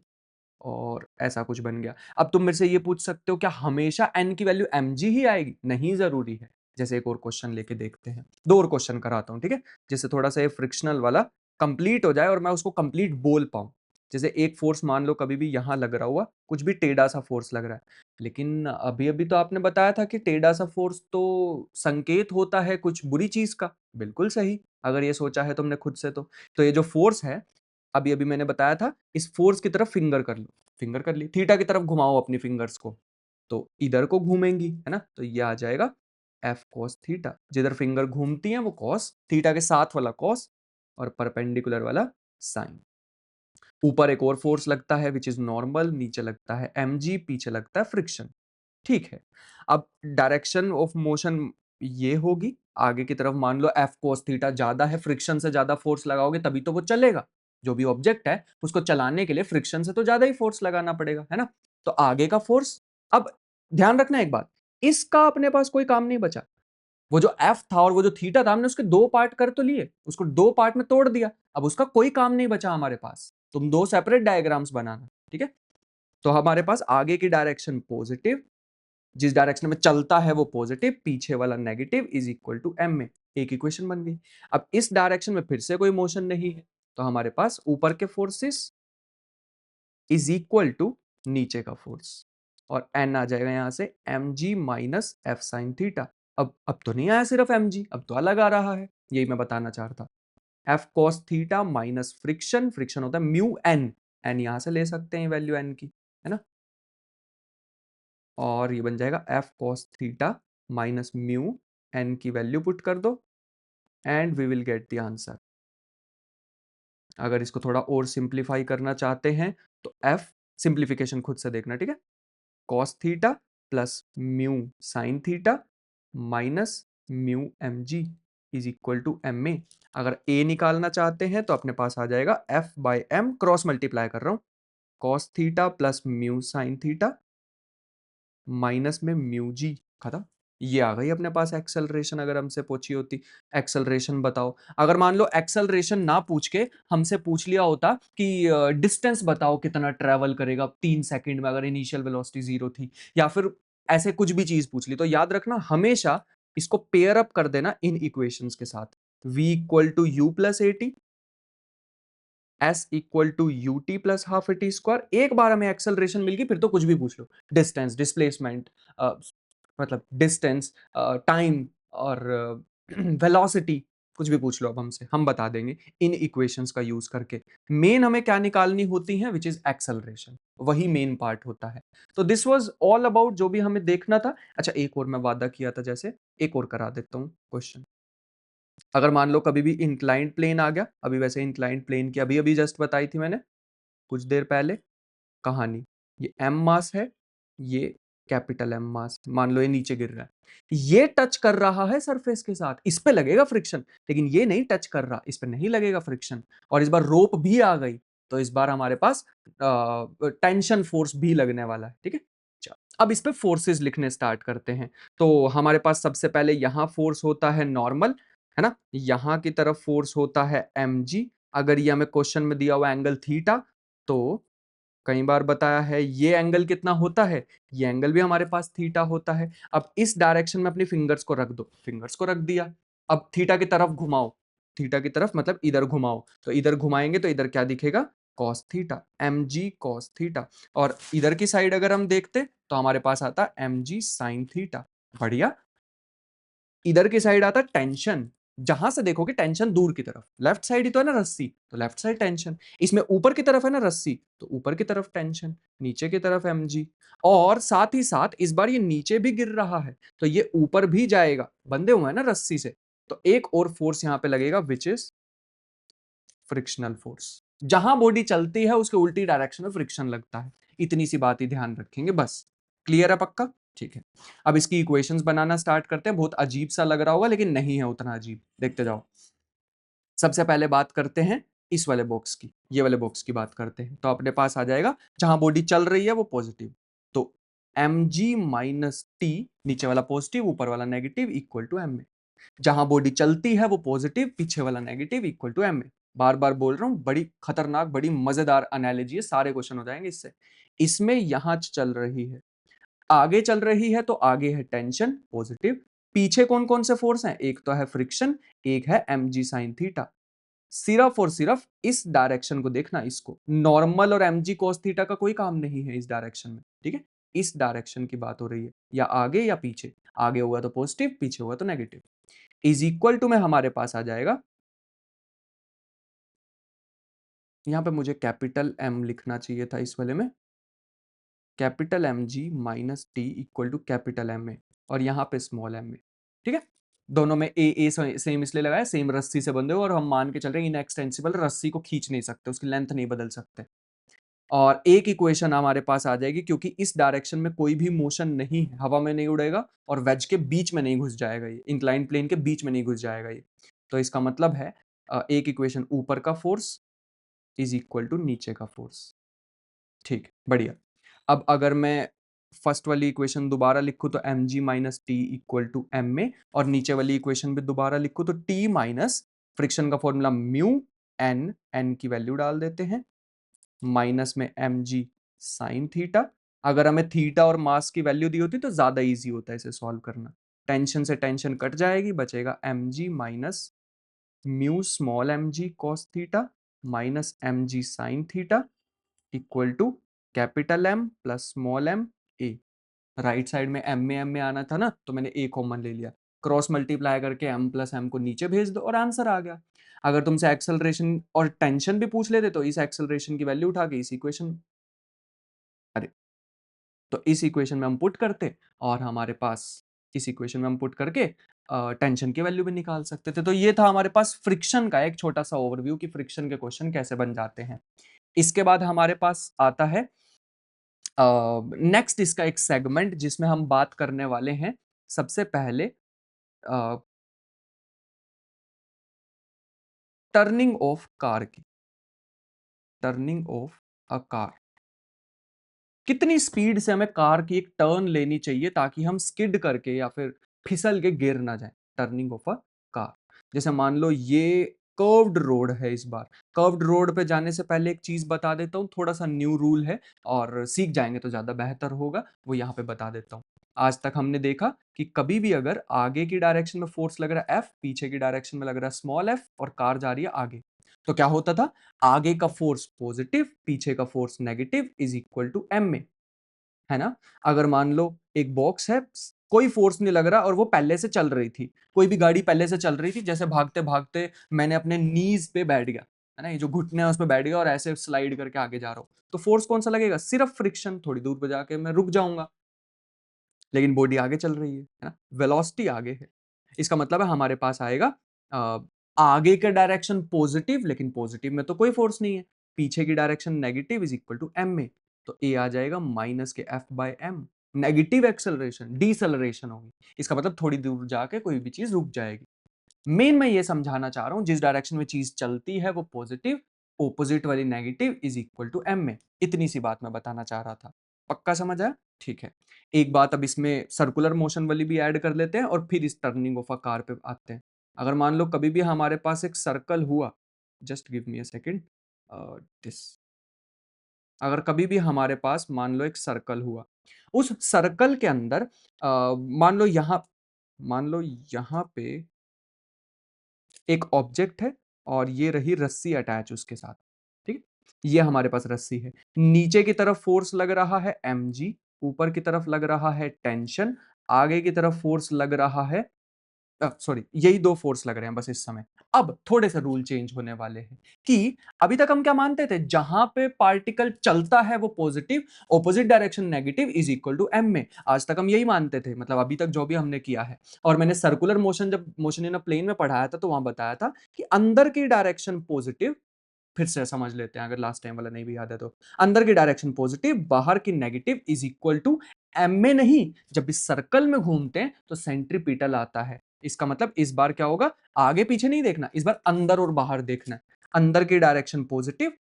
और ऐसा कुछ बन गया। अब तुम मेरे से ये पूछ सकते हो क्या हमेशा n की वैल्यू mg ही आएगी, नहीं जरूरी है। जैसे एक और क्वेश्चन लेके देखते हैं, 2 और क्वेश्चन कराता हूँ, ठीक है, जिससे थोड़ा सा ये फ्रिक्शनल वाला कंप्लीट हो जाए और मैं उसको कंप्लीट बोल पाऊँ। जैसे एक फोर्स मान लो कभी भी यहाँ लग रहा हुआ, कुछ भी टेढ़ा सा फोर्स लग रहा है, लेकिन अभी अभी तो आपने बताया था कि टेढ़ा सा फोर्स तो संकेत होता है कुछ बुरी चीज का। बिल्कुल सही, अगर ये सोचा है तुमने खुद से तो ये जो फोर्स है, अभी अभी मैंने बताया था, इस फोर्स की तरफ फिंगर कर लो, फिंगर कर ली, थीटा की तरफ घुमाओ अपनी फिंगर्स को, तो इधर को घूमेंगी, है ना, तो ये आ जाएगा एफ कॉस थीटा। जिधर फिंगर घूमती है वो कॉस, थीटा के साथ वाला कॉस और परपेंडिकुलर वाला साइन। ऊपर एक और फोर्स लगता है विच इज नॉर्मल, नीचे लगता है mg, पीछे लगता है फ्रिक्शन। ठीक है, अब डायरेक्शन ऑफ मोशन ये होगी आगे की तरफ। मान लो एफ कोस थीटा ज्यादा है, फ्रिक्शन से ज्यादा फोर्स लगाओगे तभी तो वो चलेगा। जो भी ऑब्जेक्ट है उसको चलाने के लिए फ्रिक्शन से तो ज्यादा ही फोर्स लगाना पड़ेगा, है ना। तो आगे का फोर्स, अब ध्यान रखना एक बात, इसका अपने पास कोई काम नहीं बचा। वो जो एफ था और वो जो थीटा था, हमने उसके 2 पार्ट कर तो लिए, उसको 2 पार्ट में तोड़ दिया, अब उसका कोई काम नहीं बचा हमारे पास। तुम 2 सेपरेट डायग्राम्स बनाना, ठीक है। तो हमारे पास आगे की डायरेक्शन पॉजिटिव, जिस डायरेक्शन में चलता है वो पॉजिटिव, पीछे वाला negative, is equal to m में एक इक्वेशन बन गई। अब इस डायरेक्शन में फिर से कोई मोशन नहीं है, तो हमारे पास ऊपर के फोर्सेस इज इक्वल टू नीचे का फोर्स, और एन आ जाएगा यहां से m g minus F sine theta. अब तो नहीं आया सिर्फ एम जी, अब तो अलग आ रहा है, यही मैं बताना चाह रहा था। F cos theta minus friction, friction होता है म्यू एन, एन यहां से ले सकते हैं वैल्यू एन की, है ना, और ये बन जाएगा F cos theta minus mu N की वैल्यू पुट कर दो and we will get the answer. अगर इसको थोड़ा और सिंप्लीफाई करना चाहते हैं तो एफ, सिंप्लीफिकेशन खुद से देखना, ठीक है, cos theta plus mu sine theta minus mu m g is equal to m a. अगर ए निकालना चाहते हैं तो अपने पास आ जाएगा F by m, cross multiply कर रहा हूं, cos theta plus mu sine theta minus में म्यू जी, खत्म। ये आ गई अपने पास एक्सेलरेशन। अगर हमसे पूछी होती एक्सेलरेशन बताओ, अगर मान लो एक्सेलरेशन ना पूछ के हमसे पूछ लिया होता कि डिस्टेंस बताओ कितना ट्रेवल करेगा 3 सेकंड में, अगर इनिशियल वेलोसिटी 0 थी, या फिर ऐसे कुछ भी चीज पूछ ली, तो याद रखना हमेशा इसको पेयर अप कर देना इन इक्वेशंस के साथ। v equal to u plus a t, s equal to u t plus half a t square. एक बार हमें एक्सेलरेशन मिल गई फिर तो कुछ भी पूछ लो, डिस्टेंस, डिस्प्लेसमेंट, मतलब डिस्टेंस, टाइम और वेलोसिटी, कुछ भी पूछ लो अब हमसे, हम बता देंगे इन इक्वेशंस का यूज करके। मेन हमें क्या निकालनी होती है, विच इज एक्सेलरेशन, वही मेन पार्ट होता है। तो दिस वाज ऑल अबाउट जो भी हमें देखना था। अच्छा, एक और मैं वादा किया था, जैसे एक और करा देता हूँ क्वेश्चन। अगर मान लो कभी भी इंक्लाइंड प्लेन आ गया, अभी वैसे इंक्लाइंड प्लेन की अभी अभी जस्ट बताई थी मैंने कुछ देर पहले कहानी, ये एम मास है, ये कैपिटल एम मास, मान लो ये नीचे गिर रहा है, ये टच कर रहा है सरफेस के साथ, इस पे लगेगा फ्रिक्शन, लेकिन ये नहीं टच कर रहा, इस पे नहीं लगेगा फ्रिक्शन, और इस बार रोप भी आ गई, तो इस बार हमारे पास टेंशन फोर्स भी लगने वाला है, ठीक है। चलो, अब इस पे फोर्सेस लिखने स्टार्ट करते हैं। तो हमारे पास सबसे पहले यहां फोर्स होता है नॉर्मल, है ना, यहां की तरफ फोर्स होता है mg। अगर ये हमें क्वेश्चन में दिया हुआ एंगल थीटा, तो कई बार बताया है ये एंगल कितना होता है, ये एंगल भी हमारे पास थीटा होता है। अब इस डायरेक्शन में अपनी फिंगर्स को रख दो, फिंगर्स को रख दिया, अब थीटा की तरफ घुमाओ, थीटा की तरफ मतलब इधर घुमाओ, तो इधर घुमाएंगे तो इधर क्या दिखेगा, cos theta, mg cos theta. और इधर की साइड अगर हम देखते तो हमारे पास आता mg sin थीटा। बढ़िया, इधर की साइड आता टेंशन, जहां से देखोगे टेंशन दूर की तरफ, लेफ्ट साइड ही तो है ना रस्सी, तो लेफ्ट साइड टेंशन, इसमें ऊपर की तरफ है ना रस्सी, तो ऊपर की तरफ टेंशन, नीचे की तरफ mg। और साथ ही साथ इस बार ये नीचे भी गिर रहा है, तो ये ऊपर भी जाएगा, बंधे हुए हैं ना रस्सी से, तो एक और फोर्स यहां पे लगेगा विच इज फ्रिक्शनल फोर्स। जहां बॉडी चलती है उसके उल्टी डायरेक्शन में फ्रिक्शन लगता है, इतनी सी बात ही ध्यान रखेंगे बस। क्लियर है पक्का, ठीक है। अब इसकी इक्वेशंस बनाना स्टार्ट करते हैं। बहुत अजीब सा लग रहा होगा लेकिन नहीं है उतना अजीब, देखते जाओ। सबसे पहले बात करते हैं इस वाले बॉक्स की, ये वाले बॉक्स की बात करते हैं, तो अपने पास आ जाएगा जहां बॉडी चल रही है वो पॉजिटिव, तो mg माइनस टी, नीचे वाला पॉजिटिव ऊपर वाला नेगेटिव, इक्वल टू एम। जहां बॉडी चलती है वो पॉजिटिव, पीछे वाला नेगेटिव, इक्वल टू एम। बार बार बोल रहा हूं, बड़ी खतरनाक बड़ी मजेदार एनालॉजी है, सारे क्वेश्चन हो जाएंगे इससे। इसमें यहां चल रही है, आगे चल रही है, तो आगे है टेंशन पॉजिटिव, पीछे कौन कौन से फोर्स हैं? एक तो है फ्रिक्शन, एक है mg sin थीटा। सिर्फ और सिर्फ इस डायरेक्शन को देखना, इसको नॉर्मल और mg cos थीटा का कोई काम नहीं है इस डायरेक्शन में, ठीक है? इस डायरेक्शन की बात हो रही है, या आगे या पीछे। आगे होगा तो पॉजिटिव, पीछे होगा तो नेगेटिव। इज इक्वल टू में हमारे पास आ जाएगा, यहां पे मुझे कैपिटल M लिखना चाहिए था इस वाले में, capital mg minus T equal to capital M a, और यहाँ पे स्मॉल m ए, ठीक है? दोनों में ए सेम इसलिए लगाया, सेम रस्सी से बंधे हो, और हम मान के चल रहे हैं इनएक्सटेंसिबल, रस्सी को खींच नहीं सकते, उसकी लेंथ नहीं बदल सकते। और एक इक्वेशन हमारे पास आ जाएगी, क्योंकि इस डायरेक्शन में कोई भी मोशन नहीं है, हवा में नहीं उड़ेगा और वेज के बीच में नहीं घुस जाएगा, ये इंक्लाइन प्लेन के बीच में नहीं घुस जाएगा ये। तो इसका मतलब है एक इक्वेशन ऊपर का फोर्स इज इक्वल टू नीचे का फोर्स। ठीक, बढ़िया। अब अगर मैं फर्स्ट वाली इक्वेशन दोबारा लिखूं तो mg minus T equal to m में, और नीचे वाली इक्वेशन भी दोबारा लिखूं तो t माइनस फ्रिक्शन का फॉर्मूला म्यू n की वैल्यू डाल देते हैं, माइनस में mg साइन थीटा। अगर हमें थीटा और मास की वैल्यू दी होती तो ज्यादा इजी होता है इसे सॉल्व करना। टेंशन से टेंशन कट जाएगी, बचेगा mg minus mu small mg cos theta minus mg sine theta equal to capital M plus small m a। Right side में m में आना था ना, तो मैंने a कॉमन ले लिया, क्रॉस मल्टीप्लाई करके m प्लस m को नीचे भेज दो और आंसर आ गया। अगर तुमसे एक्सेलरेशन और टेंशन भी पूछ लेते तो इस एक्सेलरेशन की वैल्यू उठा के इस इक्वेशन, अरे, तो इस इक्वेशन में हम पुट करते, और हमारे पास इस इक्वेशन में हम पुट करके टेंशन की वैल्यू भी निकाल सकते थे। तो ये था हमारे पास फ्रिक्शन का एक छोटा सा ओवरव्यू कि फ्रिक्शन के क्वेश्चन कैसे बन जाते हैं। इसके बाद हमारे पास आता है नेक्स्ट इसका एक सेगमेंट जिसमें हम बात करने वाले हैं सबसे पहले टर्निंग ऑफ कार की। टर्निंग ऑफ अ कार, कितनी स्पीड से हमें कार की एक टर्न लेनी चाहिए ताकि हम स्किड करके या फिर फिसल के गिर ना जाए। टर्निंग ऑफ अ कार, जैसे मान लो ये कर्व्ड रोड है, इस बार कर्व्ड रोड पे जाने से पहले एक चीज बता देता हूँ, थोड़ा सा न्यू रूल है और सीख जाएंगे तो ज्यादा बेहतर होगा, वो यहाँ पे बता देता हूँ। आज तक हमने देखा कि कभी भी अगर आगे की डायरेक्शन में फोर्स लग रहा है F, पीछे की डायरेक्शन में लग रहा है स्मॉल f, और कार जा रही है आगे, तो क्या होता था? आगे का फोर्स पॉजिटिव, पीछे का force negative is equal to m में, है ना? अगर मान लो एक बॉक्स है, कोई फोर्स नहीं लग रहा और वो पहले से चल रही थी, कोई भी गाड़ी पहले से चल रही थी, जैसे भागते भागते मैंने अपने नीज पे बैठ गया, है ना, ये जो घुटने हैं उस पे बैठ गया और ऐसे स्लाइड करके आगे जा रहा हूं, तो फोर्स कौन सा लगेगा? सिर्फ फ्रिक्शन, थोड़ी दूर पे जाके मैं रुक जाऊंगा, लेकिन बॉडी आगे चल रही है ना, वेलोसिटी आगे है। इसका मतलब है हमारे पास आएगा आगे के डायरेक्शन पॉजिटिव, लेकिन पॉजिटिव में तो कोई फोर्स नहीं है, पीछे की direction negative is equal to m में, तो ए आ जाएगा माइनस के F by m. Negative acceleration, deceleration होगी, इसका मतलब थोड़ी दूर जाके कोई भी चीज रुक जाएगी। मेन मैं ये समझाना चाह रहा हूं, जिस डायरेक्शन में चीज चलती है वो पॉजिटिव, ऑपोजिट वाली negative is equal to m में। इतनी सी बात मैं बताना चाह रहा था, पक्का समझ आया? ठीक है, एक बात अब इसमें सर्कुलर मोशन वाली भी ऐड कर लेते हैं और फिर इस टर्निंग ऑफ अ कार पे आते हैं। अगर मान लो कभी भी हमारे पास एक सर्कल हुआ, just give me a second, this, अगर कभी भी हमारे पास मान लो एक सर्कल हुआ, उस सर्कल के अंदर मान लो यहाँ पे एक ऑब्जेक्ट है और ये रही रस्सी अटैच उसके साथ, ठीक है, ये हमारे पास रस्सी है, नीचे की तरफ फोर्स लग रहा है mg, ऊपर की तरफ लग रहा है टेंशन, आगे की तरफ फोर्स लग रहा है, सॉरी, यही दो फोर्स लग रहे हैं बस इस समय। अब थोड़े से रूल चेंज होने वाले हैं कि अभी तक हम क्या मानते थे, जहां पे पार्टिकल चलता है वो positive, opposite direction negative is equal to m में, आज तक हम यही मानते थे, मतलब अभी तक जो भी हमने किया है। और मैंने सर्कुलर मोशन, जब मोशन इन अ प्लेन में पढ़ाया था तो वहां बताया था कि अंदर की डायरेक्शन पॉजिटिव, फिर से समझ लेते हैं अगर लास्ट टाइम वाला नहीं भी याद है तो, अंदर की डायरेक्शन पॉजिटिव, बाहर की negative is equal to m में नहीं, जब इस सर्कल में घूमते हैं तो सेंट्रीपिटल आता है। इसका मतलब इस बार क्या होगा, आगे पीछे नहीं देखना, इस बार अंदर और बाहर देखना है। अंदर की डायरेक्शन पॉजिटिव,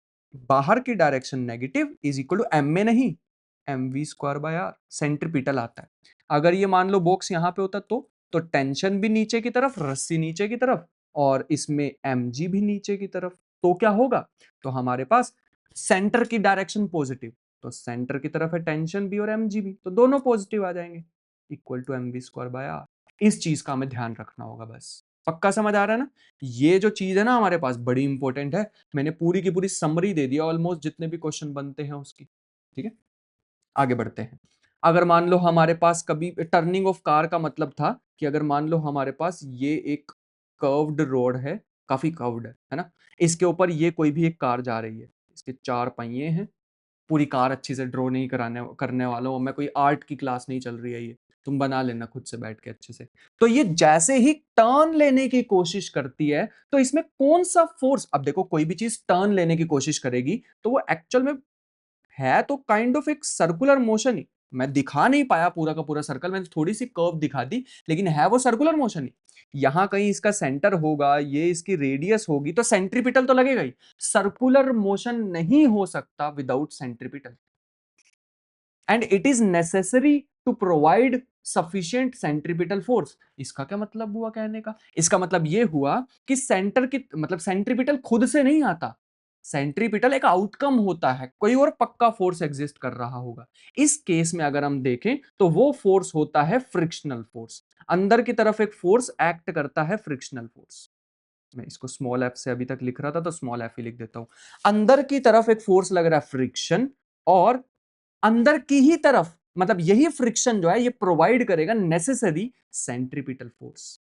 बाहर की direction negative is equal to m में नहीं, m we square by r, centripetal आता है। अगर ये मान लो बॉक्स यहाँ पे होता तो टेंशन भी नीचे की तरफ, रस्सी नीचे की तरफ, और इसमें mg भी नीचे की तरफ, तो क्या होगा, तो हमारे पास सेंटर की डायरेक्शन पॉजिटिव, तो सेंटर की तरफ है टेंशन भी और mg भी, तो दोनों पॉजिटिव आ जाएंगे, equal to M we square by r. इस चीज का हमें ध्यान रखना होगा बस। पक्का समझ आ रहा है ना? ये जो चीज है ना हमारे पास बड़ी इंपॉर्टेंट है। मैंने पूरी की पूरी समरी दे दिया ऑलमोस्ट जितने भी क्वेश्चन बनते हैं उसकी। ठीक है, आगे बढ़ते हैं। अगर मान लो हमारे पास कभी टर्निंग ऑफ कार का मतलब था कि अगर मान लो हमारे पास ये एक कर्व्ड रोड है, काफी कर्व्ड है ना, इसके ऊपर ये कोई भी एक कार जा रही है, इसके 4 पहिए हैं। पूरी कार अच्छी से ड्रॉ नहीं कराने करने वाला हूं मैं, कोई आर्ट की क्लास नहीं चल रही है ये, तुम बना लेना खुद से बैठ के अच्छे से। तो ये जैसे ही टर्न लेने की कोशिश करती है तो इसमें कौन सा फोर्स, अब देखो कोई भी चीज टर्न लेने की कोशिश करेगी तो वो एक्चुअल में है तो काइंड ऑफ एक सर्कुलर मोशन ही। मैं दिखा नहीं पाया पूरा का पूरा सर्कल, मैंने थोड़ी सी कर्व दिखा दी, लेकिन है वो सर्कुलर मोशन ही। यहां कहीं इसका सेंटर होगा, ये इसकी रेडियस होगी, तो सेंट्रीपिटल तो लगेगा ही। सर्कुलर मोशन नहीं हो सकता without centripetal, and it is necessary to provide sufficient centripetal force. इसका क्या मतलब हुआ कहने का? इसका मतलब ये हुआ कि सेंटर की मतलब सेंट्रीपिटल खुद से नहीं आता, सेंट्रीपिटल एक आउटकम होता है, कोई और पक्का फोर्स एग्जिस्ट कर रहा होगा। इस केस में अगर हम देखें तो वो फोर्स होता है फ्रिक्शनल फोर्स। अंदर की तरफ एक फोर्स एक्ट करता है, फ्रिक्शनल फोर्स। मैं इसको स्मॉल एफ से अभी तक लिख रहा था तो स्मॉल एफ ही लिख देता हूं। अंदर की तरफ एक फोर्स लग रहा है फ्रिक्शन, और अंदर की ही तरफ मतलब यही फ्रिक्शन जो है ये प्रोवाइड करेगा नेसेसरी सेंट्रीपिटल फोर्स।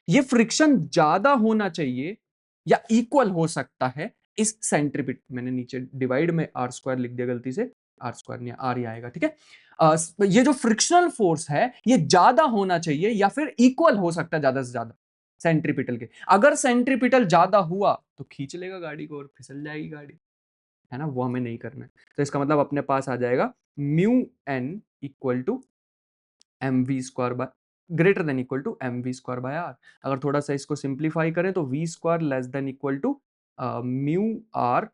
ये फ्रिक्शन ज्यादा होना चाहिए या इक्वल हो सकता है इस सेंट्रीपिट, मैंने नीचे डिवाइड में आर स्क्वायर लिख दिया गलती से, आर स्क्वायर नहीं आर ही आएगा। ठीक है, ये जो फ्रिक्शनल फोर्स है ये ज्यादा होना चाहिए या फिर इक्वल हो सकता है ज्यादा से ज्यादा सेंट्रीपिटल के। अगर सेंट्रीपिटल ज्यादा हुआ तो खींच लेगा गाड़ी को और फिसल जाएगी गाड़ी, है ना, वो हमें नहीं करना है। तो इसका मतलब अपने पास आ जाएगा mu N equal to M we square by greater than equal to M we square by r. अगर थोड़ा सा इसको सिंप्लीफाई करें तो v square less than equal to mu r,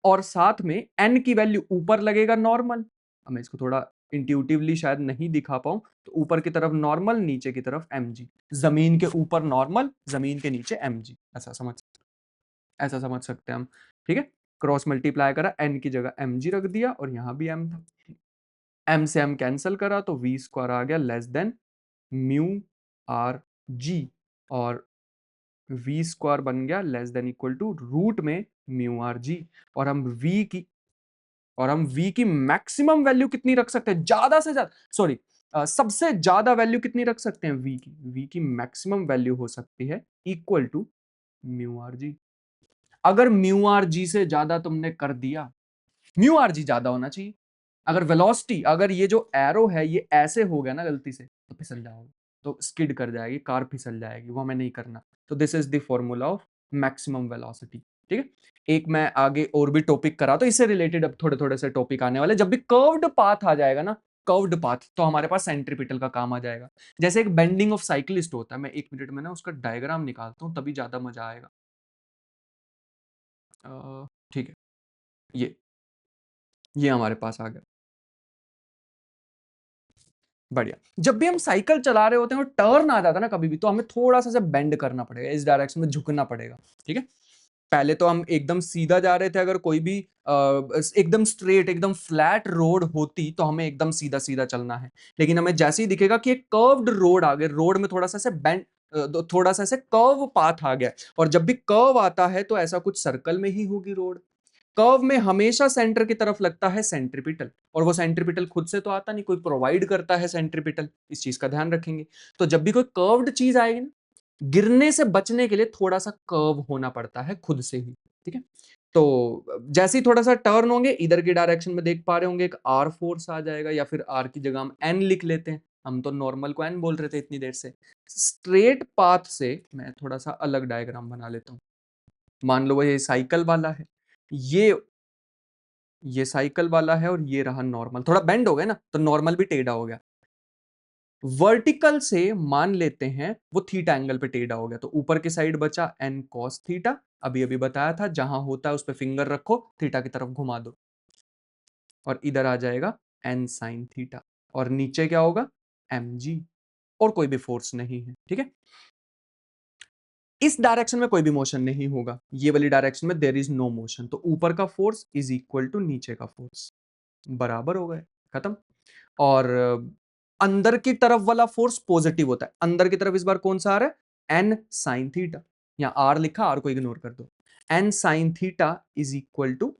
और साथ में एन की वैल्यू ऊपर लगेगा नॉर्मल। अब मैं इसको थोड़ा इंट्यूटिवली शायद नहीं दिखा पाऊं, तो ऊपर की तरफ नॉर्मल, नीचे की तरफ एम जी, जमीन के ऊपर नॉर्मल, जमीन के नीचे एम जी, ऐसा समझ सकते हैं हम। ठीक है, क्रॉस मल्टीप्लाई करा, एन की जगह एम जी रख दिया और यहां भी एम था, एम से एम कैंसिल करा तो वी स्क्वायर आ गया लेस देन म्यू आर जी, और वी स्क्वायर बन गया less than equal to root में म्यू आर जी। और हम वी की मैक्सिमम वैल्यू कितनी रख सकते हैं, ज्यादा से ज्यादा, सॉरी सबसे ज्यादा वैल्यू कितनी रख सकते हैं वी की मैक्सिमम वैल्यू हो सकती है equal to mu r g. अगर म्यू आर जी से ज्यादा तुमने कर दिया, म्यू आर जी ज्यादा होना चाहिए। अगर वेलोसिटी, अगर ये जो एरो है ये ऐसे हो गया ना गलती से तो फिसल जाओगे, तो स्किड कर जाएगी कार, फिसल जाएगी, वो हमें नहीं करना। तो this is the formula of maximum velocity. ठीक है, एक मैं आगे और भी टॉपिक करा तो इससे रिलेटेड अब थोड़े थोड़े से टॉपिक आने वाले। जब भी कर्व्ड पाथ आ जाएगा ना, कर्व्ड पाथ, तो हमारे पास सेंट्रीपिटल का काम आ जाएगा। जैसे एक बेंडिंग ऑफ साइक्लिस्ट होता है, मैं 1 मिनट में ना उसका डायग्राम निकालता हूँ तभी ज्यादा मजा आएगा। ठीक है, ये हमारे पास आ गया, बढ़िया। जब भी हम साइकिल चला रहे होते हैं और टर्न आ जाता है ना कभी भी, तो हमें थोड़ा सा बेंड करना पड़ेगा, इस डायरेक्शन में झुकना पड़ेगा। ठीक है, पहले तो हम एकदम सीधा जा रहे थे, अगर कोई भी एकदम स्ट्रेट एकदम फ्लैट रोड होती तो हमें एकदम सीधा सीधा चलना है। लेकिन हमें जैसे ही दिखेगा कि एक कर्व्ड रोड आ गया, रोड में थोड़ा सा ऐसे बेंड, थोड़ा सा ऐसे कर्व पाथ आ गया, और जब भी कर्व आता है तो ऐसा कुछ सर्कल में ही होगी रोड। कर्व में हमेशा सेंटर की तरफ लगता है सेंट्रीपिटल, और वो सेंट्रीपिटल खुद से तो आता नहीं, कोई प्रोवाइड करता है सेंट्रीपिटल, इस चीज का ध्यान रखेंगे। तो जब भी कोई कर्व्ड चीज आएगी ना, गिरने से बचने के लिए थोड़ा सा कर्व होना पड़ता है खुद से ही। ठीक है, तो जैसे ही थोड़ा सा टर्न होंगे, इधर की डायरेक्शन में देख पा रहे होंगे एक आर फोर्स आ जाएगा, या फिर आर की जगह हम एन लिख लेते हैं, हम तो नॉर्मल को एन बोल रहे थे इतनी देर से। स्ट्रेट पाथ से मैं थोड़ा सा अलग डायग्राम बना लेता हूं। मान लो ये साइकिल वाला है, ये ये साइकिल वाला है, और ये रहा नॉर्मल, थोड़ा बेंड हो गया ना तो नॉर्मल भी टेढ़ा हो गया। वर्टिकल से मान लेते हैं वो थीटा एंगल पे टेढ़ा हो गया, तो ऊपर की साइड बचा एन कॉस थीटा, अभी अभी बताया था जहां होता है उस पर फिंगर रखो, थीटा की तरफ घुमा दो, और इधर आ जाएगा एन साइन थीटा, और नीचे क्या होगा एम जी, और कोई भी फोर्स नहीं है। ठीक है, इस डायरेक्शन में कोई भी मोशन नहीं होगा, ये वाली डायरेक्शन में देयर इज नो मोशन, तो ऊपर का फोर्स इज इक्वल टू नीचे का फोर्स, बराबर हो गए, खत्म। और अंदर की तरफ वाला फोर्स पॉजिटिव होता है, अंदर की तरफ इस बार कौन सा आ रहा है, एन साइन थीटा, यहां आर लिखा, आर को इग्नोर कर दो, N sine theta is equal to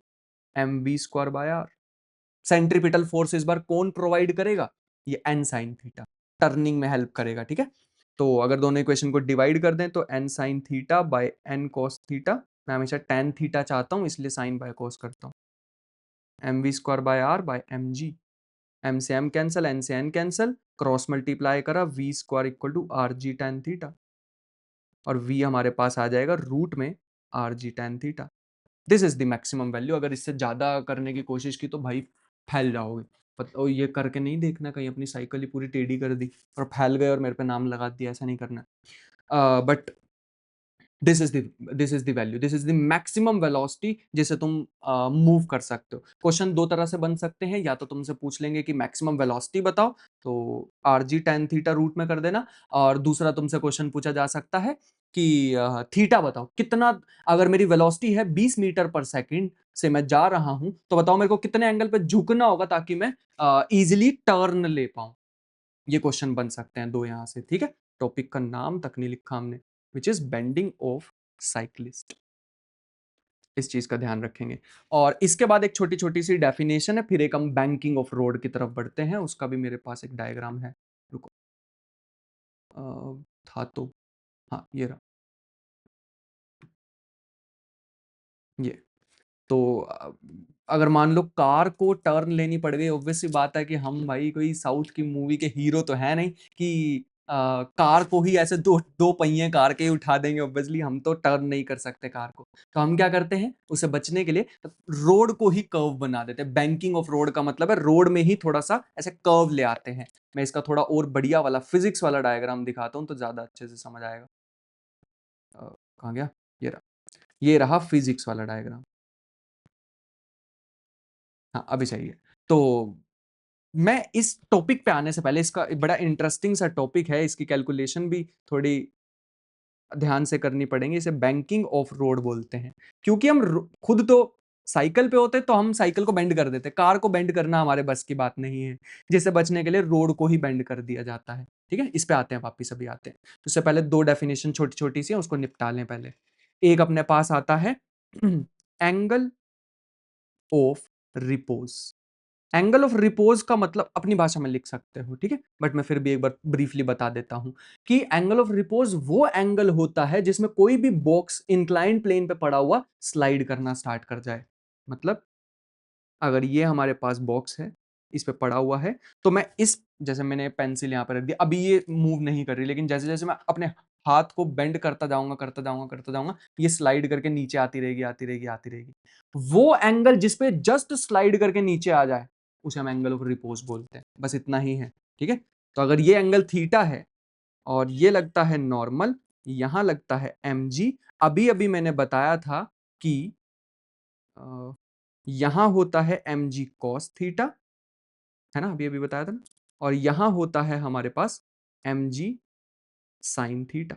M we square by r. Centripetal force इस बार कौन प्रोवाइड करेगा, ये एन साइन थीटा, टर्निंग में हेल्प करेगा, ठीक है। तो अगर दोनों इक्वेशन को डिवाइड कर दें तो N sine theta by N cos theta, मैं हमेशा टेन थीटा चाहता हूं इसलिए साइन बाय कॉस करता हूं, m we square by r by m g, m से एम कैंसल, एन से एन कैंसल, क्रॉस मल्टीप्लाई करा, v square equal to are g tan theta, और वी हमारे पास आ जाएगा रूट में r g tan theta. This is the maximum value. अगर इससे ज्यादा करने की कोशिश की तो भाई फैल जाओगे। और ये करके नहीं देखना कहीं अपनी साइकिल ही पूरी टेढ़ी कर दी और फैल गए और मेरे पे नाम लगा दिया, ऐसा नहीं करना। But this is the value, this is the maximum velocity जिसे तुम मूव कर सकते हो। क्वेश्चन दो तरह से बन सकते हैं, या तो तुमसे पूछ लेंगे कि मैक्सिमम वेलोसिटी बताओ, तो r g tan theta root में कर देना, और दूसरा तुमसे क्वेश्चन पूछा जा सकता है कि थीटा बताओ कितना, अगर मेरी वेलोसिटी है 20 मीटर पर सेकंड से मैं जा रहा हूं तो बताओ मेरे को कितने एंगल पे झुकना होगा ताकि मैं इजिली टर्न ले पाऊं। ये क्वेश्चन बन सकते हैं दो यहां से, ठीक है। टॉपिक का नाम तक नहीं लिखा हमने, which is bending of cyclist. इस चीज का ध्यान रखेंगे। और इसके बाद एक छोटी छोटी सी डेफिनेशन है, फिर एक हम बैंकिंग ऑफ रोड की तरफ बढ़ते हैं, उसका भी मेरे पास एक डायग्राम है, रुको। था तो, हाँ ये रहा, ये तो अगर मान लो कार को टर्न लेनी पड़ गई, ऑब्वियस सी बात है कि हम भाई कोई साउथ की मूवी के हीरो तो है नहीं कि कार को ही ऐसे दो दो पहिए कार के ही उठा देंगे। ऑब्वियसली हम तो टर्न नहीं कर सकते कार को, तो हम क्या करते हैं उसे बचने के लिए रोड को ही कर्व बना देते हैं। बैंकिंग ऑफ रोड का मतलब है रोड में ही थोड़ा सा ऐसे कर्व ले आते हैं। मैं इसका थोड़ा और बढ़िया वाला फिजिक्स वाला डायग्राम दिखाता हूँ तो ज्यादा अच्छे से समझ आएगा। कहाँ गया, ये रहा फिजिक्स वाला डायग्राम। हाँ अभी चाहिए। तो मैं इस टॉपिक पे आने से पहले, इसका बड़ा इंटरेस्टिंग सा टॉपिक है, इसकी कैलकुलेशन भी थोड़ी ध्यान से करनी पड़ेगी। इसे बैंकिंग ऑफ रोड बोलते हैं, क्योंकि हम खुद तो साइकिल पे होते तो हम साइकिल को बेंड कर देते, कार को बेंड करना हमारे बस की बात नहीं है, जिसे बचने के लिए रोड को ही बेंड कर दिया जाता है, ठीक है। इस पे आते हैं, वापिस अभी आते हैं। तो उससे पहले दो डेफिनेशन छोटी छोटी सी है, उसको निपटा लें पहले। एक अपने पास आता है angle of repose. Angle of repose का मतलब अपनी भाषा में लिख सकते हो, ठीक है, बट मैं फिर भी एक बार ब्रीफली बता देता हूं कि एंगल ऑफ रिपोज वो एंगल होता है जिसमें कोई भी बॉक्स इंक्लाइंड प्लेन पे पड़ा हुआ स्लाइड करना स्टार्ट कर जाए। मतलब अगर ये हमारे पास बॉक्स है, इस पे पड़ा हुआ है, तो मैं इस, जैसे मैंने पेंसिल यहां पर रख दी, अभी ये मूव नहीं कर रही, लेकिन जैसे जैसे मैं अपने हाथ को बेंड करता जाऊंगा करता जाऊंगा करता जाऊंगा, ये स्लाइड करके नीचे आती रहेगी आती रहेगी आती रहेगी। वो एंगल जिसपे जस्ट स्लाइड करके नीचे आ जाए उसे हम एंगल ऑफ रिपोज बोलते हैं। बस इतना ही है, ठीक है। तो अगर ये एंगल थीटा है और ये लगता है नॉर्मल, यहां लगता है एम जी, अभी अभी मैंने बताया था कि यहां होता है एम जी कॉस थीटा, है ना, अभी अभी बताया था ना, और यहां होता है हमारे पास एम जी साइन थीटा।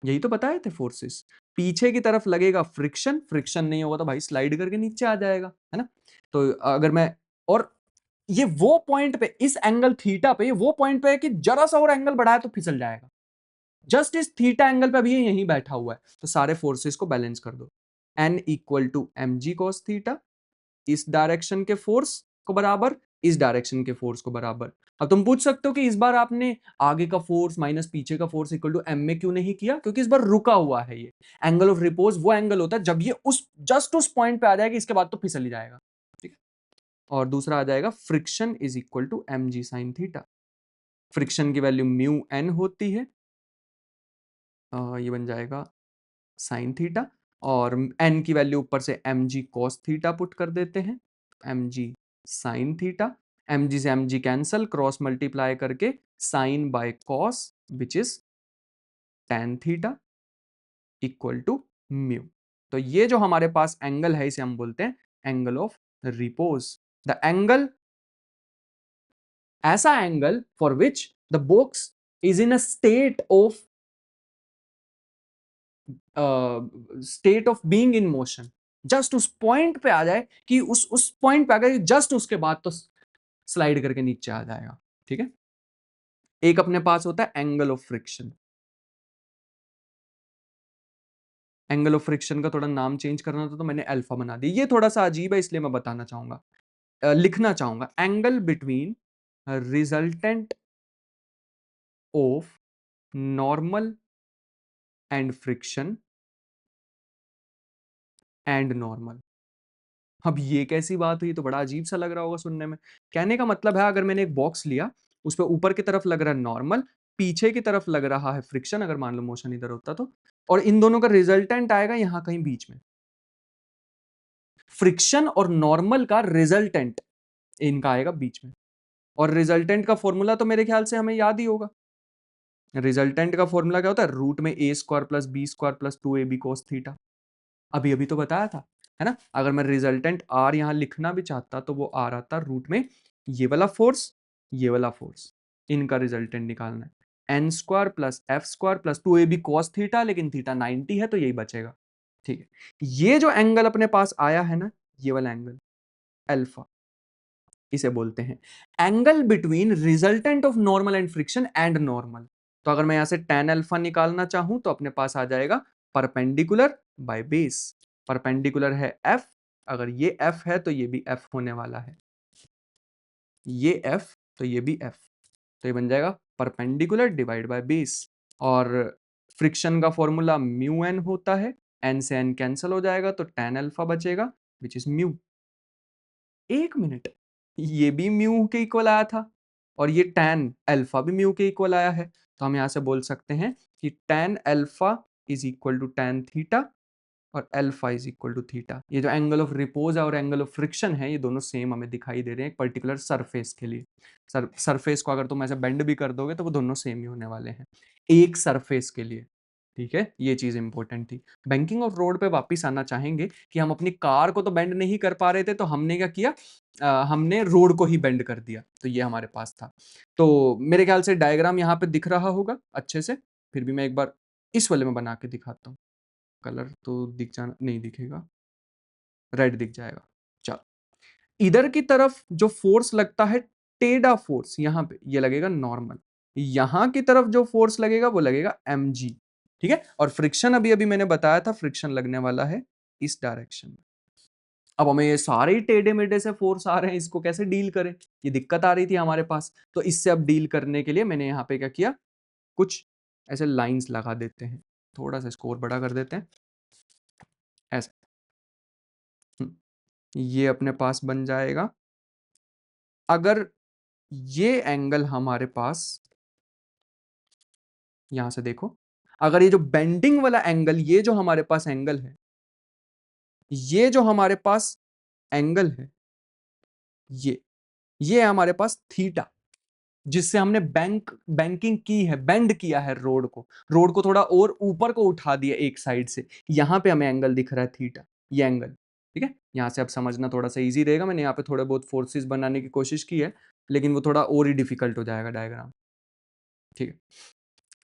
यही तो बताए थे फोर्सेस। पीछे की तरफ लगेगा फ्रिक्शन, फ्रिक्शन नहीं होगा तो भाई स्लाइड करके नीचे आ जाएगा, है ना। तो अगर मैं, और ये वो पॉइंट पे, इस एंगल थीटा पे, ये वो पॉइंट पे है कि जरा सा और एंगल बढ़ाया तो फिसल जाएगा। जस्ट इस थीटा एंगल पे अभी ये यहीं बैठा हुआ है, तो सारे फोर्सेस को बैलेंस कर दो। N equal to m g cos theta, इस डायरेक्शन के फोर्स को बराबर, इस डायरेक्शन के फोर्स को बराबर। अब तुम पूछ सकते हो कि इस बार आपने आगे का फोर्स माइनस पीछे का फोर्स इक्वल टू एम में क्यों नहीं किया, क्योंकि इस बार रुका हुआ है। ये एंगल ऑफ रिपोज वो एंगल होता है जब ये उस जस्ट उस पॉइंट पे आ जाएगा, इसके बाद तो फिसल ही जाएगा, ठीक है। और दूसरा आ जाएगा friction is equal to m g sine theta. Friction की वैल्यू म्यू एन होती है, ये बन जाएगा साइन थीटा, और एन की वैल्यू ऊपर से m g cos theta put कर देते हैं, m g sine theta, m g से m g cancel, cross multiply करके sine by cos which is tan theta equal to mu. तो ये जो हमारे पास एंगल है इसे हम बोलते हैं angle of repose. The angle, ऐसा angle for which the box is in a state of being in motion. Just उस पॉइंट पे आ जाए कि उस पॉइंट पे आ गए, जस्ट उसके बाद तो स्लाइड करके नीचे आ जाएगा, ठीक है। एक अपने पास होता है angle of friction. Angle of friction का थोड़ा नाम चेंज करना था तो मैंने अल्फा बना दिया। ये थोड़ा सा अजीब है इसलिए मैं बताना चाहूंगा, लिखना चाहूंगा, angle between resultant of normal and friction and normal. अब ये कैसी बात हुई, तो बड़ा अजीब सा लग रहा होगा सुनने में। कहने का मतलब है, अगर मैंने एक बॉक्स लिया, उस पर ऊपर की तरफ लग रहा है नॉर्मल, पीछे की तरफ लग रहा है फ्रिक्शन, अगर मान लो मोशन इधर होता तो, और इन दोनों का रिजल्टेंट आएगा यहां कहीं बीच में। फ्रिक्शन और नॉर्मल का रिजल्टेंट इनका आएगा बीच में। और रिजल्टेंट का फॉर्मूला तो मेरे ख्याल से हमें याद ही होगा। रिजल्टेंट का फॉर्मूला क्या होता है, रूट में a square plus b square plus 2ab cos theta. अभी अभी तो बताया था, है ना। अगर मैं रिजल्टेंट आर यहां लिखना भी चाहता तो वो आर आता रूट में ये वाला फोर्स, ये वाला फोर्स, इनका रिजल्टेंट निकालना है। N square plus f square plus 2ab cos theta, लेकिन थीटा 90 है तो यही बचेगा। ठीक है, ये जो एंगल अपने पास आया है ना, ये वाला एंगल अल्फा, इसे बोलते हैं angle between resultant of normal and friction and normal. तो अगर मैं यहां से tan अल्फा निकालना चाहूं तो अपने पास आ जाएगा परपेंडिकुलर बाय बेस। परपेंडिकुलर है f, अगर ये f है तो ये भी f होने वाला है, ये f तो ये भी f, तो ये बन जाएगा परपेंडिकुलर डिवाइड बाय बेस। और फ्रिक्शन का फॉर्मूला म्यू एन होता है, n से n कैंसिल हो जाएगा तो tan अल्फा बचेगा विच इज म्यू। एक मिनट, ये भी म्यू के इक्वल आया था और ये tan अल्फा भी म्यू के इक्वल आया है, तो हम यहां से बोल सकते हैं कि tan alpha is equal to tan theta और alpha is equal to theta. ये जो एंगल ऑफ रिपोज है और एंगल ऑफ फ्रिक्शन है, ये दोनों सेम हमें दिखाई दे रहे हैं एक पर्टिकुलर सरफेस के लिए। सरफेस को अगर तुम ऐसे बेंड भी कर दोगे तो वो दोनों सेम ही होने वाले हैं एक सरफेस के लिए। ठीक है, ये चीज इंपॉर्टेंट थी। बैंकिंग ऑफ रोड पे वापस आना चाहेंगे कि हम अपनी कार को तो बेंड नहीं कर पा रहे थे, तो हमने क्या किया, हमने रोड को ही बेंड कर दिया, तो ये हमारे पास था। तो मेरे ख्याल से डायग्राम यहाँ पे दिख रहा होगा अच्छे से, फिर भी मैं एक बार इस वाले में बना के दिखाता हूँ। कलर तो दिख जाना, नहीं दिखेगा, रेड दिख जाएगा। चलो, इधर की तरफ जो फोर्स लगता है टेडा फोर्स, यहां पे ये लगेगा नॉर्मल, यहां की तरफ जो फोर्स लगेगा वो लगेगा mg। ठीक है, और फ्रिक्शन अभी अभी मैंने बताया था, फ्रिक्शन लगने वाला है इस डायरेक्शन में। अब हमें ये सारे ही टेढ़े मेढ़े से फोर्स आ रहे हैं, इसको कैसे डील करें, ये दिक्कत आ रही थी हमारे पास। तो इससे अब डील करने के लिए मैंने यहाँ पे क्या किया, कुछ ऐसे लाइंस लगा देते हैं, थोड़ा सा स्कोर बड़ा कर देते हैं ऐसे। ये अपने पास बन जाएगा, अगर ये एंगल हमारे पास, यहां से देखो, अगर ये जो बेंडिंग वाला एंगल, ये जो हमारे पास एंगल है, ये जो हमारे पास एंगल है, ये हमारे पास थीटा, जिससे हमने बैंकिंग की है, बेंड किया है रोड को थोड़ा और ऊपर को उठा दिया एक साइड से, यहां पे हमें एंगल दिख रहा है थीटा, ये एंगल। ठीक है, यहां से अब समझना थोड़ा सा इजी रहेगा। मैंने यहाँ पे थोड़े बहुत फोर्सेस बनाने की कोशिश की है, लेकिन वो थोड़ा और ही डिफिकल्ट हो जाएगा डायग्राम। ठीक है,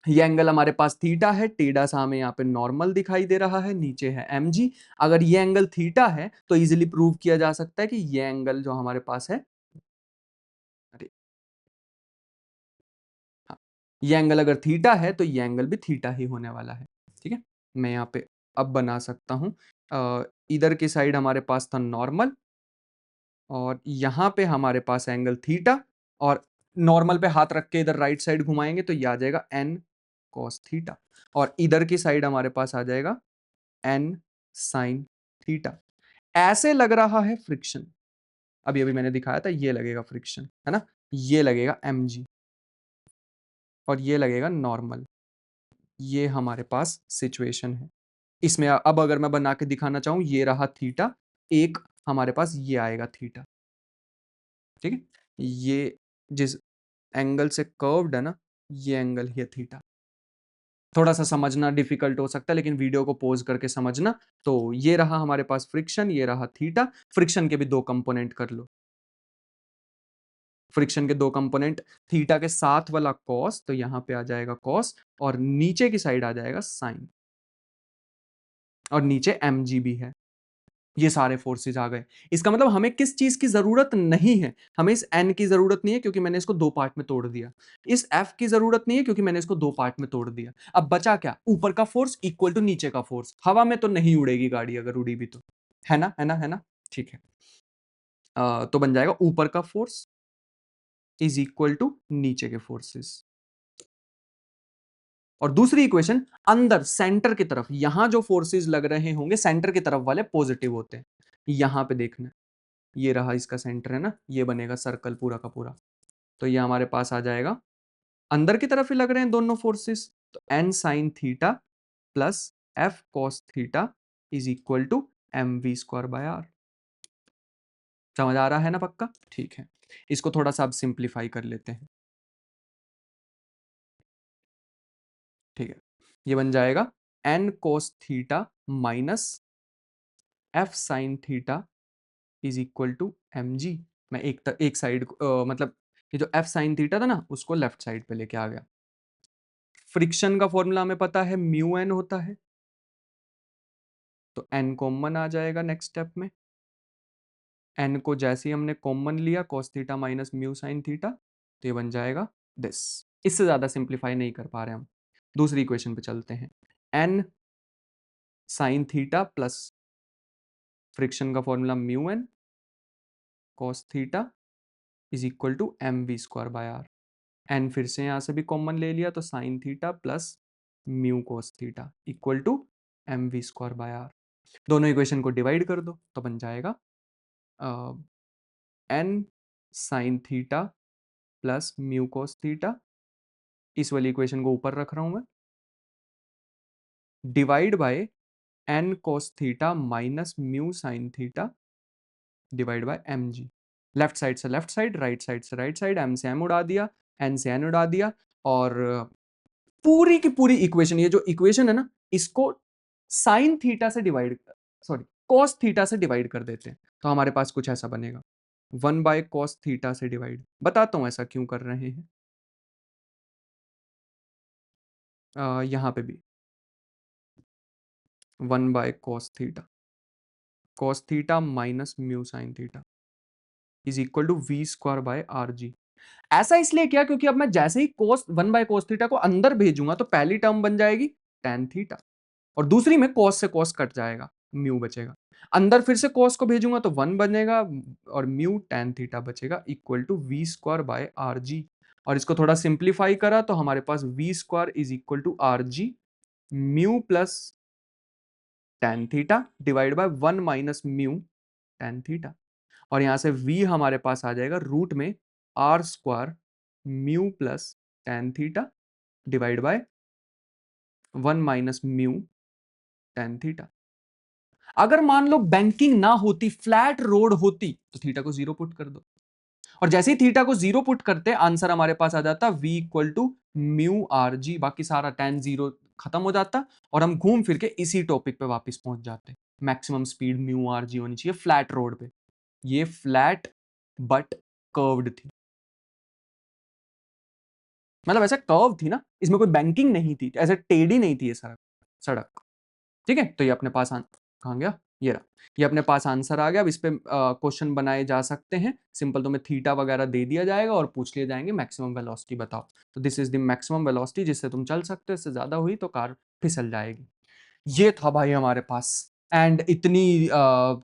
ये एंगल हमारे पास थीटा है, टेढ़ा सा हमें यहाँ पे नॉर्मल दिखाई दे रहा है, नीचे है mg। अगर ये एंगल थीटा है तो इजीली प्रूव किया जा सकता है कि ये एंगल जो हमारे पास है, अरे हाँ, ये एंगल अगर थीटा है तो ये एंगल भी थीटा ही होने वाला है। ठीक है, मैं यहाँ पे अब बना सकता हूँ, इधर की साइड हमारे पास था नॉर्मल, और यहाँ पे हमारे पास एंगल थीटा, और नॉर्मल पे हाथ रख के इधर राइट साइड घुमाएंगे तो ये आ जाएगा n cos थीटा, और इधर की साइड हमारे पास आ जाएगा n sin थीटा। ऐसे लग रहा है फ्रिक्शन, अभी अभी मैंने दिखाया था, ये लगेगा फ्रिक्शन, है ना, ये लगेगा mg और ये लगेगा नॉर्मल। ये हमारे पास सिचुएशन है। इसमें अब अगर मैं बना के दिखाना चाहूं, ये रहा थीटा, एक हमारे पास ये आएगा थीटा। ठीक है, ये जिस एंगल से कर्व्ड है ना, ये एंगल है थीटा। थोड़ा सा समझना डिफिकल्ट हो सकता है, लेकिन वीडियो को पॉज करके समझना। तो ये रहा हमारे पास फ्रिक्शन, ये रहा थीटा। फ्रिक्शन के भी दो कंपोनेंट कर लो, फ्रिक्शन के दो कंपोनेंट, थीटा के साथ वाला कॉस, तो यहां पे आ जाएगा कॉस, और नीचे की साइड आ जाएगा साइन, और नीचे mg भी है। ये सारे फोर्सेस आ गए। इसका मतलब हमें किस चीज की जरूरत नहीं है, हमें इस एन की जरूरत नहीं है क्योंकि मैंने इसको दो पार्ट में तोड़ दिया, इस एफ की जरूरत नहीं है क्योंकि मैंने इसको दो पार्ट में तोड़ दिया। अब बचा क्या, ऊपर का फोर्स इक्वल टू नीचे का फोर्स। हवा में तो नहीं उड़ेगी गाड़ी, अगर उड़ी भी तो, है ना, है ना, है ना, ठीक है। तो बन जाएगा ऊपर का फोर्स इज इक्वल टू नीचे के फोर्सेस। और दूसरी इक्वेशन, अंदर सेंटर की तरफ यहां जो फोर्सेस लग रहे होंगे सेंटर की तरफ वाले पॉजिटिव होते हैं। यहां पे देखना, ये रहा इसका सेंटर है ना, ये बनेगा सर्कल पूरा का पूरा। तो ये हमारे पास आ जाएगा, अंदर की तरफ ही लग रहे हैं दोनों फोर्सेस, तो N sine theta plus f cos theta is equal to M we square by r. समझ आ रहा है ना पक्का, ठीक है। इसको थोड़ा सा अब सिंप्लीफाई कर लेते हैं, ठीक है। ये बन जाएगा N cos theta minus F sine theta is equal to m g. मैं एक साइड मतलब ये जो एफ साइन थीटा था ना उसको लेफ्ट साइड पे लेके आ गया। फ्रिक्शन का फॉर्मूला हमें पता है म्यू एन होता है, तो एन कॉमन आ जाएगा नेक्स्ट स्टेप में। एन को जैसे ही हमने कॉमन लिया cos theta minus mu sine theta, तो ये बन जाएगा दिस। इससे ज्यादा सिंप्लीफाई नहीं कर पा रहे हम, दूसरी इक्वेशन पे चलते हैं। N sine theta plus friction का formula mu N cos theta is equal to M we square by R. N फिर से यहां से भी कॉमन ले लिया, तो sine theta plus mu cos theta equal to M we square by R. दोनों इक्वेशन को डिवाइड कर दो तो बन जाएगा N sine theta plus mu cos theta, इस वाली इक्वेशन को ऊपर रख रहा हूं मैं, divide by N cos theta minus mu sine theta divide by m g. Left side से लेफ्ट साइड, राइट साइड से राइट साइड, एम से एम उड़ा दिया, एन से एन उड़ा दिया, और पूरी की पूरी इक्वेशन, ये जो इक्वेशन है ना इसको साइन थीटा से डिवाइड, सॉरी कॉस थीटा से डिवाइड कर देते हैं, तो हमारे पास कुछ ऐसा बनेगा, 1/cos थीटा से डिवाइड। बताता हूं ऐसा क्यों कर रहे हैं। यहां पे भी 1/cos theta, cos theta minus mu sine theta is equal to we square by are g. ऐसा इसलिए किया क्योंकि अब मैं जैसे ही cos 1/cos थीटा को अंदर भेजूंगा तो पहली टर्म बन जाएगी tan थीटा, और दूसरी में cos से cos कट जाएगा, म्यू बचेगा। अंदर फिर से cos को भेजूंगा तो 1 बनेगा, और म्यू tan थीटा बचेगा equal to we square by R G. और इसको थोड़ा सिंप्लीफाई करा तो हमारे पास V square is equal to are G mu plus tan theta divide by 1 minus mu tan theta, और यहां से v हमारे पास आ जाएगा रूट में r square mu plus tan theta divide by 1 minus mu tan theta. अगर मान लो बैंकिंग ना होती, फ्लैट रोड होती, तो थीटा को जीरो पुट कर दो, और जैसे ही थीटा को जीरो पुट करते आंसर हमारे पास आ जाता v equal to mu r g, बाकी सारा tan जीरो खत्म हो जाता, और हम घूम फिर के इसी टॉपिक पे वापस पहुंच जाते। मैक्सिमम स्पीड म्यू आर जी होनी चाहिए फ्लैट रोड पे। ये फ्लैट बट कर्व्ड थी, मतलब ऐसा कर्व थी ना, इसमें कोई बैंकिंग नहीं थी, ऐसे टेढ़ी नहीं थी ये सड़क सड़क ठीक है। तो ये अपने पास कहाँ गया, ये रहा, ये अपने पास आंसर आ गया। अब इस पे क्वेश्चन बनाए जा सकते हैं, सिंपल तुम्हें थीटा वगैरह दे दिया जाएगा और पूछ लिए जाएंगे मैक्सिमम वेलोसिटी बताओ, तो this is the maximum velocity जिससे तुम चल सकते हो, इससे ज्यादा हुई तो कार फिसल जाएगी। ये था भाई हमारे पास। एंड इतनी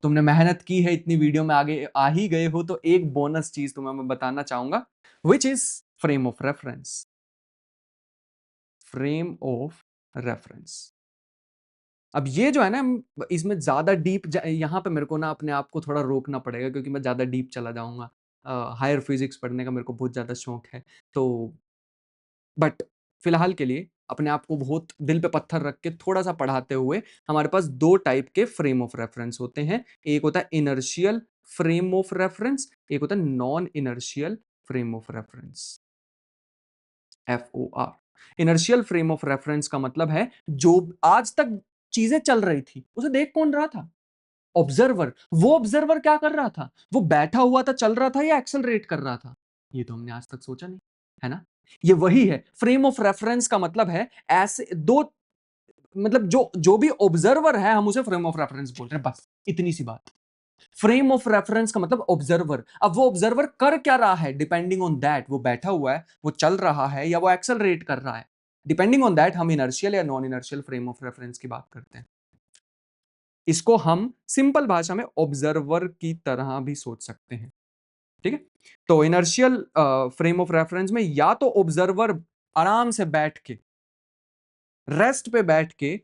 तुमने मेहनत की है, इतनी वीडियो में आगे आ ही गए हो, तो एक बोनस चीज तुम्हें मैं बताना चाहूंगा, which is frame of reference. Frame of reference, अब ये जो है ना, इसमें ज्यादा डीप यहाँ पे मेरे को ना अपने आप को थोड़ा रोकना पड़ेगा क्योंकि मैं ज्यादा डीप चला जाऊंगा। हायर फिजिक्स पढ़ने का मेरे को बहुत ज्यादा शौक है, तो बट फिलहाल के लिए अपने आप को बहुत दिल पे पत्थर रख के थोड़ा सा पढ़ाते हुए, हमारे पास दो टाइप के फ्रेम ऑफ रेफरेंस होते हैं। एक होता है इनर्शियल फ्रेम ऑफ रेफरेंस, एक होता है non inertial frame of reference, FOR। Inertial frame of reference का मतलब है जो आज तक चीजें चल रही थी उसे देख कौन रहा था, ऑब्जर्वर। वो ऑब्जर्वर क्या कर रहा था, वो बैठा हुआ था, चल रहा था, या एक्सेलरेट कर रहा था, ये तो हमने आज तक सोचा नहीं, है ना। ये वही है फ्रेम ऑफ रेफरेंस का मतलब है, ऐसे दो मतलब जो भी ऑब्जर्वर है हम उसे फ्रेम ऑफ रेफरेंस बोल रहे हैं, बस इतनी सी बात। फ्रेम ऑफ रेफरेंस का मतलब ऑब्जर्वर। अब वो ऑब्जर्वर कर क्या रहा है, डिपेंडिंग ऑन दैट वो बैठा हुआ है, वो चल रहा है या वो एक्सेलरेट कर रहा है, डिपेंडिंग ऑन दैट हम इनर्शियल या non inertial frame of reference की बात करते हैं। इसको हम सिंपल भाषा में ऑब्जर्वर की तरह भी सोच सकते हैं, ठीक है। तो इनर्शियल फ्रेम ऑफ रेफरेंस में या तो ऑब्जर्वर आराम से बैठ के, रेस्ट पे बैठ के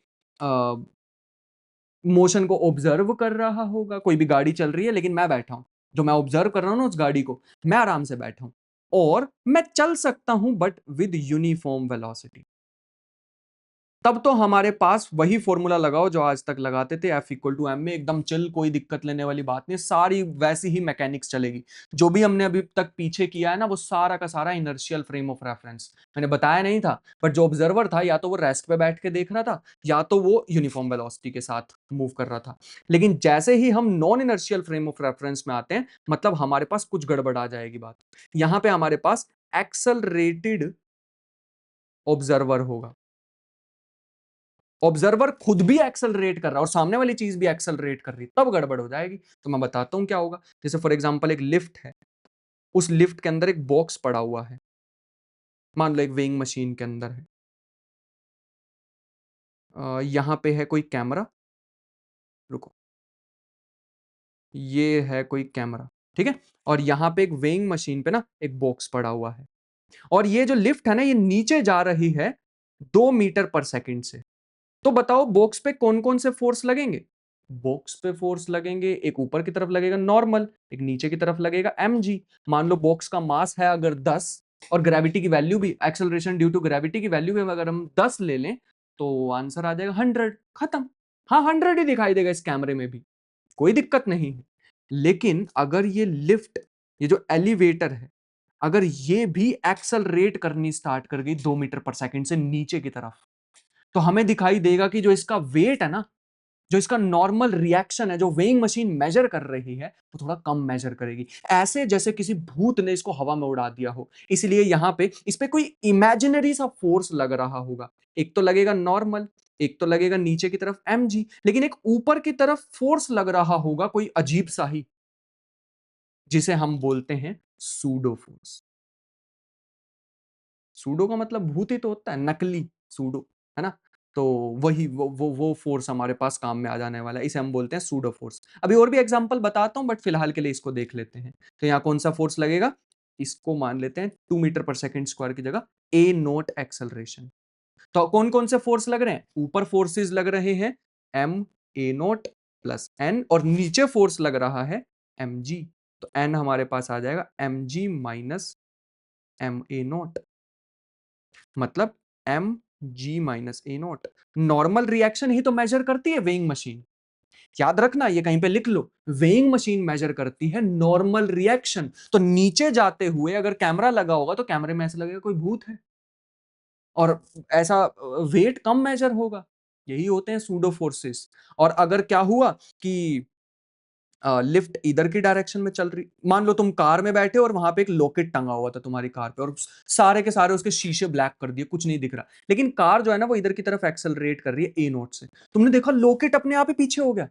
मोशन को ऑब्जर्व कर रहा होगा। कोई भी गाड़ी चल रही है लेकिन मैं बैठा हूं, जो मैं ऑब्जर्व कर रहा हूं ना उस गाड़ी को, मैं आराम से बैठा हूं और मैं चल सकता हूं बट विद यूनिफॉर्म वेलोसिटी। तब तो हमारे पास वही फॉर्मूला लगाओ जो आज तक लगाते थे, F इक्वल टू एम में, एकदम चिल, कोई दिक्कत लेने वाली बात नहीं, सारी वैसी ही मैकेनिक्स चलेगी। जो भी हमने अभी तक पीछे किया है ना वो सारा का सारा इनर्शियल फ्रेम ऑफ रेफरेंस। मैंने बताया नहीं था, बट जो ऑब्जर्वर था या तो वो रेस्ट पे बैठ के देख रहा था या तो वो यूनिफॉर्म वेलोसिटी के साथ मूव कर रहा था। लेकिन जैसे ही हम non inertial frame of reference में आते हैं, मतलब हमारे पास कुछ गड़बड़ आ जाएगी बात। यहां पे हमारे पास एक्सेलरेटेड ऑब्जर्वर होगा, ऑब्जर्वर खुद भी एक्सेलरेट कर रहा है और सामने वाली चीज भी एक्सेलरेट कर रही है, तब गड़बड़ हो जाएगी। तो मैं बताता हूं क्या होगा। जैसे फॉर एग्जांपल एक लिफ्ट है, उस लिफ्ट के अंदर एक बॉक्स पड़ा हुआ है, मान लो एक वेइंग मशीन के अंदर है। यहां पे है कोई कैमरा, रुको, ये है कोई कैमरा, ठीक है। और यहां पे एक वेइंग मशीन पे ना एक बॉक्स पड़ा हुआ है, और ये जो लिफ्ट है ना ये नीचे जा रही है 2 मीटर पर सेकंड से। तो बताओ बॉक्स पे कौन कौन से फोर्स लगेंगे। बॉक्स पे फोर्स लगेंगे, एक ऊपर की तरफ लगेगा नॉर्मल, एक नीचे की तरफ लगेगा mg। मान लो बॉक्स का मास है अगर 10 और ग्रेविटी की वैल्यू भी, एक्सेलरेशन ड्यू टू ग्रेविटी की वैल्यू भी अगर हम 10 ले लें तो आंसर आ जाएगा 100, खत्म। हाँ 100 ही दिखाई देगा इस कैमरे में भी, कोई दिक्कत नहीं है। लेकिन अगर ये लिफ्ट, ये जो एलिवेटर है, अगर ये भी एक्सेलरेट करनी स्टार्ट कर गई 2 मीटर पर सेकंड से नीचे की तरफ, तो हमें दिखाई देगा कि जो इसका वेट है ना, जो इसका नॉर्मल रिएक्शन है, जो वेइंग मशीन मेजर कर रही है वो थोड़ा कम मेजर करेगी, ऐसे जैसे किसी भूत ने इसको हवा में उड़ा दिया हो। इसलिए यहां पे इस पे कोई इमेजिनरी सा फोर्स लग रहा होगा। एक तो लगेगा नॉर्मल, एक तो लगेगा नीचे की तरफ mg, लेकिन एक ऊपर की तरफ फोर्स लग रहा होगा कोई अजीब सा ही, जिसे हम बोलते हैं सूडो फोर्स। सूडो का मतलब भूत ही तो होता है, नकली सूडो, है ना। तो वही वो फोर्स हमारे पास काम में आ जाने वाला है, इसे हम बोलते हैं सूडो फोर्स। अभी और भी एग्जांपल बताता हूं बट फिलहाल के लिए इसको देख लेते हैं। तो यहाँ कौन सा फोर्स लगेगा, इसको मान लेते हैं 2 मीटर पर सेकंड स्क्वायर की जगह ए नोट एक्सेलरेशन। तो कौन कौन से फोर्स लग रहे हैं, ऊपर फोर्सेस लग रहे हैं m a naught plus N, और नीचे फोर्स लग रहा है एम जी। तो एन हमारे पास आ जाएगा m g minus m a naught, मतलब m g minus a naught. Normal reaction ही तो मेजर करती है वेइंग मशीन, याद रखना, ये कहीं पे लिख लो। वेइंग मशीन मेजर करती है नॉर्मल रिएक्शन। तो नीचे जाते हुए अगर कैमरा लगा होगा तो कैमरे में ऐसा लगेगा कोई भूत है, और ऐसा वेट कम मेजर होगा। यही होते हैं सूडो फोर्सेस। और अगर क्या हुआ कि लिफ्ट इधर की डायरेक्शन में चल रही, मान लो तुम कार में बैठे और वहां पे एक लॉकेट टंगा हुआ था तुम्हारी कार पे, और सारे के सारे उसके शीशे ब्लैक कर दिए, कुछ नहीं दिख रहा, लेकिन कार जो है ना वो इधर की तरफ एक्सेलरेट कर रही है ए नोट से। तुमने देखा लॉकेट अपने आप ही पीछे हो गया,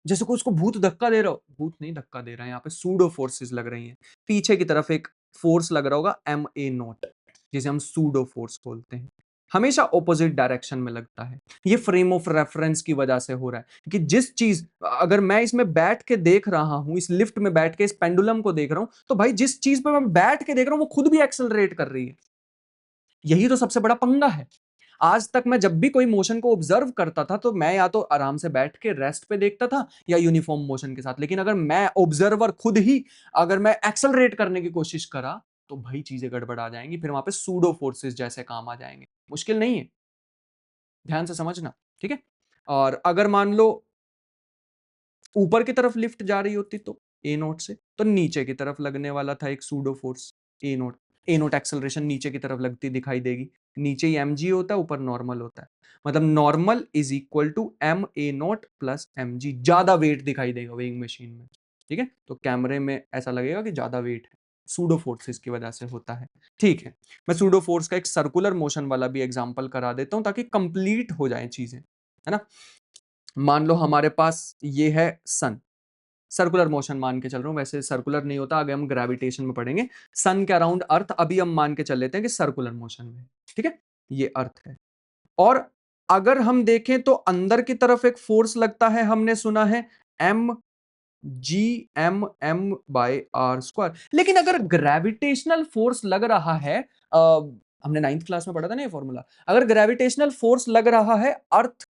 जैसे कोई उसको भूत धक्का दे रहा हो। भूत नहीं धक्का दे रहा है, यहाँ पे सूडो फोर्सेस लग रही हैं। पीछे की तरफ एक फोर्स लग रहा होगा एम ए नोट, जिसे हम सूडो फोर्स बोलते हैं। हमेशा ऑपोजिट डायरेक्शन में लगता है। ये फ्रेम ऑफ रेफरेंस की वजह से हो रहा है कि जिस चीज, अगर मैं इसमें बैठ के देख रहा हूं, इस लिफ्ट में बैठ के इस पेंडुलम को देख रहा हूं, तो भाई जिस चीज पे मैं बैठ के देख रहा हूं वो खुद भी एक्सेलरेट कर रही है। यही तो सबसे बड़ा पंगा है। आज तक मैं जब भी कोई मोशन को ऑब्जर्व करता था तो मैं या तो आराम से बैठ के रेस्ट पे देखता था या यूनिफॉर्म मोशन के साथ, लेकिन अगर मैं ऑब्जर्वर खुद ही, अगर मैं एक्सेलरेट करने की कोशिश करा तो भाई चीजें गड़बड़ा जाएंगी, फिर वहां पे सूडो फोर्सेस जैसे काम आ जाएंगे। मुश्किल नहीं है, ध्यान से समझना, ठीक है। और अगर मान लो ऊपर की तरफ लिफ्ट जा रही होती तो ए नोट से, तो नीचे की तरफ लगने वाला था एक सूडो फोर्स ए नोट। ए नोट एक्सेलरेशन नीचे की तरफ लगती दिखाई देगी, नीचे ही एम जी होता है, ऊपर नॉर्मल होता है, मतलब normal is equal to m a naught plus m g. ज्यादा वेट दिखाई देगा वेइंग मशीन में, ठीक है, तो कैमरे में ऐसा लगेगा कि ज्यादा वेट है। सूडो फोर्सेस की वजह से होता है। ठीक है, मैं सूडो फोर्स का एक सर्कुलर मोशन वाला भी एग्जांपल करा देता हूं ताकि कंप्लीट हो जाए चीजें, है ना। मान लो हमारे पास ये है सन, सर्कुलर मोशन मान के चल रहा हूं, वैसे सर्कुलर नहीं होता, आगे हम ग्रेविटेशन में पढ़ेंगे। सन के अराउंड अर्थ अभी हम मान के चल लेते हैं कि सर्कुलर मोशन में, ठीक है, ये अर्थ है। और अगर हम देखें तो अंदर की तरफ एक फोर्स लगता है, हमने सुना है m g m by r square. लेकिन अगर ग्रेविटेशनल फोर्स लग रहा है, हमने 9th क्लास में पढ़ा था ना ये फॉर्मूला, अगर ग्रेविटेशनल फोर्स लग रहा है अर्थ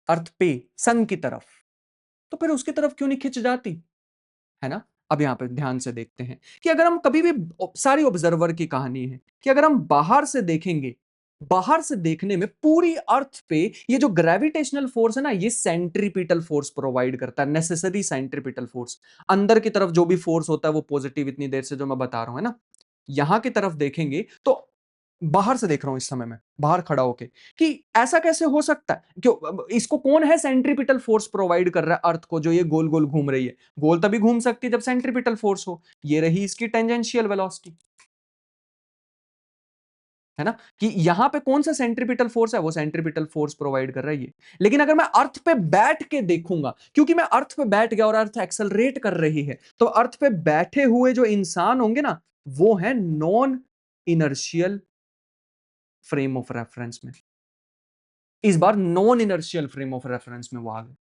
अर्थ पे, सन की तरफ, तो फिर उसकी तरफ क्यों नहीं खिंच जाती, है ना। अब यहां पे ध्यान से देखते हैं कि अगर हम कभी भी, सारी ऑब्जर्वर की कहानी है कि अगर हम बाहर से देखेंगे, बाहर से देखने में पूरी अर्थ पे ये जो ग्रेविटेशनल फोर्स है ना, ये सेंट्रीपिटल फोर्स प्रोवाइड करता है, नेसेसरी सेंट्रीपिटल फोर्स। अंदर की तरफ जो भी फोर्स होता है वो पॉजिटिव, इतनी देर से जो मैं बता रहा हूं, है ना। यहां की तरफ देखेंगे तो बाहर से देख रहा हूं इस समय में, बाहर खड़ा होके, कि ऐसा कैसे हो सकता है, क्यों, इसको कौन है सेंट्रीपिटल फोर्स प्रोवाइड कर रहा है अर्थ को, जो ये गोल गोल घूम रही है। गोल तभी घूम सकती है जब सेंट्रीपिटल फोर्स हो। ये रही इसकी टेंजेंशियल वेलोसिटी, है ना, कि यहां पे कौन सा सेंट्रीपिटल फोर्स है, वो सेंट्रीपिटल फोर्स प्रोवाइड कर रहा है ये। लेकिन अगर मैं अर्थ पे बैठ के देखूंगा, क्योंकि मैं अर्थ पे बैठ गया और अर्थ एक्सेलरेट कर रही है, तो अर्थ पे बैठे हुए जो इंसान होंगे ना, वो है non inertial frame of reference में। इस बार non inertial frame of reference में वो आ गए।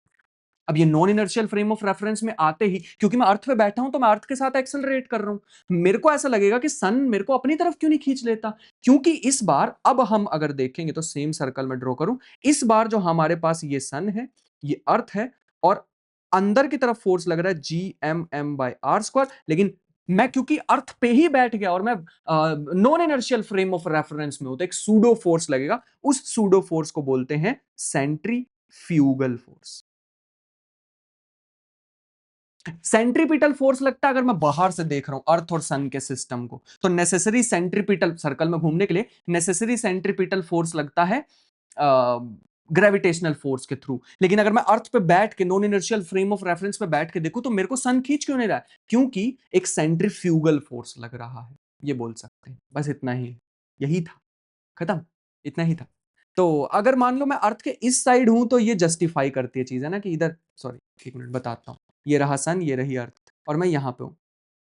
अब ये non inertial frame of reference में आते ही, क्योंकि मैं अर्थ पे बैठा हूं तो मैं अर्थ के साथ एक्सेलरेट कर रहा हूं, मेरे को ऐसा लगेगा कि सन मेरे को अपनी तरफ क्यों नहीं खींच लेता। क्योंकि इस बार, अब हम अगर देखेंगे तो सेम सर्कल में ड्रॉ करूं, इस बार जो हमारे पास ये सन है, ये अर्थ है, और अंदर की तरफ फोर्स लग रहा है GMM बाय आर स्क्वायर। लेकिन मैं क्योंकि अर्थ पे ही बैठ गया और मैं non inertial frame of reference में हूं, तो एक सूडो फोर्स लगेगा, उस सूडो फोर्स को बोलते हैं सेंट्रीफ्यूगल फोर्स। सेंट्रीपिटल फोर्स लगता है अगर मैं बाहर से देख रहा हूं अर्थ और सन के सिस्टम को, तो नेसेसरी सेंट्रीपिटल, सर्कल में घूमने के लिए नेसेसरी सेंट्रीपिटल फोर्स लगता है ग्रेविटेशनल फोर्स के थ्रू। लेकिन अगर मैं अर्थ पे बैठ के, non inertial frame of reference पे बैठ के देखूं, तो मेरे को सन खींच क्यों नहीं रहा है, क्योंकि एक सेंट्रीफ्यूगल फोर्स लग रहा है। ये बोल सकते हैं, बस इतना ही, यही था, खत्म, इतना ही था। तो अगर मान लो मैं अर्थ के इस साइड हूं, तो ये जस्टिफाई करती है चीज, है ना, कि इधर, सॉरी एक मिनट बताता हूं, ये रहा सन, ये रही अर्थ, और मैं यहां पे हूं,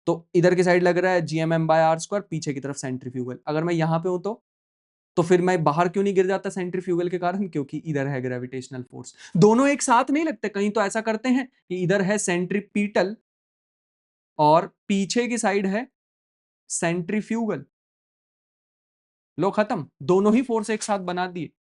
तो इधर की साइड लग रहा है GMM बाय आर स्क्वायर, पीछे की तरफ सेंट्रीफ्यूगल। अगर मैं यहां पे हूं तो फिर मैं बाहर क्यों नहीं गिर जाता सेंट्रीफ्यूगल के कारण, क्योंकि इधर है ग्रेविटेशनल फोर्स। दोनों एक साथ नहीं लगते, कहीं तो ऐसा करते हैं कि इधर है सेंट्रीपिटल और पीछे की साइड है सेंट्रीफ्यूगल, लो खत्म, दोनों ही फोर्स एक साथ बना दिए।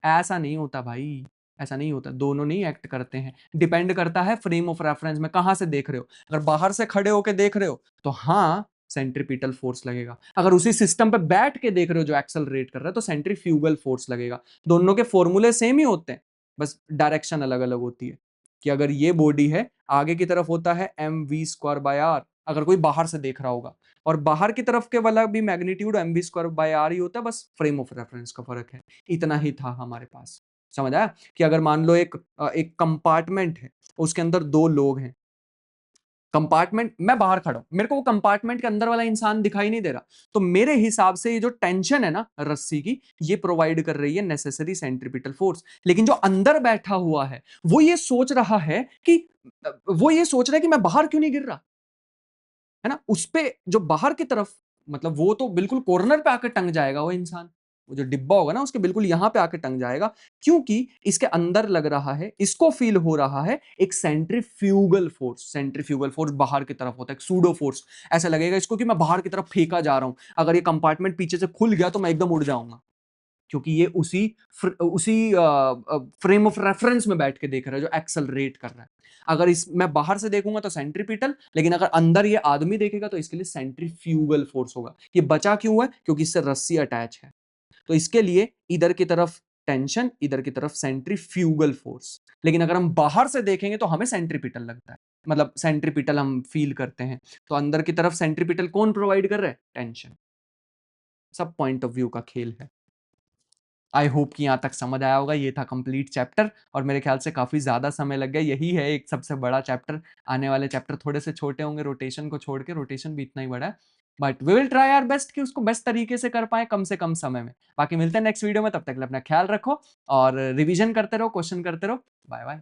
ऐसा नहीं होता भाई, ऐसा नहीं होता, दोनों नहीं एक्ट करते हैं, डिपेंड करता है फ्रेम ऑफ रेफरेंस में कहां से देख रहे हो। अगर बाहर से खड़े होकर देख रहे हो तो हाँ सेंट्रीपिटल फोर्स लगेगा, अगर उसी सिस्टम पे बैठ के देख रहे हो जो एक्सेलरेट कर रहा है, तो सेंट्रीफ्यूगल फोर्स लगेगा। दोनों के फॉर्मूले सेम ही होते हैं, बस डायरेक्शन अलग अलग होती है। कि अगर ये बॉडी है, आगे की तरफ होता है mv²/r, अगर कोई बाहर से देख रहा होगा, और बाहर की तरफ के वाला भी मैग्नीट्यूड mv²/r ही होता है, बस फ्रेम ऑफ रेफरेंस का फर्क है। इतना ही था हमारे पास, समझ आया। कि अगर मान लो एक कंपार्टमेंट है, उसके अंदर दो लोग हैं, कंपार्टमेंट, मैं बाहर खड़ा हूं, मेरे को वो कंपार्टमेंट के अंदर वाला इंसान दिखाई नहीं दे रहा, तो मेरे हिसाब से ये जो टेंशन है ना रस्सी की, ये प्रोवाइड कर रही है नेसेसरी सेंट्रीपिटल फोर्स। लेकिन जो अंदर बैठा हुआ है, वो ये सोच रहा है कि, वो ये सोच रहा है कि मैं बाहर क्यों नहीं गिर रहा, है ना। उस पे जो बाहर की तरफ, मतलब वो तो बिल्कुल कॉर्नर पे आकर टंग जाएगा वो इंसान, वो जो डिब्बा होगा ना उसके बिल्कुल यहां पे आके टंग जाएगा, क्योंकि इसके अंदर लग रहा है, इसको फील हो रहा है एक सेंट्रीफ्यूगल फोर्स। सेंट्रीफ्यूगल फोर्स बाहर की तरफ होता है, एक सूडो फोर्स। ऐसा लगेगा इसको कि मैं बाहर की तरफ फेंका जा रहा हूं, अगर ये कंपार्टमेंट पीछे से खुल गया तो मैं एकदम उड़ जाऊंगा, क्योंकि ये उसी फ्रेम ऑफ रेफरेंस में बैठ के देख रहा है जो एक्सेलरेट कर रहा है। अगर इस मैं बाहर से देखूंगा तो सेंट्रीपिटल, लेकिन अगर अंदर ये आदमी देखेगा तो इसके लिए सेंट्रीफ्यूगल फोर्स होगा। ये बचा क्यों है, क्योंकि इससे रस्सी अटैच है, तो इसके लिए इधर की तरफ टेंशन, इधर की तरफ सेंट्रीफ्यूगल फोर्स। लेकिन अगर हम बाहर से देखेंगे तो हमें सेंट्रीपिटल लगता है, मतलब सेंट्रीपिटल हम फील करते हैं, तो अंदर की तरफ सेंट्रीपिटल कौन प्रोवाइड कर रहा है, टेंशन। सब पॉइंट ऑफ व्यू का खेल है। आई होप कि यहाँ तक समझ आया होगा। ये था कंप्लीट चैप्टर और मेरे ख्याल से काफ़ी ज़्यादा समय लग गया। यही है एक सबसे बड़ा चैप्टर। आने वाले चैप्टर थोड़े से छोटे होंगे रोटेशन को छोड़ के, रोटेशन भी इतना ही बड़ा है। But we will try our best कि उसको बेस्ट तरीके से कर पाएँ कम से कम समय में। बाकी मिलते हैं नेक्स्ट वीडियो में, तब तक के लिए अपना ख्याल रखो और रिवीजन करते रहो, क्वेश्चन करते रहो। Bye bye.